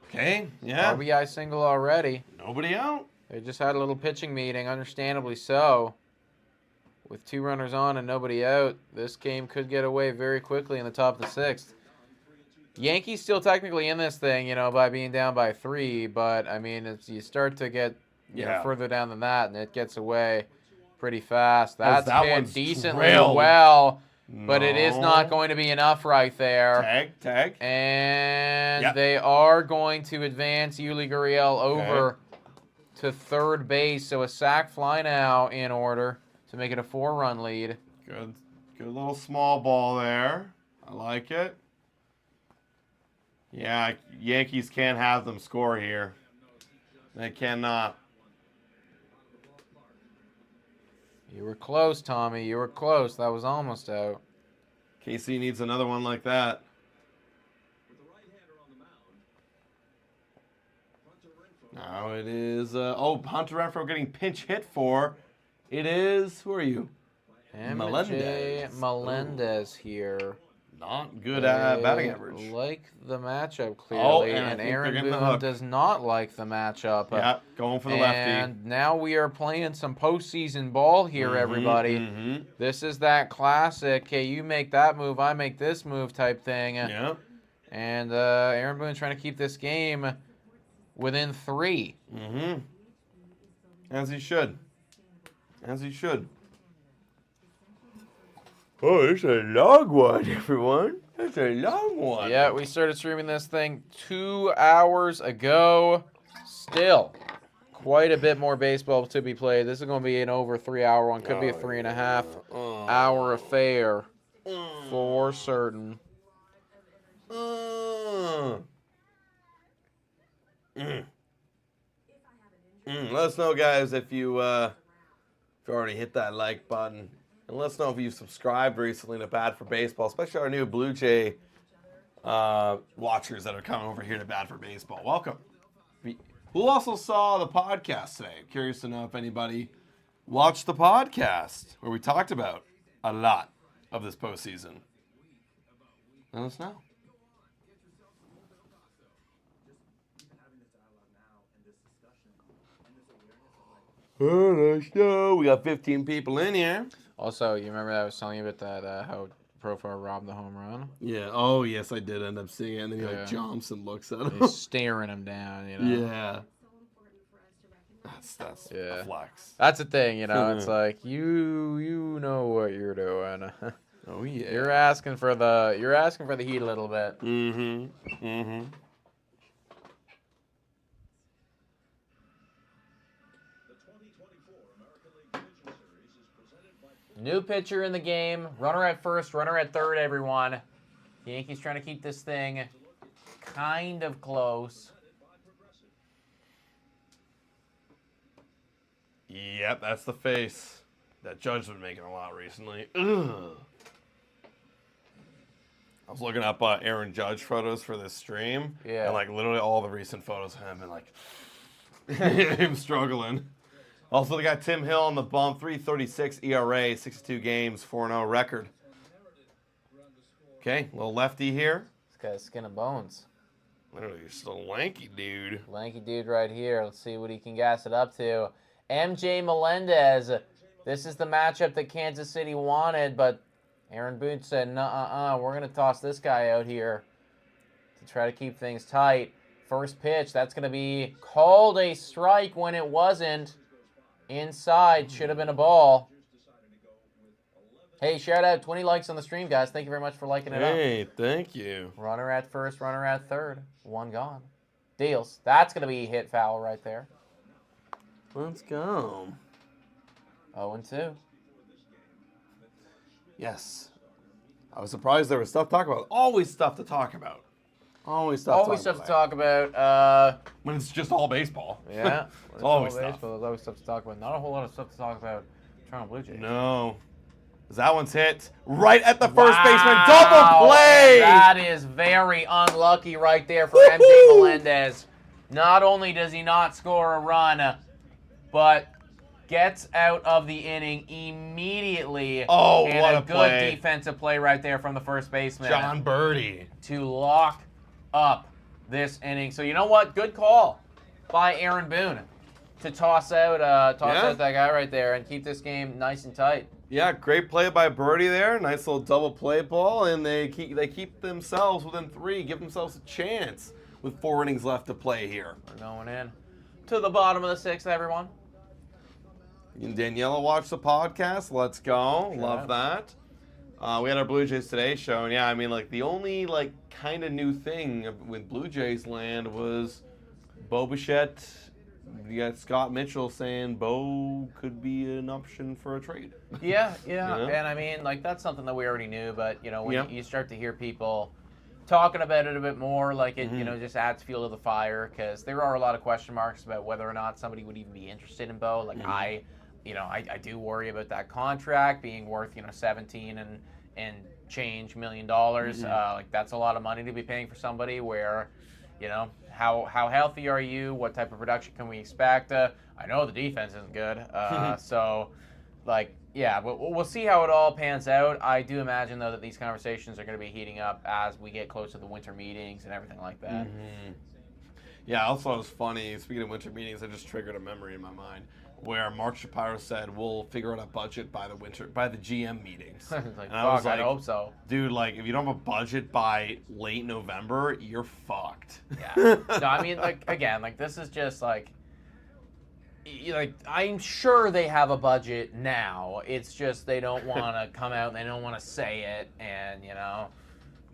Okay. Yeah. RBI single already. Nobody out. They just had a little pitching meeting, understandably so. with 2 runners on and nobody out, this game could get away very quickly in the top of the 6th. Yankees still technically in this thing, by being down by 3, but, I mean, you start to get further down than that, and it gets away pretty fast. That's that hit one's decently drilled. well, but it is No. not going to be enough right there. Tag. And they are going to advance Yuli Gurriel over to third base, so a sac fly now in order to make it a 4-run lead. Good little small ball there. I like it. Yeah, Yankees can't have them score here. They cannot. You were close, Tommy. You were close. That was almost out. KC needs another one like that. Now it is, Hunter Renfroe getting pinch hit for. It is, who are you? Melendez here. Not good at batting average. Like the matchup clearly, and Aaron Boone does not like the matchup. Yeah, going for the lefty. And now we are playing some postseason ball here, everybody. This is that classic, okay, you make that move, I make this move type thing. Yeah. And Aaron Boone trying to keep this game within 3. As he should. As he should. Oh, it's a long one, everyone. It's a long one. Yeah, we started streaming this thing 2 hours ago. Still, quite a bit more baseball to be played. This is going to be an over 3-hour one. Could be a 3.5 hour affair for certain. Let us know, guys, if you already hit that like button. And let us know if you've subscribed recently to Bad for Baseball, especially our new Blue Jay watchers that are coming over here to Bad for Baseball. Welcome. Who also saw the podcast today? Curious to know if anybody watched the podcast where we talked about a lot of this postseason. Let us know. Let us know. We got 15 people in here. Also, you remember that I was telling you about that how Profar robbed the home run? Yeah. Oh, yes, I did end up seeing it. And then like Johnson looks at him. He's staring him down, Yeah. That's a flex. That's the thing, It's like you know what you're doing. Oh yeah. You're asking for the heat a little bit. New pitcher in the game. Runner at first, runner at third, everyone. The Yankees trying to keep this thing kind of close. Yep, that's the face that Judge's been making a lot recently. Ugh. I was looking up Aaron Judge photos for this stream. Yeah. And like literally all the recent photos have been like him struggling. Also, they got Tim Hill on the bump, 3.36 ERA, 62 games, 4-0 record. Okay, little lefty here. This guy's skin and bones. Literally, just a lanky dude. Lanky dude right here. Let's see what he can gas it up to. MJ Melendez. This is the matchup that Kansas City wanted, but Aaron Boone said, "Nuh-uh, we're going to toss this guy out here to try to keep things tight." First pitch, that's going to be called a strike when it wasn't. Inside, should have been a ball. Hey, shout out, 20 likes on the stream, guys. Thank you very much for liking it up. Hey, thank you. Runner at first, runner at third. One gone. Deals. That's going to be hit foul right there. Let's go. 0-2. Yes. I was surprised there was stuff to talk about. Always stuff to talk about. Always stuff to talk about. When it's just all baseball. Yeah. It's always stuff. Baseball. There's always stuff to talk about. Not a whole lot of stuff to talk about Toronto Blue Jays. No. That one's hit right at the first baseman. Double play! That is very unlucky right there for MJ Melendez. Not only does he not score a run, but gets out of the inning immediately. Oh, and what a good play. defensive play right there from the first baseman. John Birdie. To lock up this inning. So you know what? Good call by Aaron Boone to toss out that guy right there and keep this game nice and tight. Yeah, great play by Birdie there. Nice little double play ball, and they keep themselves within 3, give themselves a chance with 4 innings left to play here. We're going in to the bottom of the 6th, everyone. And Daniela watched the podcast. Let's go. Sure. Love that. We had our Blue Jays Today show, and yeah, I mean, like, the only, like, kind of new thing with Blue Jays land was Bo Bichette. You got Scott Mitchell saying Bo could be an option for a trade. Yeah. You know? And I mean, like, that's something that we already knew, but, when you start to hear people talking about it a bit more, like, it, just adds fuel to the fire, because there are a lot of question marks about whether or not somebody would even be interested in Bo. Like, I do worry about that contract being worth, 17 and change $1 million. Like, that's a lot of money to be paying for somebody where, how healthy are you? What type of production can we expect? I know the defense isn't good. So, like, yeah, but we'll see how it all pans out. I do imagine, though, that these conversations are going to be heating up as we get close to the winter meetings and everything like that. Yeah, I also thought it was funny. Speaking of winter meetings, I just triggered a memory in my mind where Mark Shapiro said we'll figure out a budget by the GM meetings. Like, and fuck, I was like, I hope so. Dude, like, if you don't have a budget by late November, you're fucked. Yeah. No, I mean, like, again, like, this is just like I'm sure they have a budget now. It's just they don't want to come out and they don't want to say it, and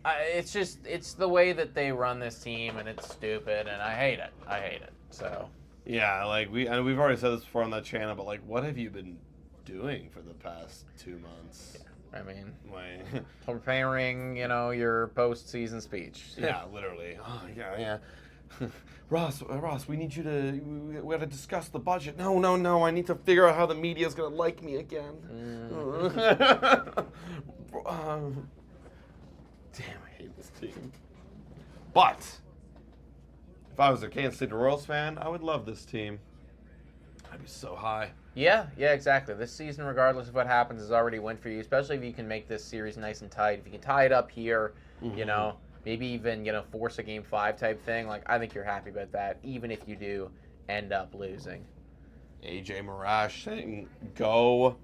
it's the way that they run this team, and it's stupid, and I hate it. So. Yeah, like we've already said this before on that channel, but like, what have you been doing for the past 2 months? Yeah, I mean, like, preparing, your post-season speech. Yeah, literally. Oh, yeah. Ross, we need you to. We got to discuss the budget. No. I need to figure out how the media's gonna like me again. Damn, I hate this team. But if I was a Kansas City Royals fan, I would love this team. I'd be so high. Yeah, exactly. This season, regardless of what happens, is already a win for you, especially if you can make this series nice and tight. If you can tie it up here, maybe even, force a Game 5 type thing. Like, I think you're happy about that, even if you do end up losing. AJ Marash saying, go.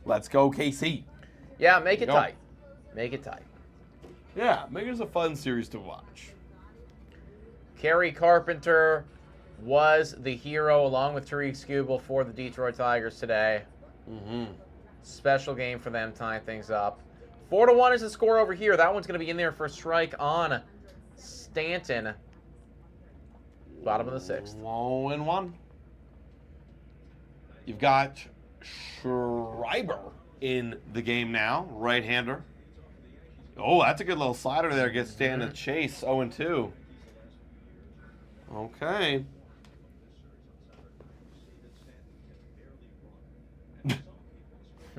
Let's go, KC. Yeah, make it tight. Make it tight. Yeah, make it a fun series to watch. Kerry Carpenter was the hero along with Tariq Skubal for the Detroit Tigers today. Special game for them, tying things up. 4-1 is the score over here. That one's going to be in there for a strike on Stanton. Bottom of the 6th. 1-1. You've got Schreiber in the game now, right-hander. Oh, that's a good little slider there. Gets Stanton to chase. 0-2. Okay.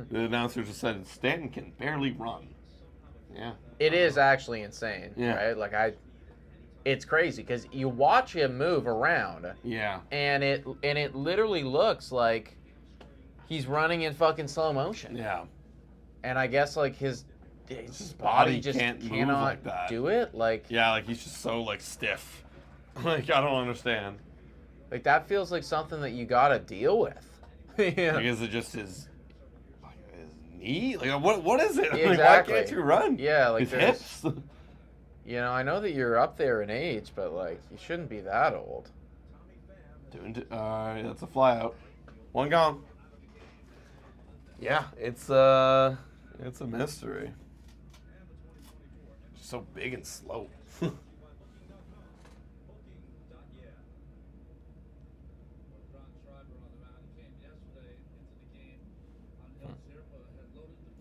The announcer just said Stanton can barely run. Yeah. It is actually insane, right? Like, it's crazy because you watch him move around. Yeah. And it literally looks like he's running in fucking slow motion. Yeah. And I guess like his body just can't move cannot like that. do it. Like, yeah, like he's just so like stiff. Like, I don't understand. Like, that feels like something that you gotta deal with. Yeah. Like, is it just his knee? Like, what is it? Exactly. Like, why can't you run? Yeah, like his hips. I know that you're up there in age, but like, you shouldn't be that old. That's a fly out. One gone. Yeah, it's a mystery. So big and slow.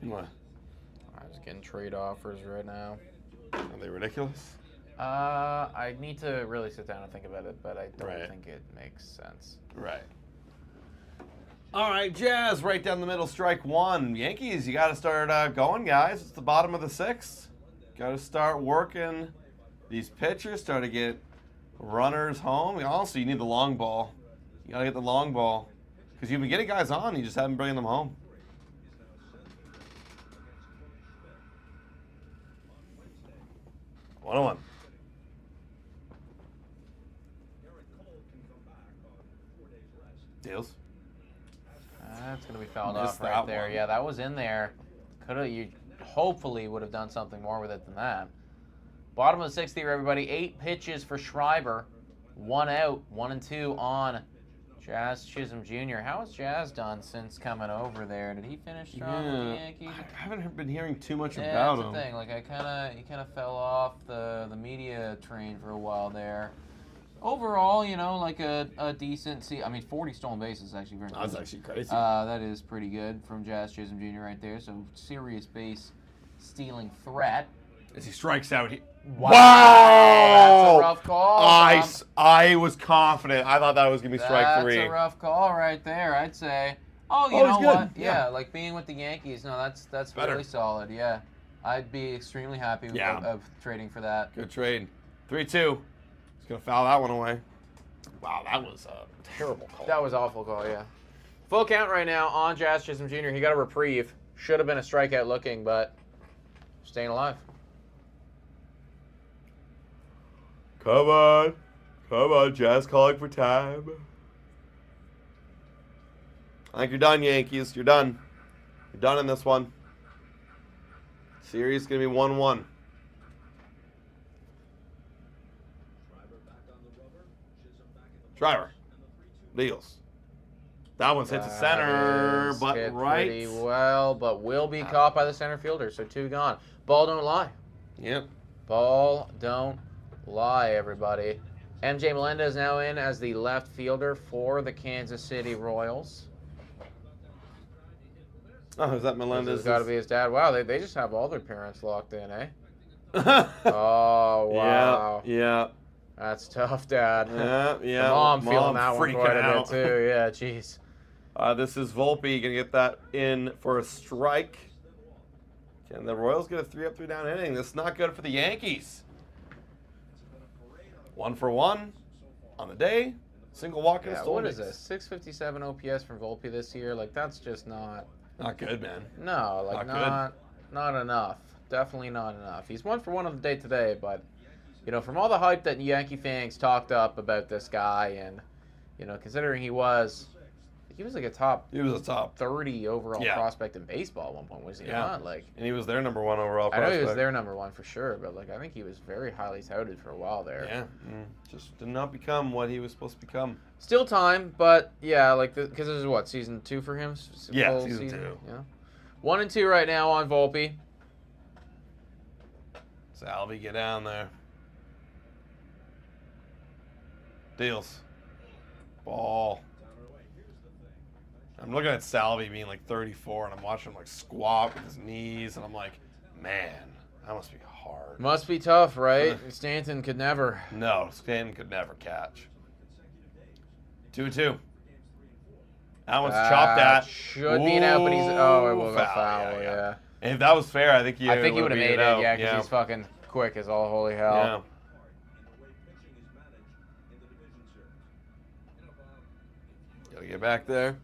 What? I'm just getting trade offers right now. Are they ridiculous? I need to really sit down and think about it, but I don't think it makes sense. Right. All right, Jazz, right down the middle, strike one. Yankees, you got to start going, guys. It's the bottom of the 6th. Got to start working these pitchers, start to get runners home. Also, you need the long ball. You got to get the long ball. Because you've been getting guys on, you just haven't bringing them home. One-on-one. Deals. That's going to be fouled Missed off right that there. one. Yeah, that was in there. You hopefully would have done something more with it than that. Bottom of the 6th here, everybody. 8 pitches for Schreiber. 1 out. 1 and 2 on Jazz Chisholm Jr. How has Jazz done since coming over there? Did he finish strong with the Yankees? I haven't been hearing too much Yeah, about that's him. the thing. Like he kind of fell off the media train for a while there. Overall, you know, like a decent. 40 stolen bases is actually very good. That's actually crazy. That is pretty good from Jazz Chisholm Jr. right there. So serious base stealing threat. As he strikes out, Wow! That's a rough call. I was confident. I thought that was gonna be strike 3. That's a rough call right there. I'd say. Oh, you Oh, know he's what? good. Yeah, like being with the Yankees. No, that's Better. really solid. Yeah, I'd be extremely happy with, of trading for that. Good trade. 3-2. He's gonna foul that one away. Wow, that was a terrible call. That was awful call. Yeah. Full count right now on Jazz Chisholm Jr. He got a reprieve. Should have been a strikeout looking, but staying alive. Come on, Jazz calling for time. I think you're done, Yankees. You're done. You're done in this one. Series gonna be 1-1. Driver. Deals. That one's hit to center, but hit right. pretty well, but will be caught by the center fielder. So 2 gone. Ball don't lie. Yep. Ball don't lie, everybody. MJ Melendez now in as the left fielder for the Kansas City Royals. Oh, is that Melendez? This has got to be his dad. Wow, they just have all their parents locked in, eh? Oh, wow. Yeah. That's tough, Dad. Yeah. The mom feeling that one freaking quite a bit, out. too. Yeah, jeez. This is Volpe going to get that in for a strike. Can the Royals get a 3-up, 3-down inning? This is not good for the Yankees. 1 for 1 on the day. Single walk and Yeah, stolen what is base. this? 657 OPS from Volpe this year? Like, that's just not... Not good, man. No, like, Not not enough. Definitely not enough. He's 1 for 1 on the day today, but, you know, from all the hype that Yankee fans talked up about this guy and, you know, considering he was like a top He was a top. 30 overall prospect in baseball at one point, was he not? Like, And he was their number 1 overall I prospect. know he was their number 1 for sure, but, like, I think he was very highly touted for a while there. Yeah. Just did not become what he was supposed to become. Still time, but, yeah, like, because this is what, season 2 for him? Yeah, Full season 2. Yeah. 1 and 2 right now on Volpe. Salvi, get down there. Deals. Ball. I'm looking at Salvi being like 34, and I'm watching him like squat with his knees, and I'm like, man, that must be hard. Must be tough, right? Stanton could never. No, Stanton could never catch. 2-2. That one's chopped at. Should be an out, but he's it will go foul. Yeah. Yeah. And if that was fair, I think he I think he would have made it. out. Yeah, because he's fucking quick as all holy hell. Yeah. Gotta get back there.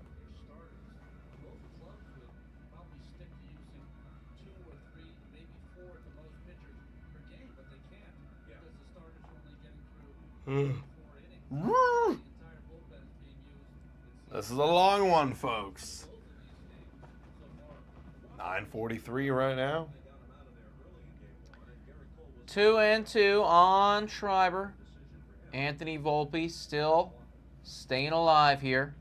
This is a long one, folks. 9:43 right now. 2 and 2 on Schreiber. Anthony Volpe still staying alive here.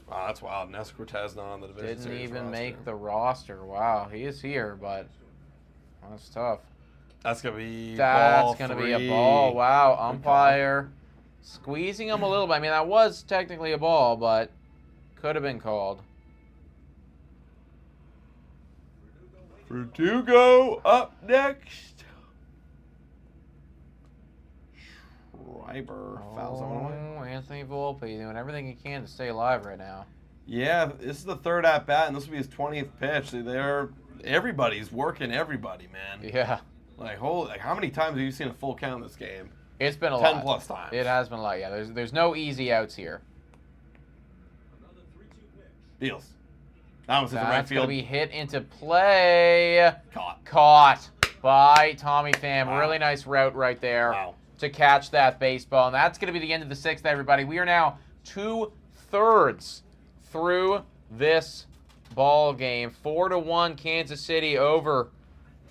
Wow, that's wild. Ness Cortez not on the division Didn't series even roster. make the roster. Wow, he is here, but that's tough. That's gonna be That's ball going to 3. be a ball. Wow, umpire squeezing him a little bit. I mean, that was technically a ball, but could have been called. Verdugo up next. Schreiber fouls that one away. Anthony Volpe doing everything he can to stay alive right now. Yeah, this is the third at bat, and this will be his 20th pitch. Everybody's working everybody, man. Yeah. Like, how many times have you seen a full count in this game? It's been a lot. 10 plus times. It has been a lot, yeah. There's no easy outs here. Deals. That was hit the right That's going field. to be hit into play. Caught. Caught. by Tommy Pham. Wow. Really nice route right there to catch that baseball. And that's going to be the end of the 6th, everybody. We are now 2/3 through this ball game. 4-1 Kansas City over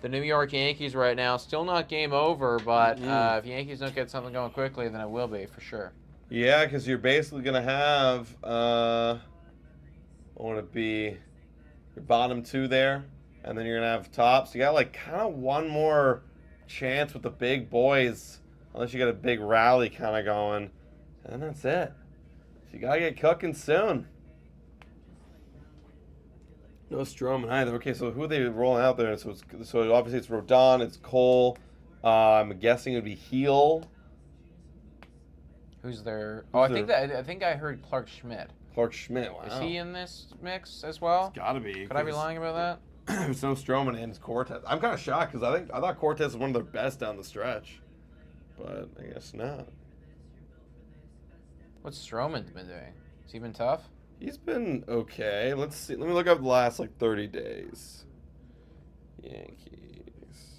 the New York Yankees right now. Still not game over, but if Yankees don't get something going quickly, then it will be for sure. Yeah, because you're basically going to have, what would it be, your bottom 2 there, and then you're going to have tops. You got like kind of one more chance with the big boys, unless you got a big rally kind of going, and then that's it. So you got to get cooking soon. No Stroman either. Okay, so who are they rolling out there? So obviously it's Rodon, it's Cole. I'm guessing it would be Heel. Who's there? Oh, I think I heard Clark Schmidt. Clark Schmidt. Wow. Is he in this mix as well? It's gotta be. Could I be lying about that? It's no Stroman and it's Cortez. I'm kind of shocked because I thought Cortez was one of their best down the stretch, but I guess not. What's Stroman been doing? Has he been tough? He's been okay. Let's see. Let me look up the last like 30 days. Yankees.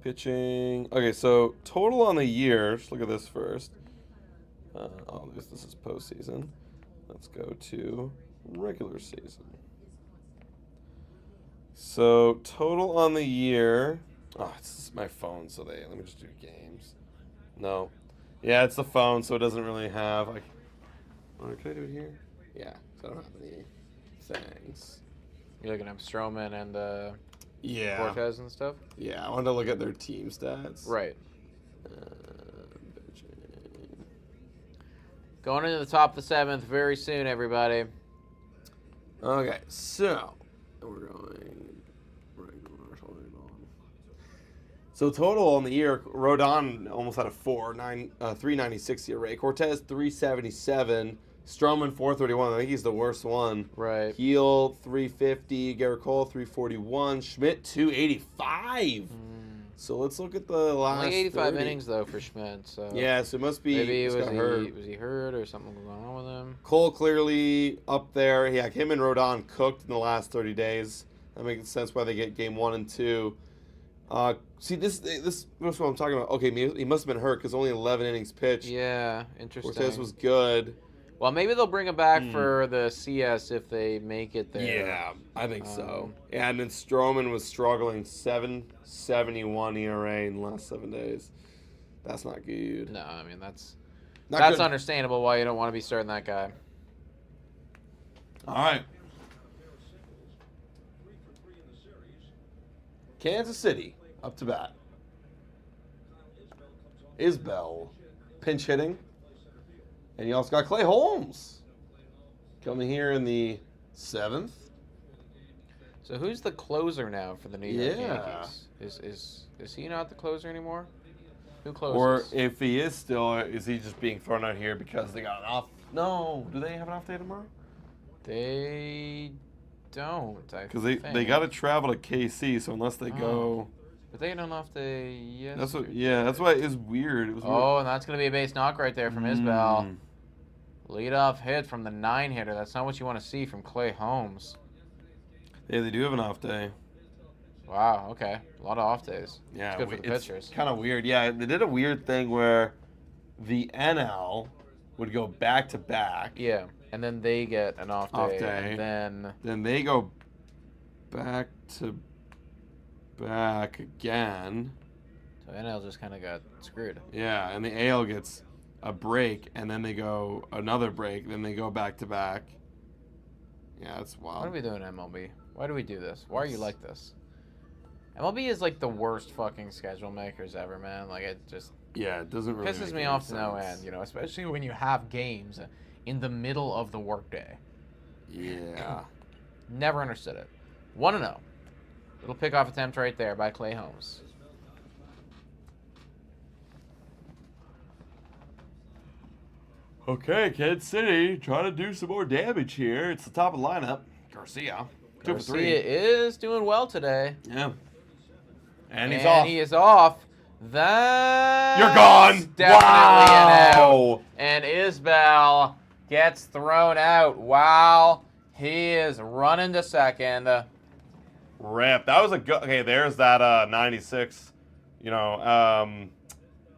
Pitching. Okay, so total on the year. Let's look at this first. This is postseason. Let's go to regular season. So total on the year. Oh, it's my phone. So let me just do games. No, yeah, it's the phone, so it doesn't really have. Can I do it here? Yeah, so I don't have any things. You're looking at Stroman and Cortez and stuff? Yeah, I wanted to look at their team stats. Right. Going into the top of the 7th very soon, everybody. Okay, so we're going. So total on the year, Rodon almost had a 396 ERA. Cortez 377. Stroman 431. I think he's the worst one. Right. Heel 350. Garrett Cole 341. Schmidt 285. So let's look at the last. Only 85 30. innings though for Schmidt. So yeah, so it must be. Maybe was he hurt or something going on with him? Cole clearly up there. Yeah, him and Rodon cooked in the last 30 days. That makes sense why they get game 1 and 2. See, this is what I'm talking about. Okay, he must have been hurt because only 11 innings pitched. Yeah, interesting. Cortez was good. Well, maybe they'll bring him back for the CS if they make it there. Yeah, I think so. Yeah, and then Stroman was struggling, 7.71 ERA in the last 7 days. That's not good. No, I mean that's good. Understandable why you don't want to be starting that guy. All right. Kansas City up to bat. Isbell pinch hitting. And you also got Clay Holmes coming here in the 7th. So who's the closer now for the New York Yankees? Is he not the closer anymore? Who closes? Or if he is still, is he just being thrown out here because they got an off? No. Do they have an off day tomorrow? They don't. Because they got to travel to KC, so unless they go. But they had an off day yesterday. That's why it's weird. It was weird. And that's going to be a base knock right there from Isbell. Leadoff hit from the 9-hitter. That's not what you want to see from Clay Holmes. Yeah, they do have an off day. Wow, okay. A lot of off days. Yeah, it's good for the pitchers. Kind of weird. Yeah, they did a weird thing where the NL would go back to back. Yeah, and then they get an off day. And then they go back to back again. So NL just kind of got screwed. Yeah, and the AL gets a break, and then they go another break, then they go back to back. Yeah, that's wild. What are we doing, MLB? Why do we do this? Why are you like this? MLB is like the worst fucking schedule makers ever, man. Like it just it doesn't really pisses me off to no end, you know, especially when you have games in the middle of the workday. Yeah. Never understood it. 1-0. Little pickoff attempt right there by Clay Holmes. Okay, Kansas City trying to do some more damage here. It's the top of the lineup. Garcia 2 for 3. Garcia is doing well today. Yeah. And he's and off. he is off. That's You're gone. definitely an out. Wow. And Isbell gets thrown out while he is running to second. Rip. That was a good. Okay, there's that 96,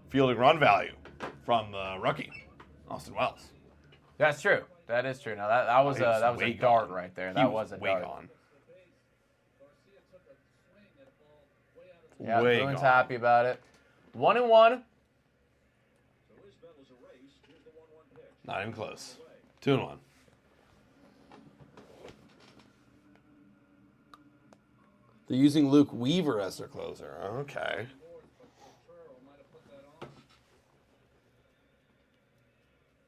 fielding run value from the rookie, Austin Wells. That's true. That is true. Now that was he was a way dart gone. right there. He That was a way dart. gone. Yeah, Way Boone's gone. happy about it. 1-1. Not even close. 2-1. They're using Luke Weaver as their closer. Okay.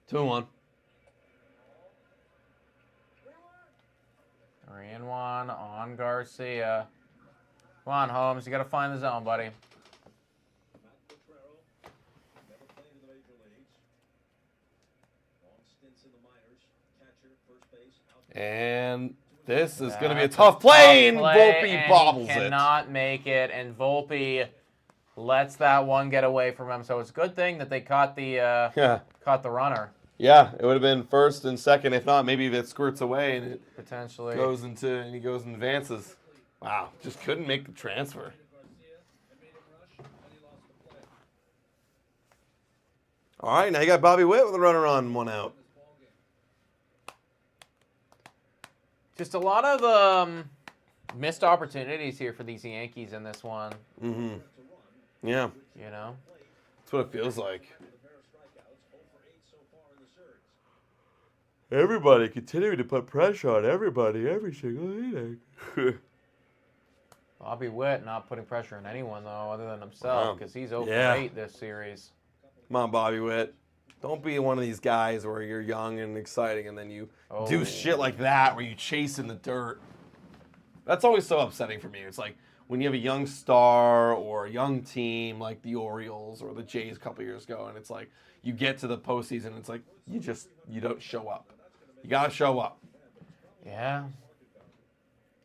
Two and 1. 3-1 on Garcia. Come on, Holmes. You got to find the zone, buddy. And this is going to be a tough play, and Volpe bobbles he cannot make it, and Volpe lets that one get away from him. So it's a good thing that they caught the runner. Yeah, it would have been first and second. If not, maybe if it squirts away and it Potentially goes into and he goes and advances. Wow, just couldn't make the transfer. All right, now you got Bobby Witt with a runner on, 1 out. Just a lot of missed opportunities here for these Yankees in this one. Mm-hmm. Yeah, You know, that's what it feels like. Everybody continuing to put pressure on everybody every single inning. Bobby Witt not putting pressure on anyone though, other than himself, because he's 0 for 8 this series. Come on, Bobby Witt. Don't be one of these guys where you're young and exciting and then you do shit like that where you chase in the dirt. That's always so upsetting for me. It's like when you have a young star or a young team like the Orioles or the Jays a couple years ago, and it's like you get to the postseason and it's like you don't show up. You got to show up. Yeah.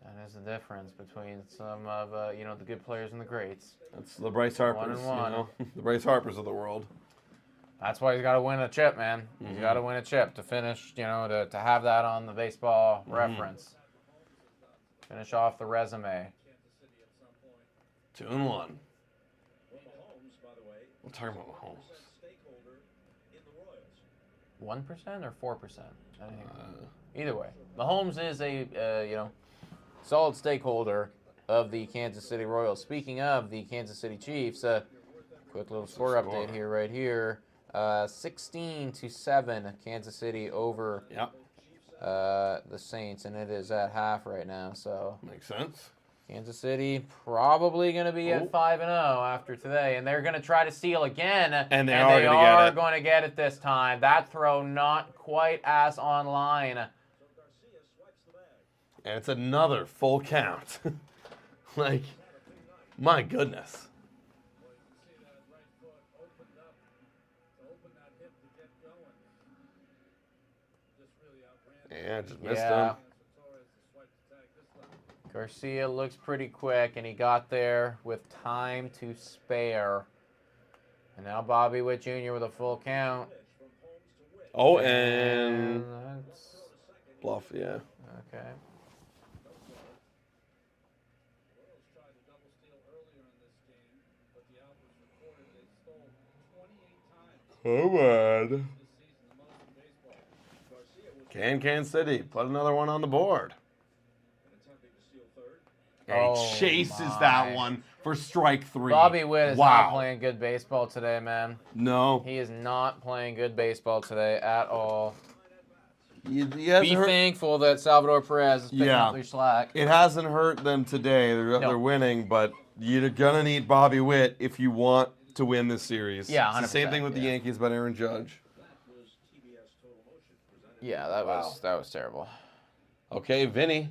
That is the difference between some of the good players and the greats. That's the Bryce Harpers, 1-1. the Bryce Harpers of the world. That's why he's got to win a chip, man. He's got to win a chip to finish, to have that on the baseball reference. Finish off the resume. 2 and 1. We're talking about Mahomes. 1% or 4%? Either way, Mahomes is a solid stakeholder of the Kansas City Royals. Speaking of the Kansas City Chiefs, quick little score update here, right here. 16-7, Kansas City over the Saints, and it is at half right now. So makes sense. Kansas City probably going to be at 5-0 after today, and they're going to try to steal again, and they are going to get it this time. That throw not quite as online. And it's another full count. Like, my goodness. Yeah, just missed him. Garcia looks pretty quick, and he got there with time to spare. And now Bobby Witt Jr. with a full count. Oh, and that's bluff, yeah. okay. Come on. Kansas City, put another one on the board. And he chases that one for strike 3. Bobby Witt is not playing good baseball today, man. No. He is not playing good baseball today at all. Be thankful that Salvador Perez is picking up their slack. It hasn't hurt them today. They're winning, but you're going to need Bobby Witt if you want to win this series. Yeah, 100%. It's the same thing with the Yankees about Aaron Judge. Yeah, that was terrible. Okay, Vinny.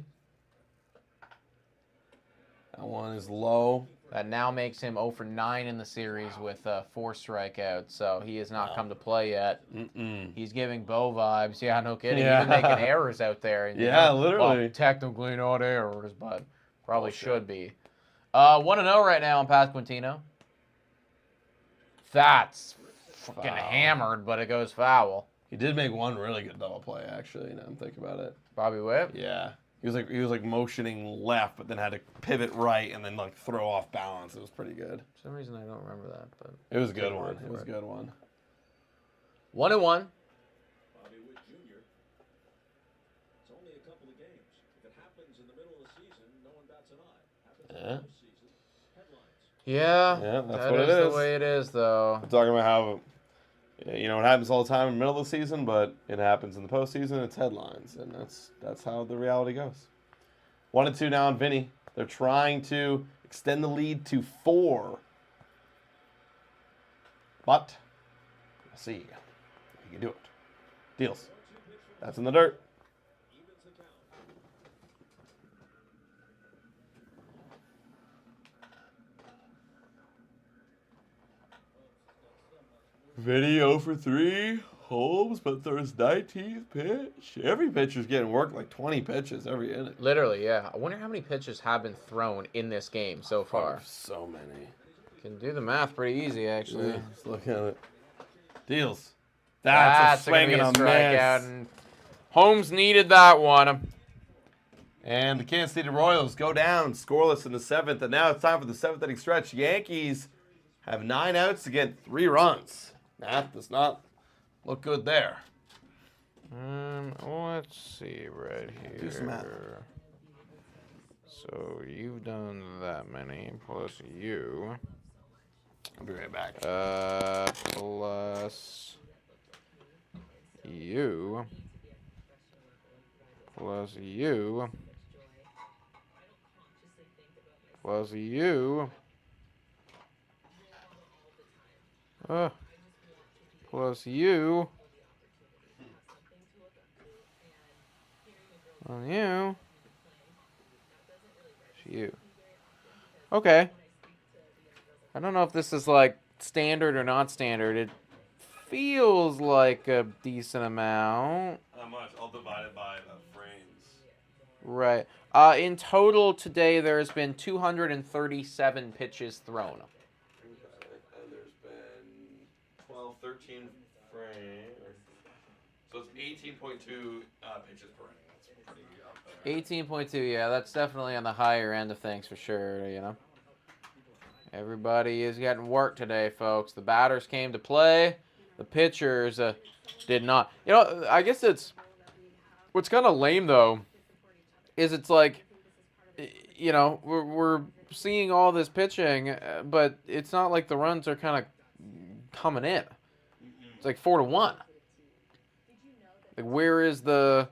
That one is low. That now makes him 0 for 9 in the series with 4 strikeouts. So he has not come to play yet. He's giving Bo vibes. Yeah, no kidding. Yeah. Even making errors out there. And, Literally. Well, technically not errors, but probably should be. 1-0 right now on Pasquantino. That's fucking Foul. hammered, but it goes foul. He did make one really good double play, actually. Now I'm thinking about it. Bobby Witt? Yeah. He was like motioning left, but then had to pivot right and then like throw off balance. It was pretty good. For some reason I don't remember that, but It was a good one. It was a good one. 1-1. Bobby Witt Jr. It's only a couple of games. If it happens in the middle of the season, no one bats an eye. Happens in the postseason, headlines. Yeah, Yeah, that's that what it is is. the way it is, though. We're talking about how, you know, it happens all the time in the middle of the season, but it happens in the postseason. It's headlines, and that's how the reality goes. 1-2 now on Vinny. They're trying to extend the lead to 4. But, let's see. You can do it. Deals. That's in the dirt. Vinny 0 for 3. Holmes, but throws 19th pitch. Every pitcher's getting worked like 20 pitches every inning. Literally, yeah. I wonder how many pitches have been thrown in this game so far. So many. Can do the math pretty easy, actually. Yeah, let's look at it. Deals. That's a swing and a strikeout. miss. And Holmes needed that one. And the Kansas City Royals go down scoreless in the 7th, and now it's time for the 7th inning stretch. Yankees have 9 outs to get 3 runs. That does not look good there. Let's see right here. Do some math. So you've done that many plus you. I'll be right back. Plus you. Plus you. Plus you. Plus you. On you. You. Okay. I don't know if this is like standard or not standard. It feels like a decent amount. How much? I'll divide it by the frames. Right. In total today, there's been 237 pitches thrown. And there's been 12, 13 frames. So it's 18.2 pitches per inning. That's pretty up there. 18.2, yeah, that's definitely on the higher end of things for sure, you know. Everybody is getting work today, folks. The batters came to play. The pitchers did not. You know, I guess it's... What's kind of lame, though, is it's like, you know, we're seeing all this pitching, but it's not like the runs are kind of coming in. It's like 4-1. Like, where's the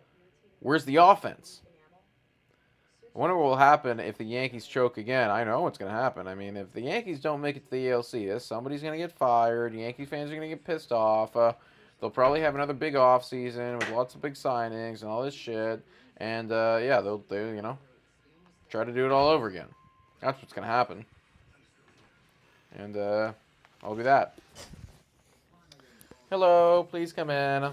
offense? I wonder what will happen if the Yankees choke again. I know what's going to happen. I mean, if the Yankees don't make it to the ALCS, somebody's going to get fired. Yankee fans are going to get pissed off. They'll probably have another big offseason with lots of big signings and all this shit. And, yeah, they'll you know, try to do it all over again. That's what's going to happen. And I'll be that. Hello, please come in.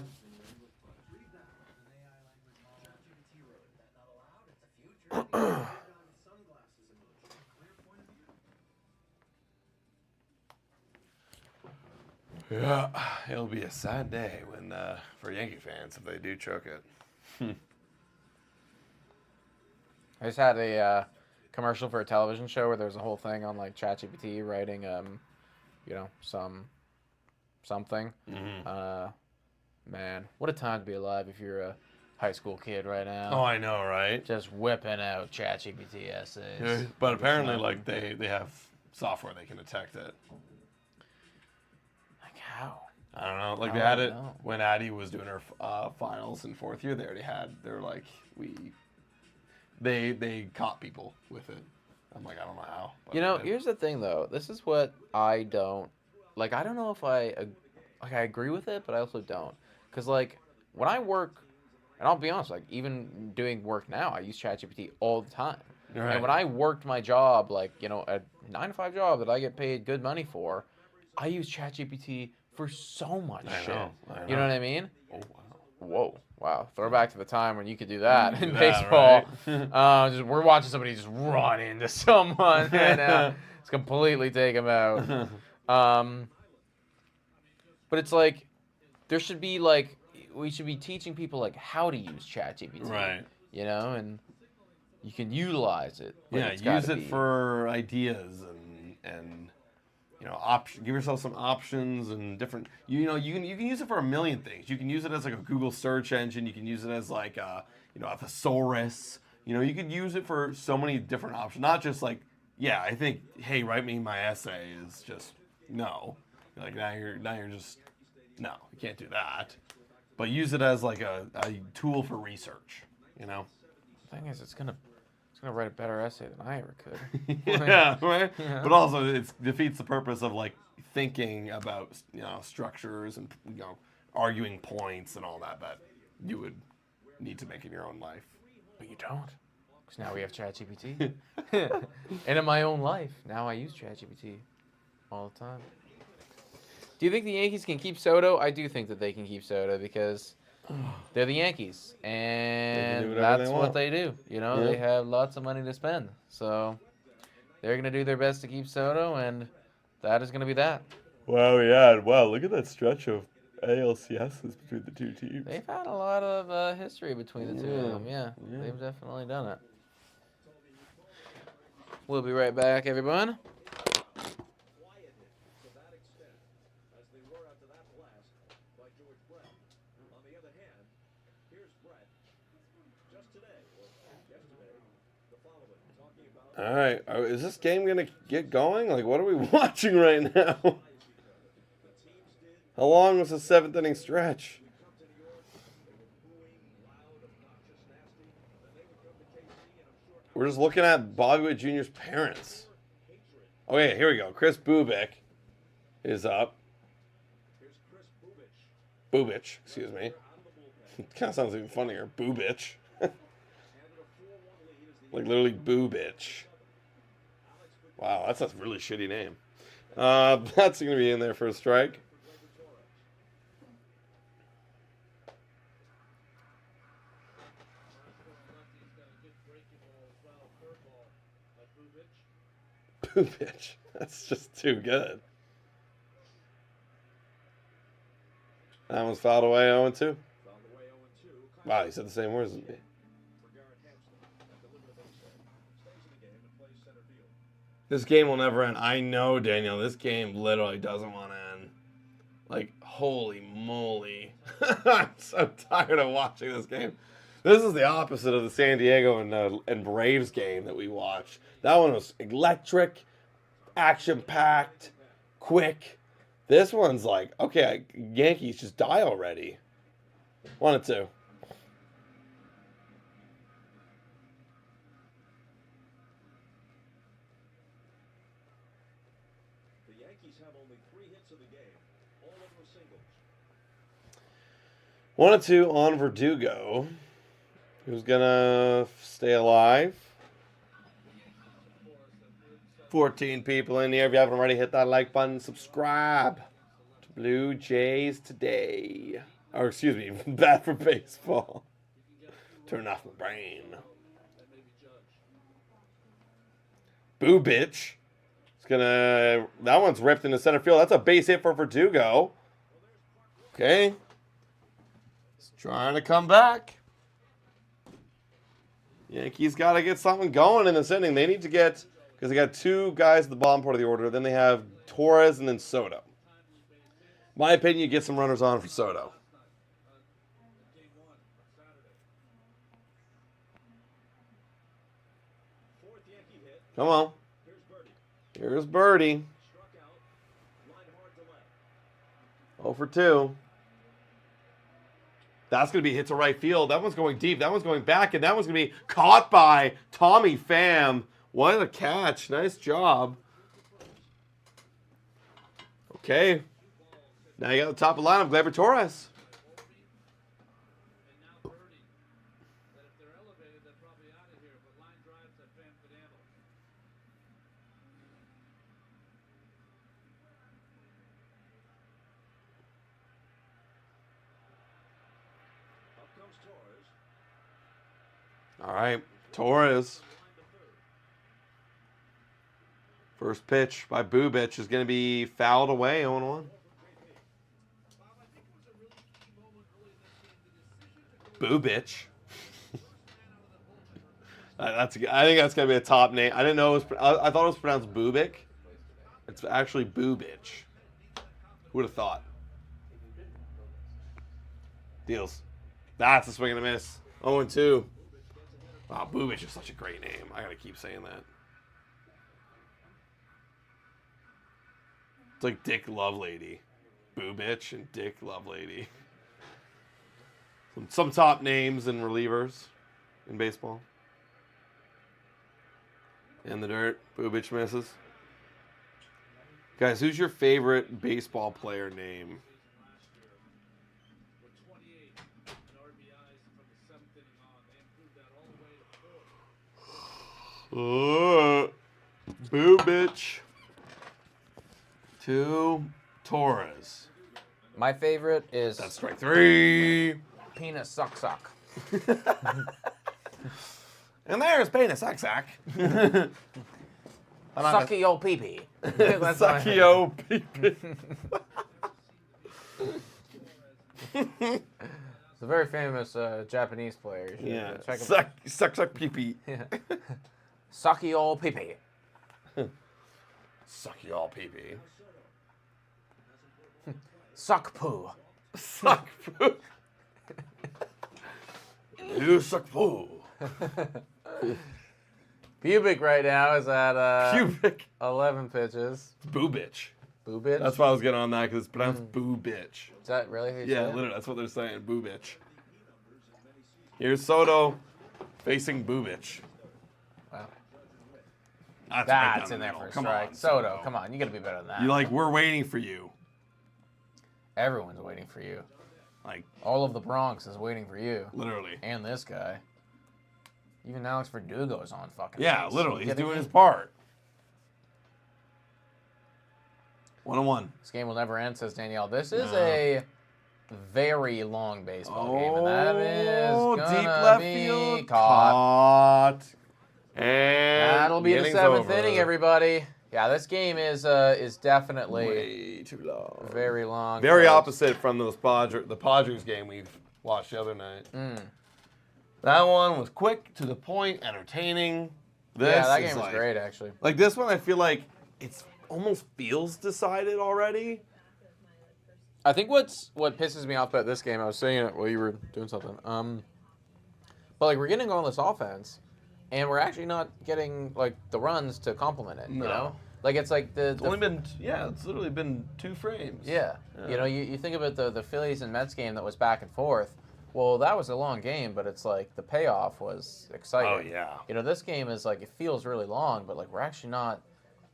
Yeah, it'll be a sad day when for Yankee fans if they do choke it. I just had a commercial for a television show where there's a whole thing on like ChatGPT writing, you know, something. Mm-hmm. Man, what a time to be alive if you're a high school kid right now. Oh, I know, right? Just whipping out ChatGPT essays. Yeah, but apparently, like they have software they can detect it. Like how? I don't know. Like I they had don't it know. when Addie was doing her finals in 4th year. They already had. They're like they caught people with it. I'm like, I don't know how. But You know, they did. here's the thing though. This is what I don't like. I don't know if I agree with it, but I also don't. Cause like when I work, and I'll be honest, like even doing work now, I use ChatGPT all the time. Right. And when I worked my job, like, you know, a 9-to-5 job that I get paid good money for, I use ChatGPT for so much I shit. know. You know what I mean? Oh wow. Whoa, wow. Throwback to the time when you could do that Do in that, baseball. right? We're watching somebody just run into someone right now. It's completely take them out. But it's like there should be like we should be teaching people like how to use ChatGPT. Right. You know, and you can utilize it. But Yeah, it's gotta use it be- for ideas and you know, give yourself some options and different. You know, you can use it for a million things. You can use it as like a Google search engine. You can use it as like a, you know, a thesaurus. You know, you could use it for so many different options. Not just like, yeah, I think, hey, write me my essay is just no. Like now you're just no, you can't do that. But use it as like a tool for research. You know. The thing is, it's gonna write a better essay than I ever could. Yeah, right. Yeah. But also, it defeats the purpose of like thinking about, you know, structures and, you know, arguing points and all that you would need to make in your own life. But you don't, because now we have ChatGPT. And in my own life, now I use ChatGPT all the time. Do you think the Yankees can keep Soto? I do think that they can keep Soto because they're the Yankees, and whatever that's they what want. they do. You know, Yeah. they have lots of money to spend, so they're gonna do their best to keep Soto, and that is gonna be that. Wow, yeah. Wow, look at that stretch of ALCSs between the two teams. They've had a lot of history between the two of Yeah. them. Yeah, Yeah. they've definitely done it. We'll be right back, everyone. Quieted to that extent as they were after that blast by George Brett. On the other hand, here's Brett just today or yesterday, the following, talking about All right, is this game gonna get going? Like, what are we watching right now? the teams did How long was the seventh inning stretch? come to New York. They were booing, loud, obnoxious, nasty. Then they would come to KC, and I'm sure We're just looking at Bobby Witt Jr.'s parents. hatred. Okay, here we go. Chris Bubik is up. Here's Chris Bubich Bubich, excuse me. out of the bullpen. Kind of sounds even funnier. Boobich. Handed a 4-1 lead as the Like literally Boobich. Alex Bubich Wow, that's a really shitty name. That's going to be in there for a strike. Boobich. That's just too good. That one's fouled away 0-2. found the way 0-2. Wow, he said the same words as me. For Garrett Hampson at the limit of base hit. Stays in the game and plays center field. This game will never end. I know, Daniel. This game literally doesn't want to end. Like, holy moly. I'm so tired of watching this game. This is the opposite of the San Diego and Braves game that we watched. That one was electric, action-packed, quick. This one's like, okay, Yankees, just die already. 1-2. The Yankees have only 3 hits of the game. All of them are singles. 1-2 on Verdugo. Who's gonna stay alive? 14 people in here. If you haven't already, hit that like button. Subscribe to Blue Jays today. Or excuse me, Bad for Baseball. Turn off my brain. Boo bitch. It's gonna. That one's ripped into center field. That's a base hit for Verdugo. Okay. He's trying to come back. Yankees got to get something going in this inning. They need to get, because they got 2 guys at the bottom part of the order. Then they have Torres and then Soto. My opinion, you get some runners on for Soto. Fourth Yankee hit. Come on. Here's Birdie. Here's Birdie. Struck out. Line hard to left. 0 for 2. That's going to be hit to right field. That one's going deep. That one's going back. And that one's going to be caught by Tommy Pham. What a catch. Nice job. Okay. Now you got the top of the lineup, Gleyber Torres. Up comes Torres. All right, Torres. First pitch by Bubich is going to be fouled away, 0-1. Boo Bitch. I think that's gonna be a top name. I didn't know it was. I thought it was pronounced Boobic. It's actually Boo Bitch. Who would have thought? Deals. That's a swing and a miss. 0-2. Wow, Boo Bitch is such a great name. I gotta keep saying that. It's like Dick Lovelady. Boo Bitch and Dick Lovelady. Some top names and relievers in baseball. In the dirt. Boo Bitch misses. Guys, who's your favorite baseball player name? Boo Bitch. 2 Torres. My favorite is That's strike 3. Penis Suck Suck. And there's Penis Sack Sack. Sucky old pee-pee. Sucky old pee-pee. It's a very famous Japanese player. You should, Yeah. check him. Suck pee-pee. Yeah. Sucky old pee-pee. Sucky all pee-pee. Suck poo. Suck poo. You suck poo. Pubic right now is at Pubic. 11 pitches. Boo Bitch. Boo bitch? That's why I was getting on that, because it's pronounced Boo Bitch. Is that really who you Yeah, said? literally, that's what they're saying. Boo Bitch. Here's Soto facing Boo Bitch. Wow. That's, right That's down in the there middle. for a Come strike. on, Soto, come on. You got to be better than that. You're like, we're waiting for you. Everyone's waiting for you. Like, All of the Bronx is waiting for you. literally. And this guy. Even Alex Verdugo's on fucking Yeah, base. literally. You He's kidding doing me? his part. 1-1. This game will never end, says Danielle. This is a very long baseball game, and that is gonna deep left be field. caught. And That'll be the inning's 7th over. inning, everybody. Yeah, this game is definitely Way too long. very long. Very folks. opposite from the Padres game we watched the other night. Mm. That one was quick, to the point, entertaining. This Yeah, that is game was like, great, actually. Like this one, I feel like it's almost feels decided already. I think what pisses me off about this game, I was saying it while you were doing something. But like we're getting all this offense, and we're actually not getting like the runs to complement it. No. You know, like it's like It's only been it's literally been 2 frames. yeah. You know, you think about the Phillies and Mets game that was back and forth. Well, that was a long game, but it's like the payoff was exciting. Oh yeah. You know, this game is like it feels really long, but like we're actually not.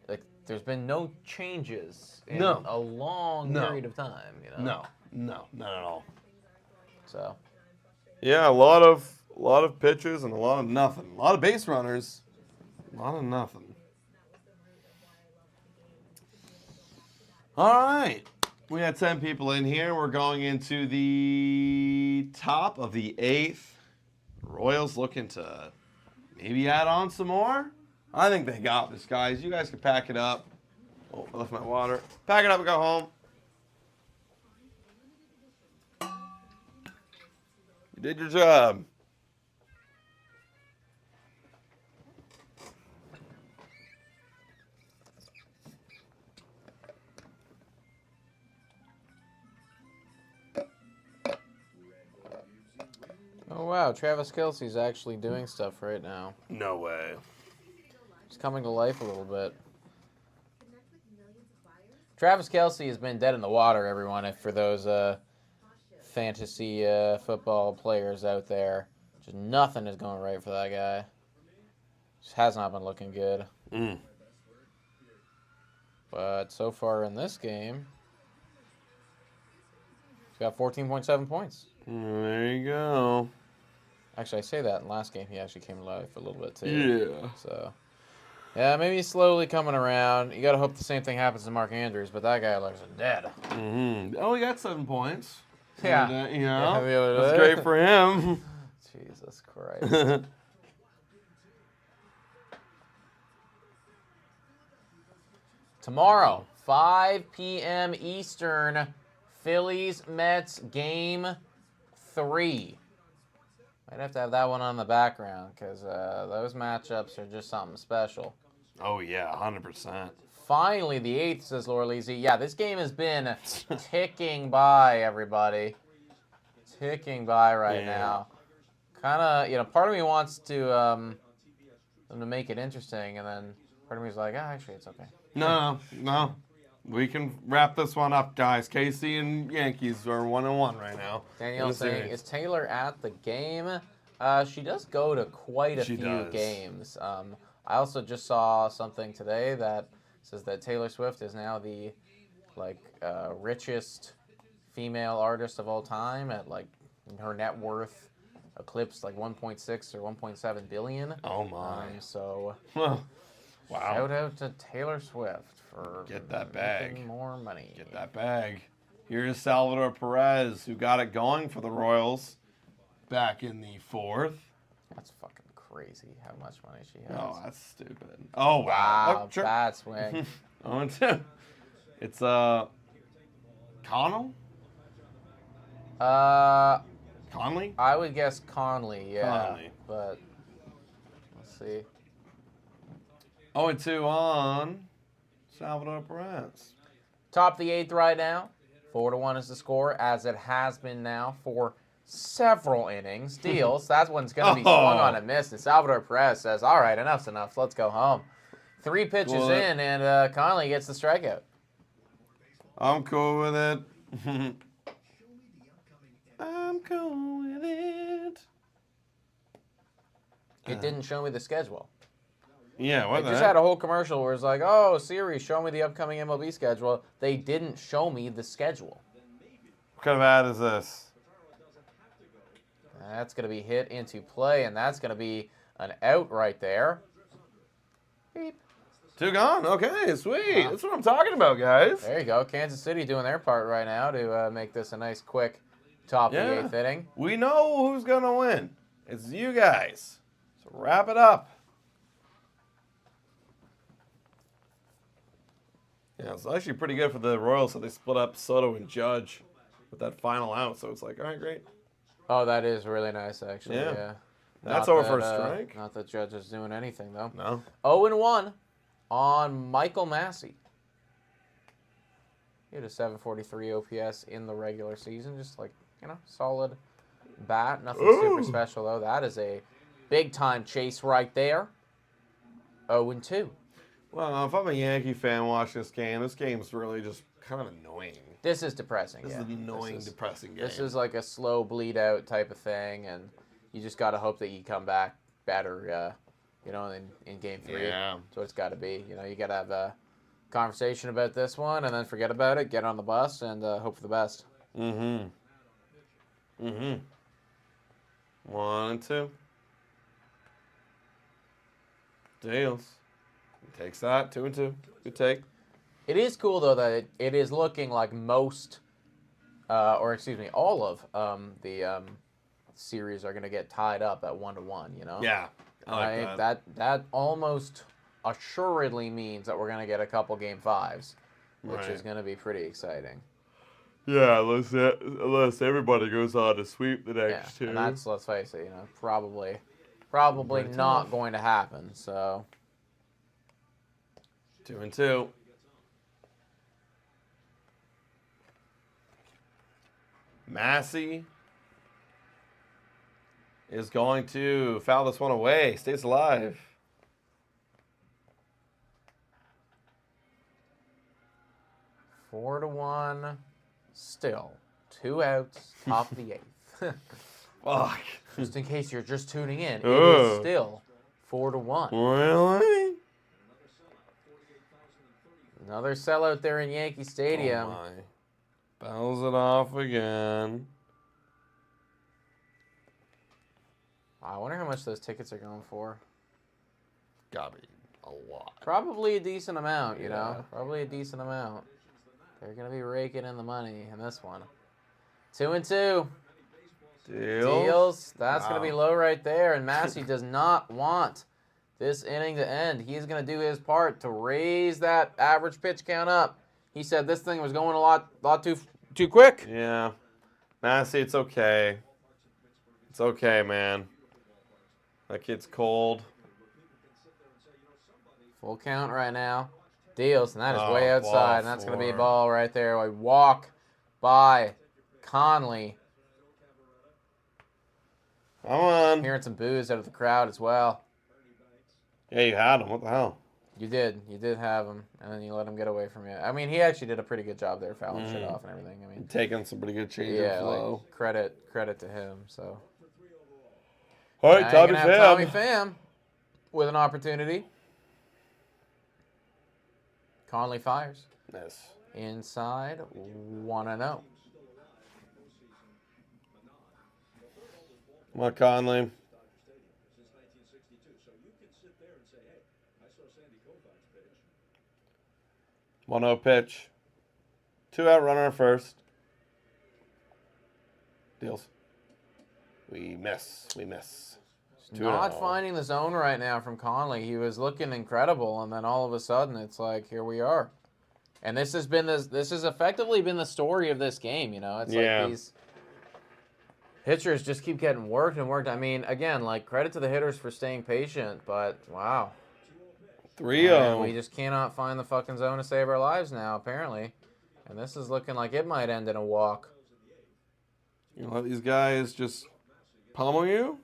Like there's been no changes in No. a long No. period of time. You know. No, not at all. So. Yeah, a lot of pitches and a lot of nothing. A lot of base runners. A lot of nothing. All right. We had 10 people in here. We're going into the top of the 8th. Royals looking to maybe add on some more. I think they got this, guys. You guys can pack it up. Oh, I left my water. Pack it up and go home. You did your job. Oh wow, Travis Kelce's actually doing stuff right now. No way. He's coming to life a little bit. Travis Kelce has been dead in the water, everyone, if for those fantasy football players out there. Just nothing is going right for that guy. Just has not been looking good. But so far in this game, he's got 14.7 points. There you go. Actually, I say that in last game, he actually came to life a little bit too. Yeah. So, yeah, maybe he's slowly coming around. You got to hope the same thing happens to Mark Andrews, but that guy looks dead. Oh, he got 7 points. Yeah. And, you Yeah, know, the other that's day. great for him. Jesus Christ. Tomorrow, 5 p.m. Eastern, Phillies Mets game 3. Might have to have that one on the background because those matchups are just something special. Oh, yeah, 100%. Finally, the 8th, says Laura Lisi. Yeah, this game has been ticking by, everybody. Ticking by right now. Kind of, part of me wants to them to make it interesting, and then part of me is like, actually, it's okay. No. We can wrap this one up, guys. Casey and Yankees are 1-1 right now. Danielle saying, is Taylor at the game? She does go to quite a few games. I also just saw something today that says that Taylor Swift is now the richest female artist of all time at her net worth eclipsed 1.6 or 1.7 billion. Oh my! So wow! Shout out to Taylor Swift for making more money. Get that bag. Here's Salvador Perez, who got it going for the Royals back in the 4th. That's fucking crazy how much money she has. Oh, that's stupid. Oh wow! Wow, Oh, sure. bad swing. 0-2. It's Connell. Conley? I would guess Conley, yeah. Conley. But let's see. 0-2 on Salvador Perez. Top of the 8th right now. 4-1 is the score, as it has been now for several innings. Deals. That one's going to be swung on and missed. And Salvador Perez says, all right, enough's enough. Let's go home. 3 pitches in, and Conley gets the strikeout. I'm cool with it. I'm cool with it. It didn't show me the schedule. Yeah, what They the just heck? had a whole commercial where it's like, oh, Siri, show me the upcoming MLB schedule. They didn't show me the schedule. What kind of ad is this? That's going to be hit into play, and that's going to be an out right there. Beep. 2 gone. Okay, sweet. That's what I'm talking about, guys. There you go. Kansas City doing their part right now to make this a nice, quick top of the 8th inning. We know who's going to win. It's you guys. So wrap it up. Yeah, it's actually pretty good for the Royals, so they split up Soto and Judge with that final out. So it's like, all right, great. Oh, that is really nice, actually. Yeah. Yeah. That's Not over that, for a strike. Not that Judge is doing anything, though. No. 0-1 on Michael Massey. He had a 743 OPS in the regular season. Just solid bat. Nothing super special, though. That is a big-time chase right there. 0-2. Well, if I'm a Yankee fan watching this game's really just kind of annoying. This is depressing. This is an annoying, depressing game. This is like a slow bleed out type of thing, and you just got to hope that you come back better, in game 3. Yeah. That's what it's got to be. You got to have a conversation about this one, and then forget about it, get on the bus, and hope for the best. 1-2. Deals. He takes that. 2-2. Good take. It is cool, though, that it is looking like all of the series are going to get tied up at 1-1, Yeah. I like that. That almost assuredly means that we're going to get a couple Game 5s, which is going to be pretty exciting. Yeah, unless everybody goes on to sweep the next 2. And that's, let's face it, probably not going to happen, so. 2-2. Massey is going to foul this one away. Stays alive. Four to 1. Still 2 outs. Top of the 8th. Fuck. Just in case you're just tuning in, it is still 4-1. Really? Another sellout there in Yankee Stadium. Oh my. Bounce it off again. I wonder how much those tickets are going for. Gotta be a lot. Probably a decent amount, you know. Probably a decent amount. They're gonna be raking in the money in this one. 2-2. Deals. That's gonna be low right there, and Massey does not want this inning to end. He's gonna do his part to raise that average pitch count up. He said this thing was going a lot too quick. Yeah. Massey, it's okay. It's okay, man. That kid's cold. Full count right now. Deals, and that is Oh, way outside, and ball that's going to be a four. ball right there. We walk by Conley. Come on. Hearing some boos out of the crowd as well. Yeah, you had him. What the hell? You did have him, and then you let him get away from you. I mean, he actually did a pretty good job there, fouling shit off and everything. I mean, Taking some pretty good change yeah, of flow. like, credit to him. So, All right, now Tommy you're gonna have Tommy Pham. Pham with an opportunity. Conley fires Yes. inside 1-0. Come on, Conley. Since 1962. So you can sit there and say, hey, I saw Sandy Koufax pitch. 1-0 pitch. 2-out runner first. Deals. We miss. Not 2-0. finding the zone right now from Conley. He was looking incredible, and then all of a sudden, it's like, here we are. And this has effectively been the story of this game. You know, it's Yeah. like these pitchers just keep getting worked and worked. I mean, again, like, credit to the hitters for staying patient, but wow. 3-0. And we just cannot find the fucking zone to save our lives now, apparently. And this is looking like it might end in a walk. You let these guys just pummel you?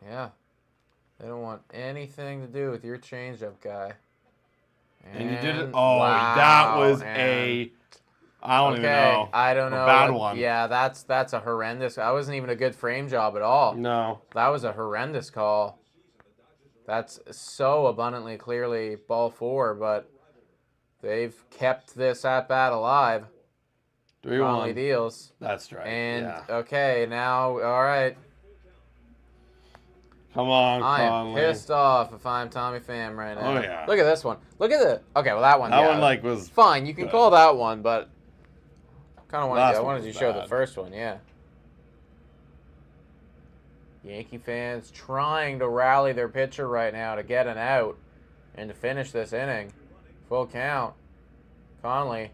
Yeah. They don't want anything to do with your changeup guy. And you did it. Oh, that was I don't even know. I don't know. A bad one. Yeah, that's a horrendous. That wasn't even a good frame job at all. No. That was a horrendous call. That's so abundantly clearly ball 4, but they've kept this at bat alive. 3-1. Conley deals. That's right. And yeah. okay, now all right. Come on, I am Conley. pissed off if I'm Tommy Pham right now. Oh, yeah. Look at this one. Look at the. Okay, well that one. That yeah, one like was fine. You can good. call that one, but kind of Last one wanted was to show the bad. first one. Yeah. Yankee fans trying to rally their pitcher right now to get an out and to finish this inning. Full count. Conley.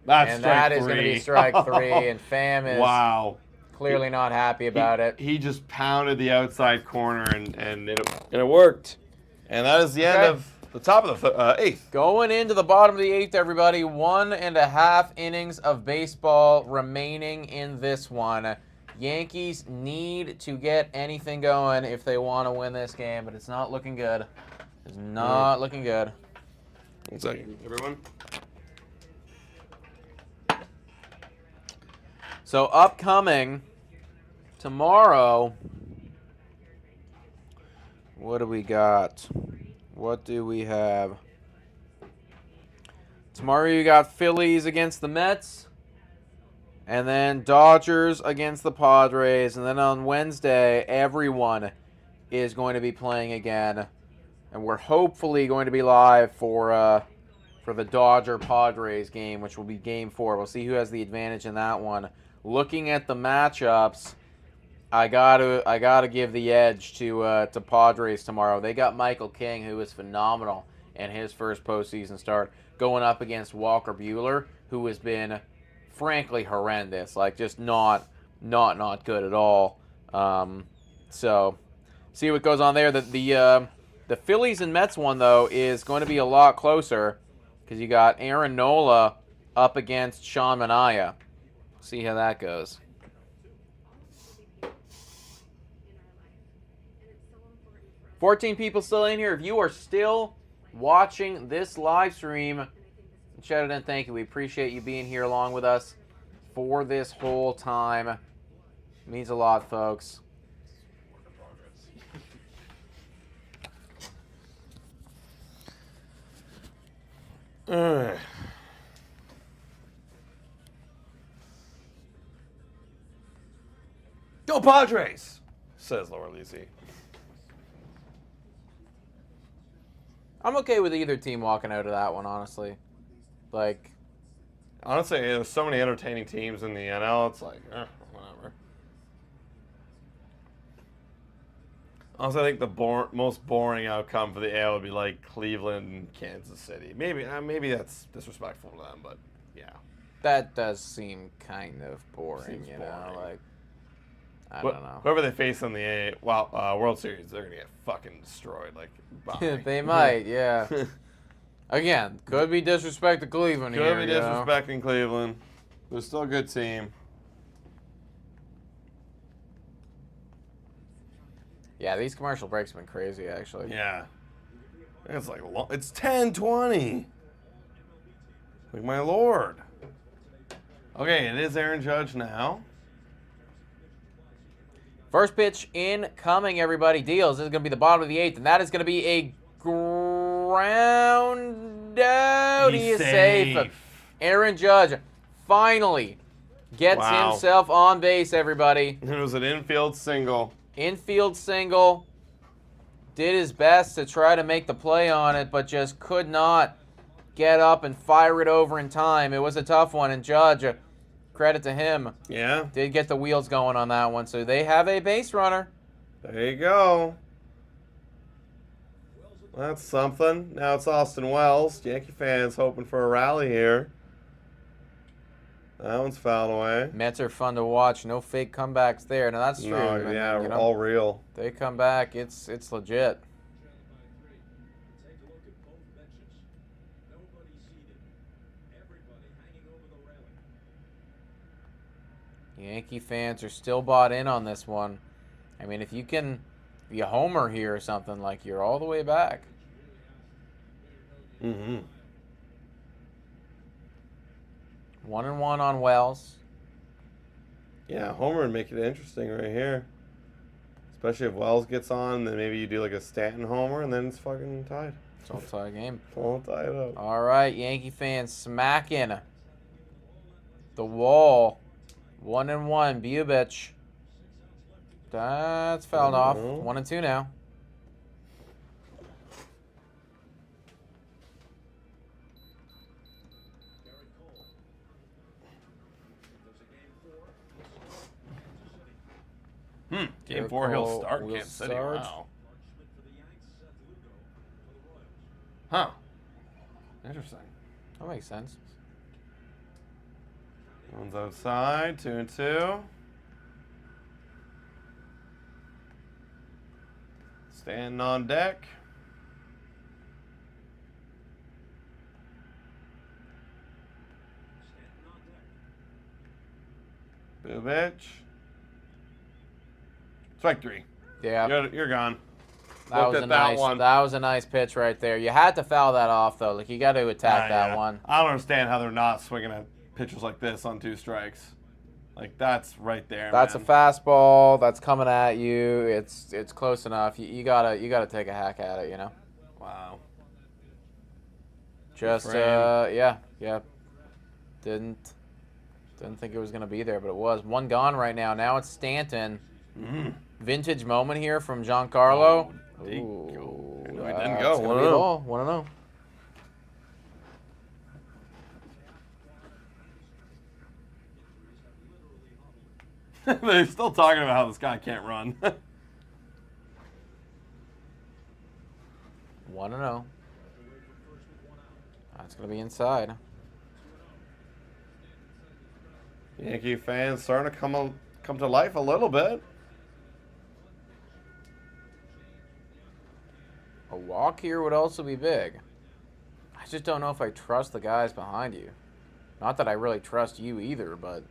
That's And strike that is 3. going to be strike 3, and Pham is Wow. clearly not happy about it. He just pounded the outside corner and it worked. And that is the end of the top of the 8th. Going into the bottom of the 8th, everybody. 1.5 innings of baseball remaining in this one. Yankees need to get anything going if they want to win this game, but it's not looking good. It's not looking good. 1 second, everyone. So upcoming tomorrow, what do we got? What do we have? Tomorrow you got Phillies against the Mets, and then Dodgers against the Padres, and then on Wednesday everyone is going to be playing again, and we're hopefully going to be live for the Dodger-Padres game, which will be Game 4. We'll see who has the advantage in that one. Looking at the matchups, I gotta give the edge to Padres tomorrow. They got Michael King, who is phenomenal in his first postseason start, going up against Walker Buehler, who has been frankly horrendous, like just not good at all. So see what goes on there. The Phillies and Mets one though is going to be a lot closer because you got Aaron Nola up against Sean Manaea. See how that goes. – 14 people still in here. If you are still watching this live stream, shout out and thank you. We appreciate you being here along with us for this whole time. It means a lot, folks. Go Padres, says Laura Lisi. I'm okay with either team walking out of that one, honestly. Like, Honestly, there's so many entertaining teams in the NL. It's like, whatever. Also, I think the most boring outcome for the AL would be like Cleveland and Kansas City. Maybe that's disrespectful to them, but yeah. That does seem kind of boring, Seems you know. boring. Like, I don't know. Whoever they face in the World Series, they're gonna get fucking destroyed. Like by. They might, yeah. Again, could be disrespect to Cleveland here. Could be you know? disrespecting Cleveland. They're still a good team. Yeah, these commercial breaks have been crazy, actually. Yeah. It's like it's 10:20. Like my lord. Okay, it is Aaron Judge now. First pitch incoming, everybody. Deals. This is going to be the bottom of the 8th, and that is going to be a ground out. He is safe. Aaron Judge finally gets himself on base, everybody. It was an infield single. Infield single. Did his best to try to make the play on it, but just could not get up and fire it over in time. It was a tough one, and Judge, credit to him, Yeah. did get the wheels going on that one. So they have a base runner. There you go. That's something. Now it's Austin Wells. Yankee fans hoping for a rally here. That one's fouled away. Mets are fun to watch. No fake comebacks there. Now that's true. No, I mean, yeah, you know, all real. they come back. It's legit. Take a look at both benches. Nobody seated. Everybody hanging over the railing. Yankee fans are still bought in on this one. I mean, if you can be a homer here or something, like you're all the way back. Mm-hmm. 1-1 on Wells. Yeah, homer would make it interesting right here. Especially if Wells gets on, then maybe you do like a Stanton homer, and then it's fucking tied. It's all tie game. It's all tied up. All right, Yankee fans smacking the wall. 1-1, Bubich. That's fouled off. 1-2 now. Garrett Cole. There's a game 4. Game Garrett 4 he'll Cole start will Kansas City. start. Wow. Mark Schmidt for the Yanks. Seth Lugo for the Royals. Huh. Interesting. That makes sense. One's outside, 2-2. Standing on deck. Stanton on deck. Bubich. Strike 3. Yeah, You're gone. that Looked was at a that nice. one. That was a nice pitch right there. You had to foul that off though. Like you got to attack that Yeah. one. I don't understand how they're not swinging at pitches like this on 2 strikes. Like that's right there. That's man. a fastball. That's coming at you. It's close enough. You gotta take a hack at it. You know. Wow. Just frame. yeah. Didn't think it was gonna be there, but it was. One gone right now. Now it's Stanton. Vintage moment here from Giancarlo. Did he go? Ooh, No, he didn't that's go. gonna 1-0. be a ball. 1-0. They're still talking about how this guy can't run. 1-0. That's gonna be inside. Yankee fans starting to come to life a little bit. A walk here would also be big. I just don't know if I trust the guys behind you. Not that I really trust you either, but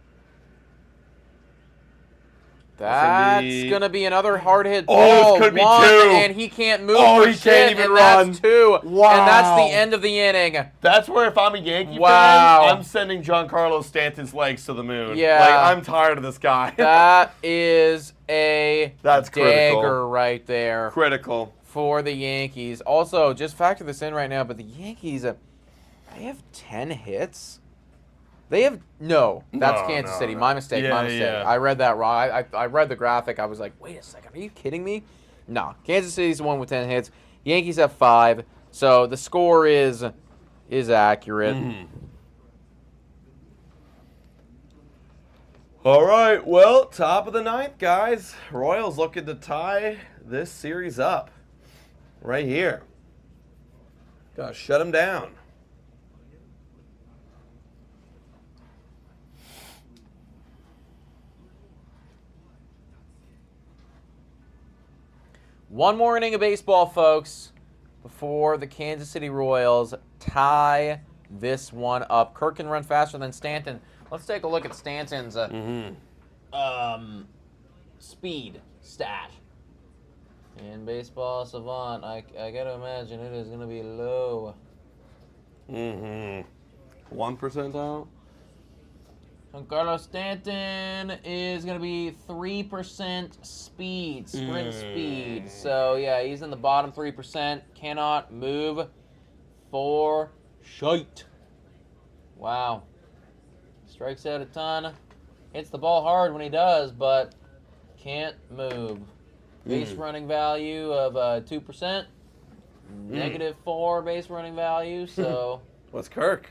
that's gonna be another hard hit Oh, ball. this could be One, 2. and he can't move. Oh, for he can't shit, even and run. That's 2. Wow. And that's the end of the inning. That's where if I'm a Yankee Wow. fan, I'm sending Giancarlo Stanton's legs to the moon. Yeah. Like, I'm tired of this guy. That is a That's critical. dagger right there Critical. for the Yankees. Also, just factor this in right now, but the Yankees, they have 10 hits. They have that's No, Kansas no, City. no. My mistake. Yeah, My mistake. yeah. I read that wrong. I read the graphic. I was like, wait a second. Are you kidding me? No. Kansas City's the one with 10 hits. Yankees have 5. So the score is accurate. All right, well, top of the ninth, guys. Royals looking to tie this series up right here. Gotta shut them down. One more inning of baseball, folks, before the Kansas City Royals tie this one up. Kirk can run faster than Stanton. Let's take a look at Stanton's speed stat. In Baseball Savant, I gotta imagine it is gonna be low. 1 percentile? Carlos Stanton is going to be 3% sprint speed. So, yeah, he's in the bottom 3%. Cannot move for shite. Wow. Strikes out a ton. Hits the ball hard when he does, but can't move. Base running value of 2%. -4 base running value, so... What's Kirk?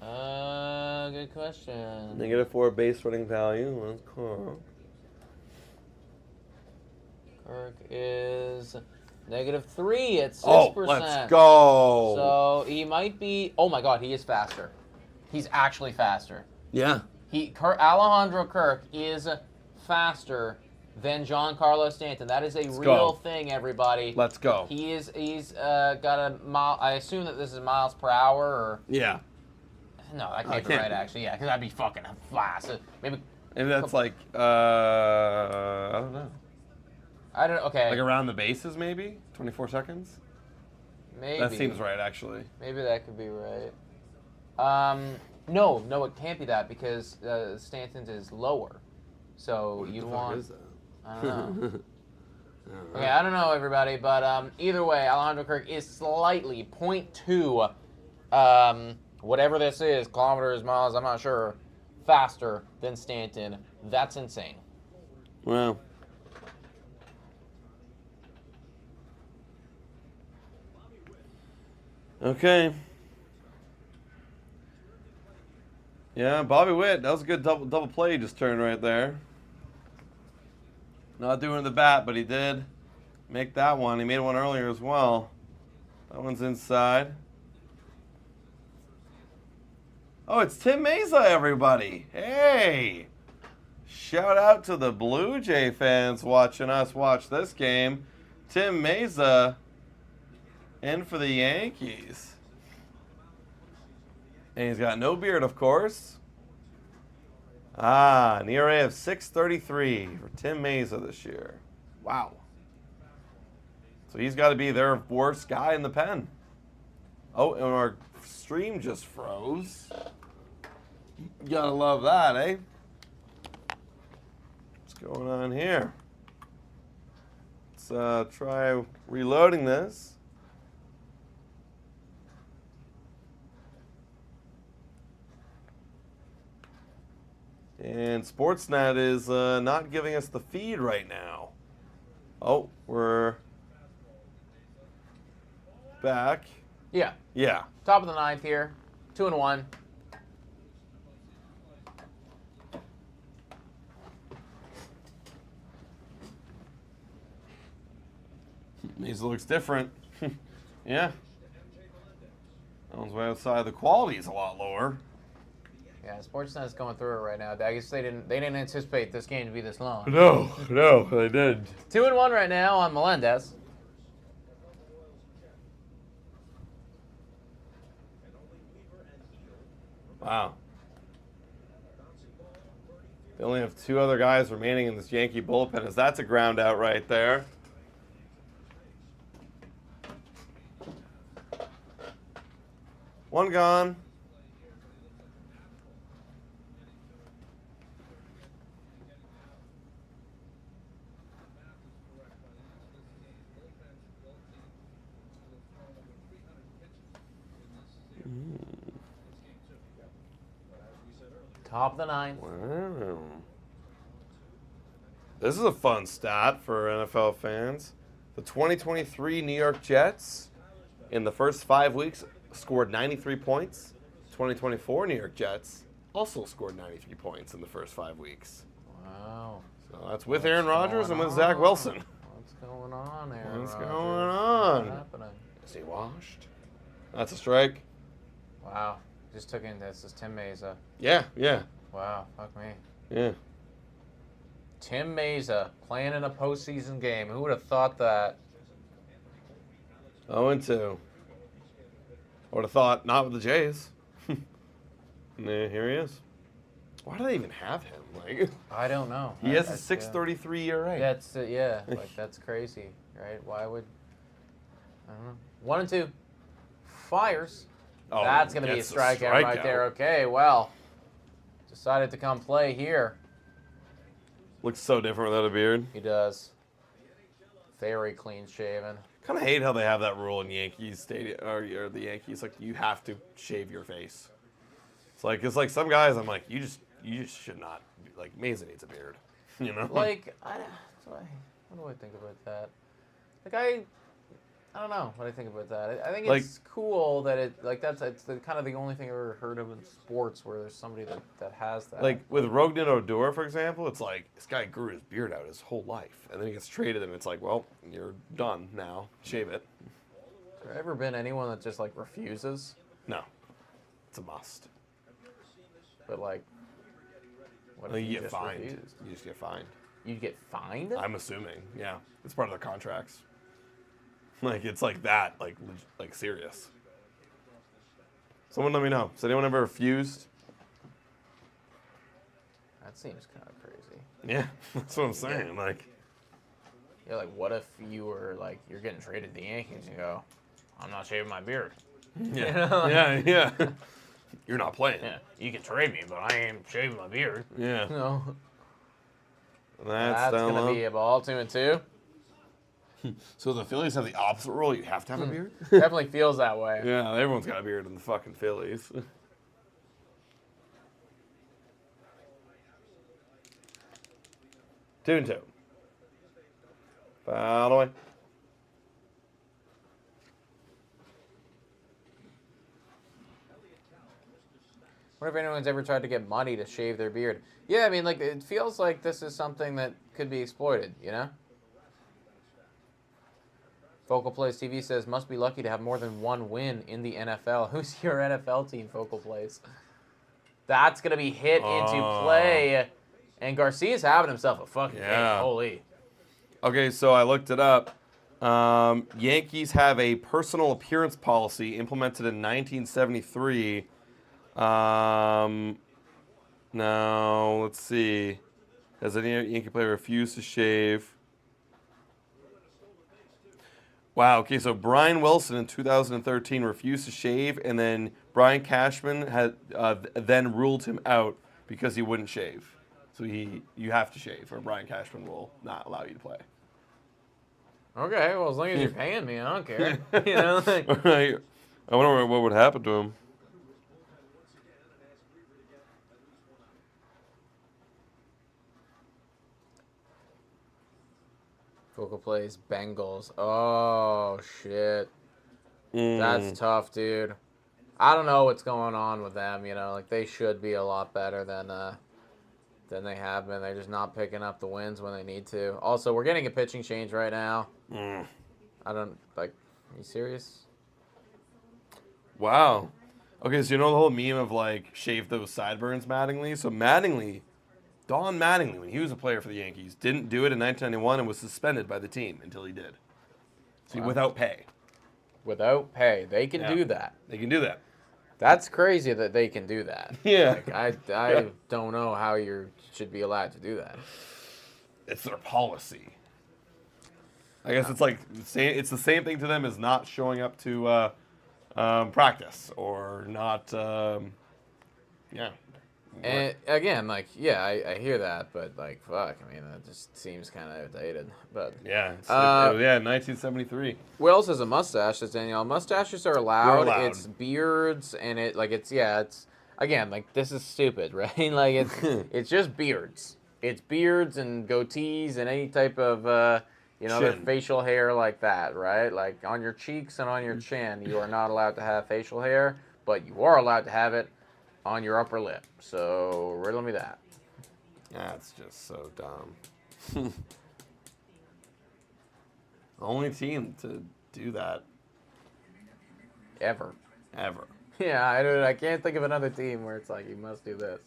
Good question. -4 base running value. What's Kirk? Kirk is -3 at 6%. Oh, let's go. So he might be. Oh my God, he is faster. He's actually faster. Yeah. Alejandro Kirk is faster than Giancarlo Stanton. That is a real thing, everybody. Let's go. He's got a mile. I assume that this is miles per hour or. Yeah. No, that can't be can't right, be. actually. Yeah, because that'd be fucking fast. Maybe. And that's like, I don't know. I don't. Okay. Like around the bases, maybe? 24 seconds? Maybe. That seems right, actually. Maybe that could be right. No, it can't be that because Stanton's is lower. So you want. Is that? I don't know. Okay, I don't know, everybody, but either way, Alejandro Kirk is slightly 0.2, whatever this is, kilometers, miles, I'm not sure, faster than Stanton. That's insane. Well. Okay. Yeah, Bobby Witt, that was a good double play you just turned right there. Not doing the bat, but he did make that one. He made one earlier as well. That one's inside. Oh, it's Tim Mesa, everybody. Hey! Shout out to the Blue Jay fans watching us watch this game. Tim Mesa in for the Yankees. And he's got no beard, of course. An ERA of 6.33 for Tim Mesa this year. Wow. So he's got to be their worst guy in the pen. Oh, and our stream just froze. You gotta love that, eh? What's going on here? Let's try reloading this. And Sportsnet is not giving us the feed right now. Oh, we're back. Yeah. Yeah. Top of the ninth here. 2-1. Mesa looks different. Yeah. That one's way outside. The quality is a lot lower. Yeah, Sportsnet is going through it right now. I guess they didn't anticipate this game to be this long. No, they didn't. 2-1 right now on Melendez. Wow. They only have two other guys remaining in this Yankee bullpen, as that's a ground out right there. One gone. Top of the ninth. Wow. This is a fun stat for NFL fans. The 2023 New York Jets, in the first 5 weeks, scored 93 points. 2024 New York Jets also scored 93 points in the first 5 weeks. Wow. So that's with Aaron Rodgers and going with Zach on? Wilson. What's going on, Aaron What's Rodgers? going on? What's happening? Is he washed? That's a strike. Wow. Just took in this. Is Tim Meza. Yeah, yeah, Wow. Fuck me. yeah. Tim Meza playing in a postseason game. Who would have thought that? 0-2. I would have thought not with the Jays. Nah, here he is. Why do they even have him? Like, I don't know. he has a That's, 6.33 ERA. That's yeah. Like that's crazy, right? Why would? I don't know. 1 and 2. Fires. Oh, That's gonna be a that's strikeout right there. Okay. Well, decided to come play here. Looks so different without a beard. He does. Very clean shaven. Kind of hate how they have that rule in Yankees Stadium or the Yankees. Like you have to shave your face. It's like some guys. I'm like you just should not. Like Meza needs a beard. You know. Like what do I think about that? Like I don't know what I think about that. I think it's cool that it's kind of the only thing I've ever heard of in sports where there's somebody that has that. Like with Rognan Odor, for example, it's like this guy grew his beard out his whole life, and then he gets traded, and it's like, well, you're done now. Shave it. Has there ever been anyone that just like refuses? No, it's a must. But like, what Like, if you get just fined. refused? You just get fined. You'd get fined? I'm assuming. Yeah, it's part of their contracts. Like it's like that, like serious. Someone let me know. Has anyone ever refused? That seems kind of crazy. Yeah, that's what I'm saying. Like, Yeah, like what if you were like you're getting traded to the Yankees and you go, I'm not shaving my beard. yeah, yeah. You're not playing. Yeah, you can trade me, but I ain't shaving my beard. Yeah. No. That's That's down gonna low. be a ball 2 and 2. So the Phillies have the opposite rule. You have to have a beard. Definitely feels that way. Yeah, everyone's got a beard in the fucking Phillies. 2 and 2. Foul away. What if anyone's ever tried to get money to shave their beard? Yeah, I mean, like, it feels like this is something that could be exploited, you know? Focal Plays TV says, must be lucky to have more than one win in the NFL. Who's your NFL team, Focal Plays? That's going to be hit into play. And Garcia's having himself a fucking game. Holy. Okay, so I looked it up. Yankees have a personal appearance policy implemented in 1973. Now, let's see. Has any Yankee player refused to shave? Wow, okay, so Brian Wilson in 2013 refused to shave, and then Brian Cashman had then ruled him out because he wouldn't shave. So you have to shave, or Brian Cashman will not allow you to play. Okay, well, as long as you're paying me, I don't care. You know, like, Right. I wonder what would happen to him. Focal Plays Bengals. Oh, shit. That's tough, dude. I don't know what's going on with them, you know. Like, they should be a lot better than they have been. They're just not picking up the wins when they need to. Also, we're getting a pitching change right now. I don't, like, are you serious? Wow. Okay, so you know the whole meme of, like, shave those sideburns, Mattingly? So Don Mattingly, when he was a player for the Yankees, didn't do it in 1991 and was suspended by the team until he did. So without pay. Without pay. They can do that. They can do that. That's crazy that they can do that. Yeah. Like, I don't know how you should be allowed to do that. It's their policy. I guess it's like it's the same thing to them as not showing up to practice or not. And again, like, yeah, I hear that, but like, fuck, I mean, that just seems kind of outdated. But Yeah. 1973. Who else has a mustache? Says Danielle. Mustaches are allowed. They're allowed. It's beards, and it's again, like, this is stupid, right? Like, it's just beards. It's beards and goatees and any type of their Chin. facial hair like that, right? Like on your cheeks and on your chin, you are not allowed to have facial hair, but you are allowed to have it on your upper lip. So riddle me that. That's just so dumb. Only team to do that Ever. ever. Yeah, I can't think of another team where it's like, you must do this.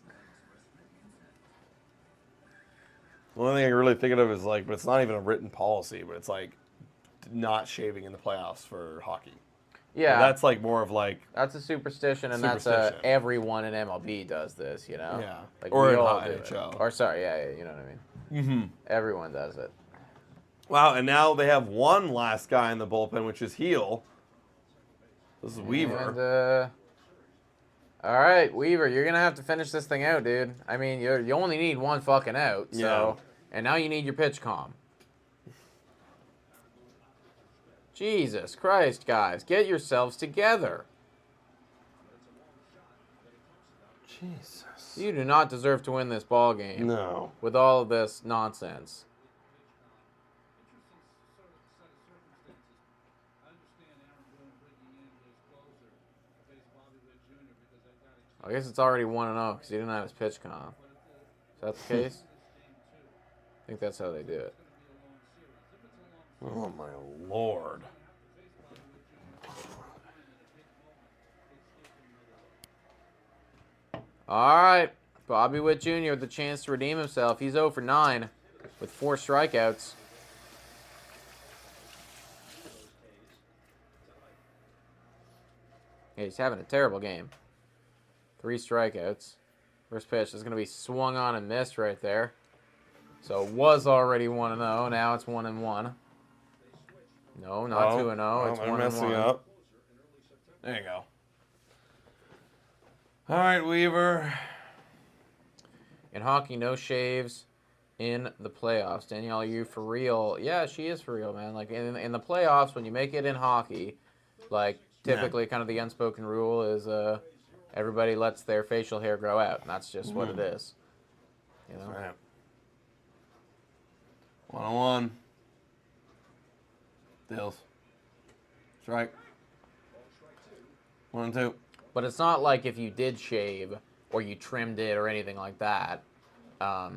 The only thing I can really think of is like, but it's not even a written policy, but it's like not shaving in the playoffs for hockey. Yeah. That's like more of like, That's a superstition, and Superstition. that's everyone in MLB does this, you know? Yeah. Like Or we in all do NHL. it. Or sorry, yeah, you know what I mean? mm-hmm. Everyone does it. Wow, and now they have one last guy in the bullpen, which is Heel. This is Weaver. And, all right, Weaver, you're gonna have to finish this thing out, dude. I mean, you only need one fucking out, so and now you need your pitch calm. Jesus Christ, guys, get yourselves together. Jesus. You do not deserve to win this ball game No. with all of this nonsense. I guess it's already 1-0 because he didn't have his pitch calm. Is that the case? I think that's how they do it. Oh my lord. All right, Bobby Witt Jr. with the chance to redeem himself. He's 0 for 9 with 4 strikeouts. Yeah, he's having a terrible game. 3 strikeouts. First pitch is going to be swung on and missed right there. So it was already 1-0. Now it's 1-1. No, not 2-0. It's 1-1. Messing up. There you go. All right, Weaver. In hockey, no shaves in the playoffs. Danielle, are you for real? Yeah, she is for real, man. Like in the playoffs, when you make it in hockey, like typically kind of the unspoken rule is everybody lets their facial hair grow out, and that's just what it is. You know? Right. 1-1. Deals. Strike. 1-2. But it's not like if you did shave or you trimmed it or anything like that, that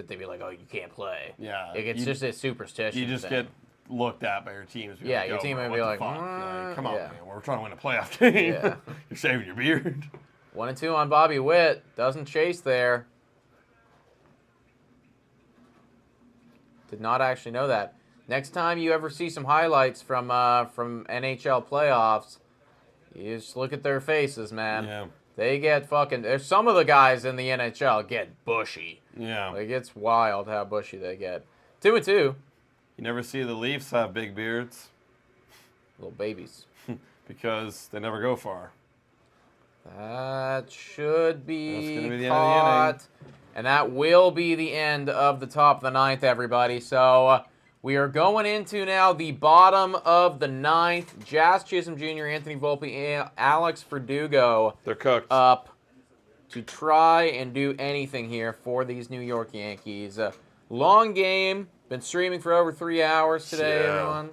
they'd be like, oh, you can't play. Yeah. Like, it's just a superstition. You just thing. get looked at by your teams. Yeah, your team would be like, Come on, yeah. man. We're trying to win a playoff game. Yeah. You're shaving your beard. 1-2 on Bobby Witt. Doesn't chase there. Did not actually know that. Next time you ever see some highlights from NHL playoffs, you just look at their faces, man. Yeah. They get fucking... There's some of the guys in the NHL get bushy. Yeah. Like, it's wild how bushy they get. 2-2. You never see the Leafs have big beards Little babies. because they never go far. That should That's be gonna be the end of the caught. inning. And that will be the end of the top of the ninth, everybody. So we are going into now the bottom of the ninth. Jazz Chisholm Jr., Anthony Volpe, Alex Verdugo They're cooked. up to try and do anything here for these New York Yankees. Long game. Been streaming for over 3 hours today, Yeah. everyone.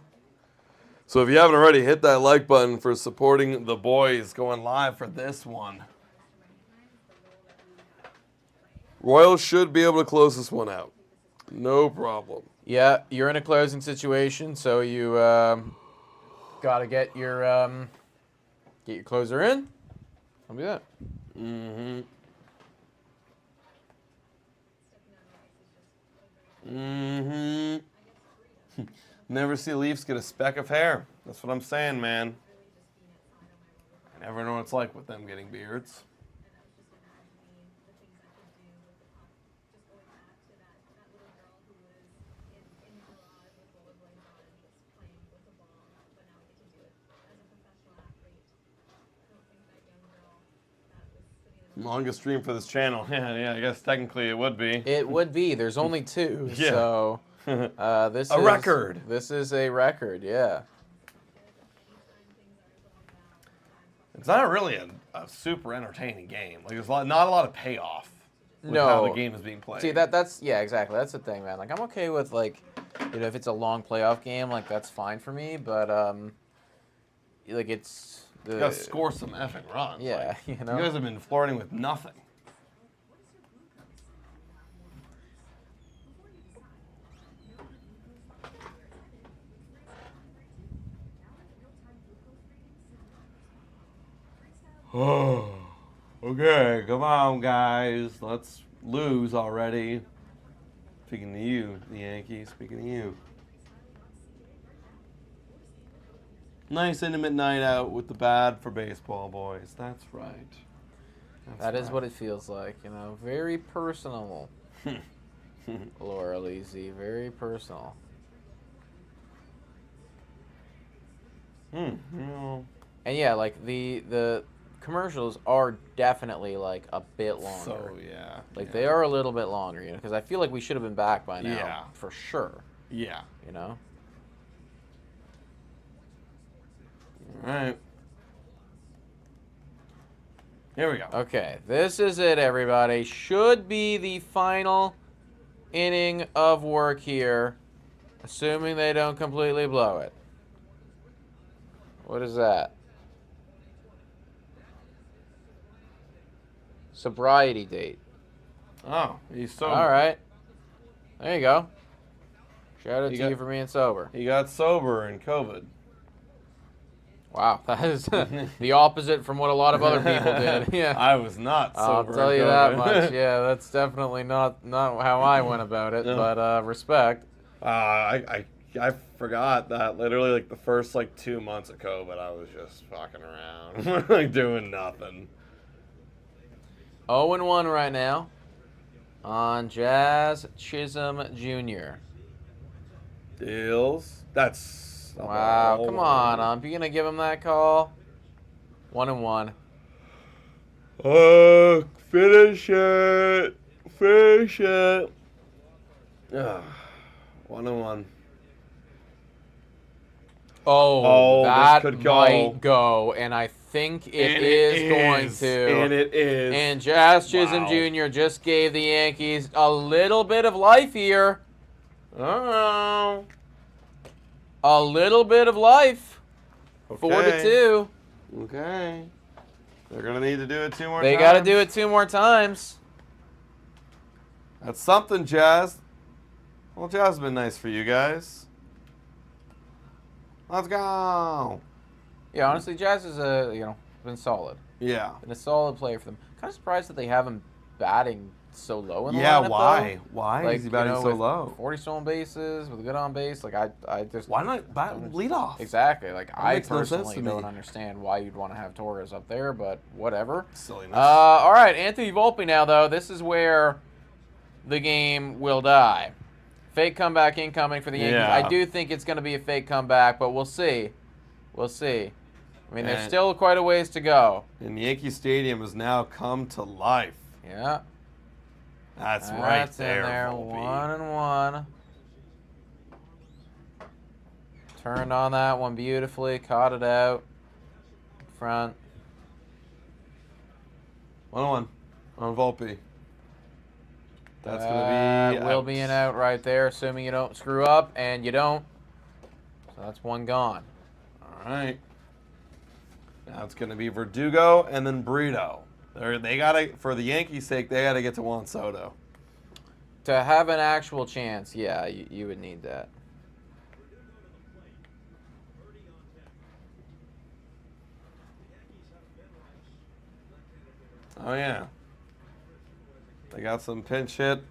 So if you haven't already, hit that like button for supporting the boys going live for this one. Royals should be able to close this one out. No problem. Yeah, you're in a closing situation, so you got to get your closer in. I'll do that. Mm-hmm. Mm-hmm. Never see Leafs get a speck of hair. That's what I'm saying, man. I never know what it's like with them getting beards. Longest stream for this channel. Yeah, I guess technically it would be. It would be. There's only 2, Yeah. so this A is record. This is a record, yeah. It's not really a super entertaining game. Like there's not a lot of payoff with No. how the game is being played. See, that's yeah, exactly. That's the thing, man. Like I'm okay with like, if it's a long playoff game, like that's fine for me. But like it's You gotta score some effing runs. Yeah, Like, you know. You guys have been flirting with nothing. Oh, okay, come on, guys. Let's lose already. Speaking to you, the Yankees. Speaking to you. Nice intimate night out with the bad for baseball, boys. That's right. That is what it feels like, you know. Very personal. Laurel Easy, very personal. Yeah. And yeah, like the commercials are definitely like a bit longer. So yeah. Like yeah. they are a little bit longer, you know, because I feel like we should have been back by now, Yeah. for sure. Yeah. You know. All right. Here we go. Okay, this is it, everybody. Should be the final inning of work here, assuming they don't completely blow it. What is that? Sobriety date. Oh, he's sober. All right. There you go. Shout out You to got- you for being sober. He got sober in COVID. Wow, that is the opposite from what a lot of other people did. Yeah. I was not I'll sober. tell in you that COVID. much. Yeah, that's definitely not how I went about it, No. but respect. I forgot that literally like the first like 2 months of COVID, I was just fucking around, like doing nothing. 0-1 right now on Jazz Chisholm Jr. Deals. That's not Wow, bad. come on, you gonna give him that call? 1-1. Finish it. Finish it. 1-1. Oh, this that could go. might go, and I think it is going to. And it is. And Jazz Chisholm Wow. Jr. just gave the Yankees a little bit of life here. Oh. A little bit of life. Okay. 4-2. Okay. They're gonna need to do it 2 more times. They got to do it 2 more times. That's something, Jazz. Well, Jazz has been nice for you guys. Let's go. Yeah, honestly, Jazz is been solid. Yeah. Been a solid player for them. Kind of surprised that they have him batting so low in the Yeah. lineup, Why? though. Why Like, is he batting so with low? 40 stolen bases with a good on base. Like I just Why not bat lead off? exactly. Like I makes no sense personally to me. don't understand why you'd want to have Torres up there, but whatever. Silliness. All right, Anthony Volpe now though. This is where the game will die. Fake comeback incoming for the Yankees. Yeah. I do think it's going to be a fake comeback, but we'll see. We'll see. I mean, there's And- still quite a ways to go. And Yankee Stadium has now come to life. Yeah. That's right That's there, in there. Volpe. 1-1. Turned on that one beautifully. Caught it out. Front. 1-1 on Volpe. That's gonna be will out. be an out right there, assuming you don't screw up, and you don't. So that's one gone. All right. Now it's gonna be Verdugo and then Brito. They gotta, for the Yankees' sake, they gotta get to Juan Soto. To have an actual chance, yeah, you would need that. Oh yeah. They got some pinch hit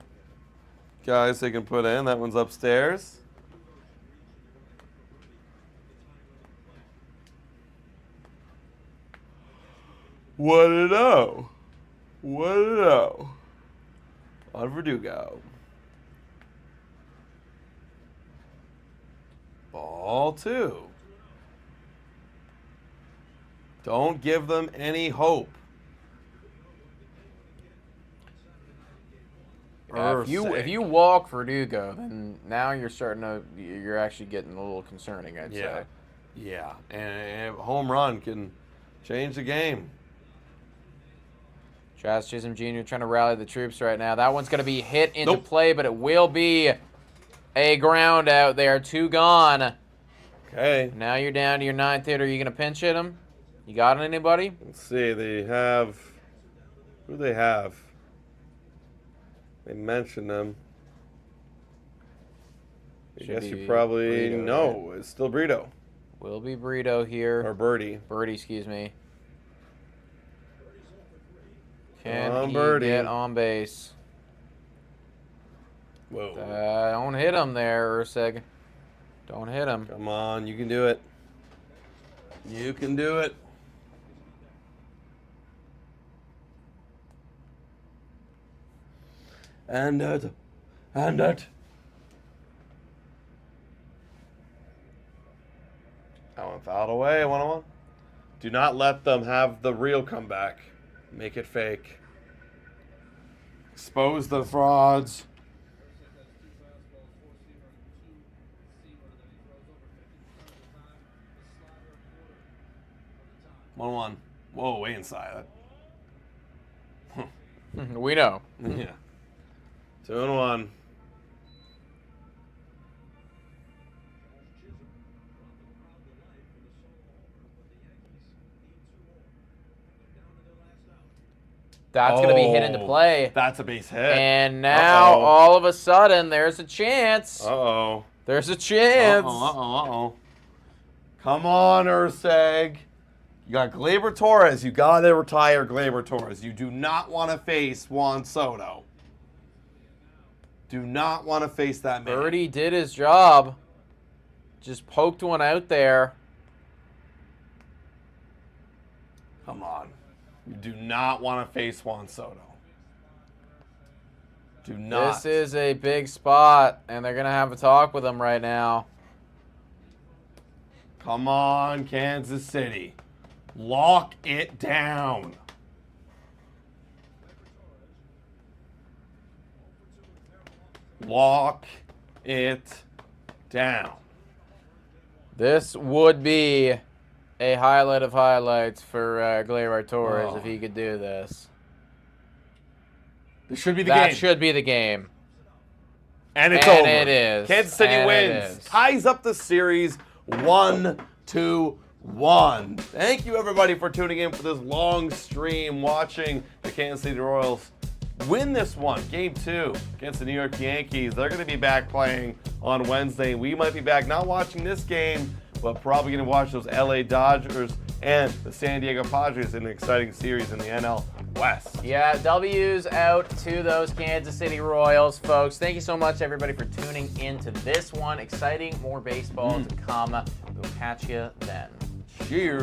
guys they can put in. That one's upstairs. What a no. What a no. On Verdugo. Ball 2. Don't give them any hope. Yeah, if you walk Verdugo, then now you're actually getting a little concerning, I'd Yeah. say. Yeah, and a home run can change the game. Jazz Chisholm Jr. trying to rally the troops right now. That one's going to be hit into Nope. play, but it will be a ground out there. 2 gone. Okay. Now you're down to your 9th hitter. Are you going to pinch hit him? You got anybody? Let's see. They have. Who do they have? They mentioned them. I Should guess be you probably Brito, know. It's still Brito. Will be Brito here. Or Birdie. Birdie, excuse me. Can On he Birdie. get on base? Whoa. Don't hit him there, Ursig. Don't hit him. Come on, you can do it. You can do it. And it. That one fouled away, 1-1. Do not let them have the real comeback. Make it fake. Expose the frauds. 1-1. Whoa, way inside. We know. Yeah. 2-1. That's going to be hit into Oh, play. That's a base hit. And now, Uh-oh. all of a sudden, there's a chance. Uh-oh. There's a chance. Uh-oh. Come on, Urseg. You got Gleyber Torres. You got to retire Gleyber Torres. You do not want to face Juan Soto. Do not want to face that man. Birdie did his job. Just poked one out there. Come on. You do not want to face Juan Soto. Do not. This is a big spot, and they're going to have a talk with him right now. Come on, Kansas City. Lock it down. Lock it down. This would be a highlight of highlights for Gleyber Torres Oh. if he could do this. This should be the That game. should be the game. And it's And over. it is. Kansas City And it wins. is. Ties up the series 1-1. Thank you, everybody, for tuning in for this long stream, watching the Kansas City Royals win this one, Game 2, against the New York Yankees. They're going to be back playing on Wednesday. We might be back not watching this game, but probably going to watch those LA Dodgers and the San Diego Padres in an exciting series in the NL West. Yeah, W's out to those Kansas City Royals, folks. Thank you so much, everybody, for tuning into this one. Exciting, more baseball to come. We'll catch you then. Cheers.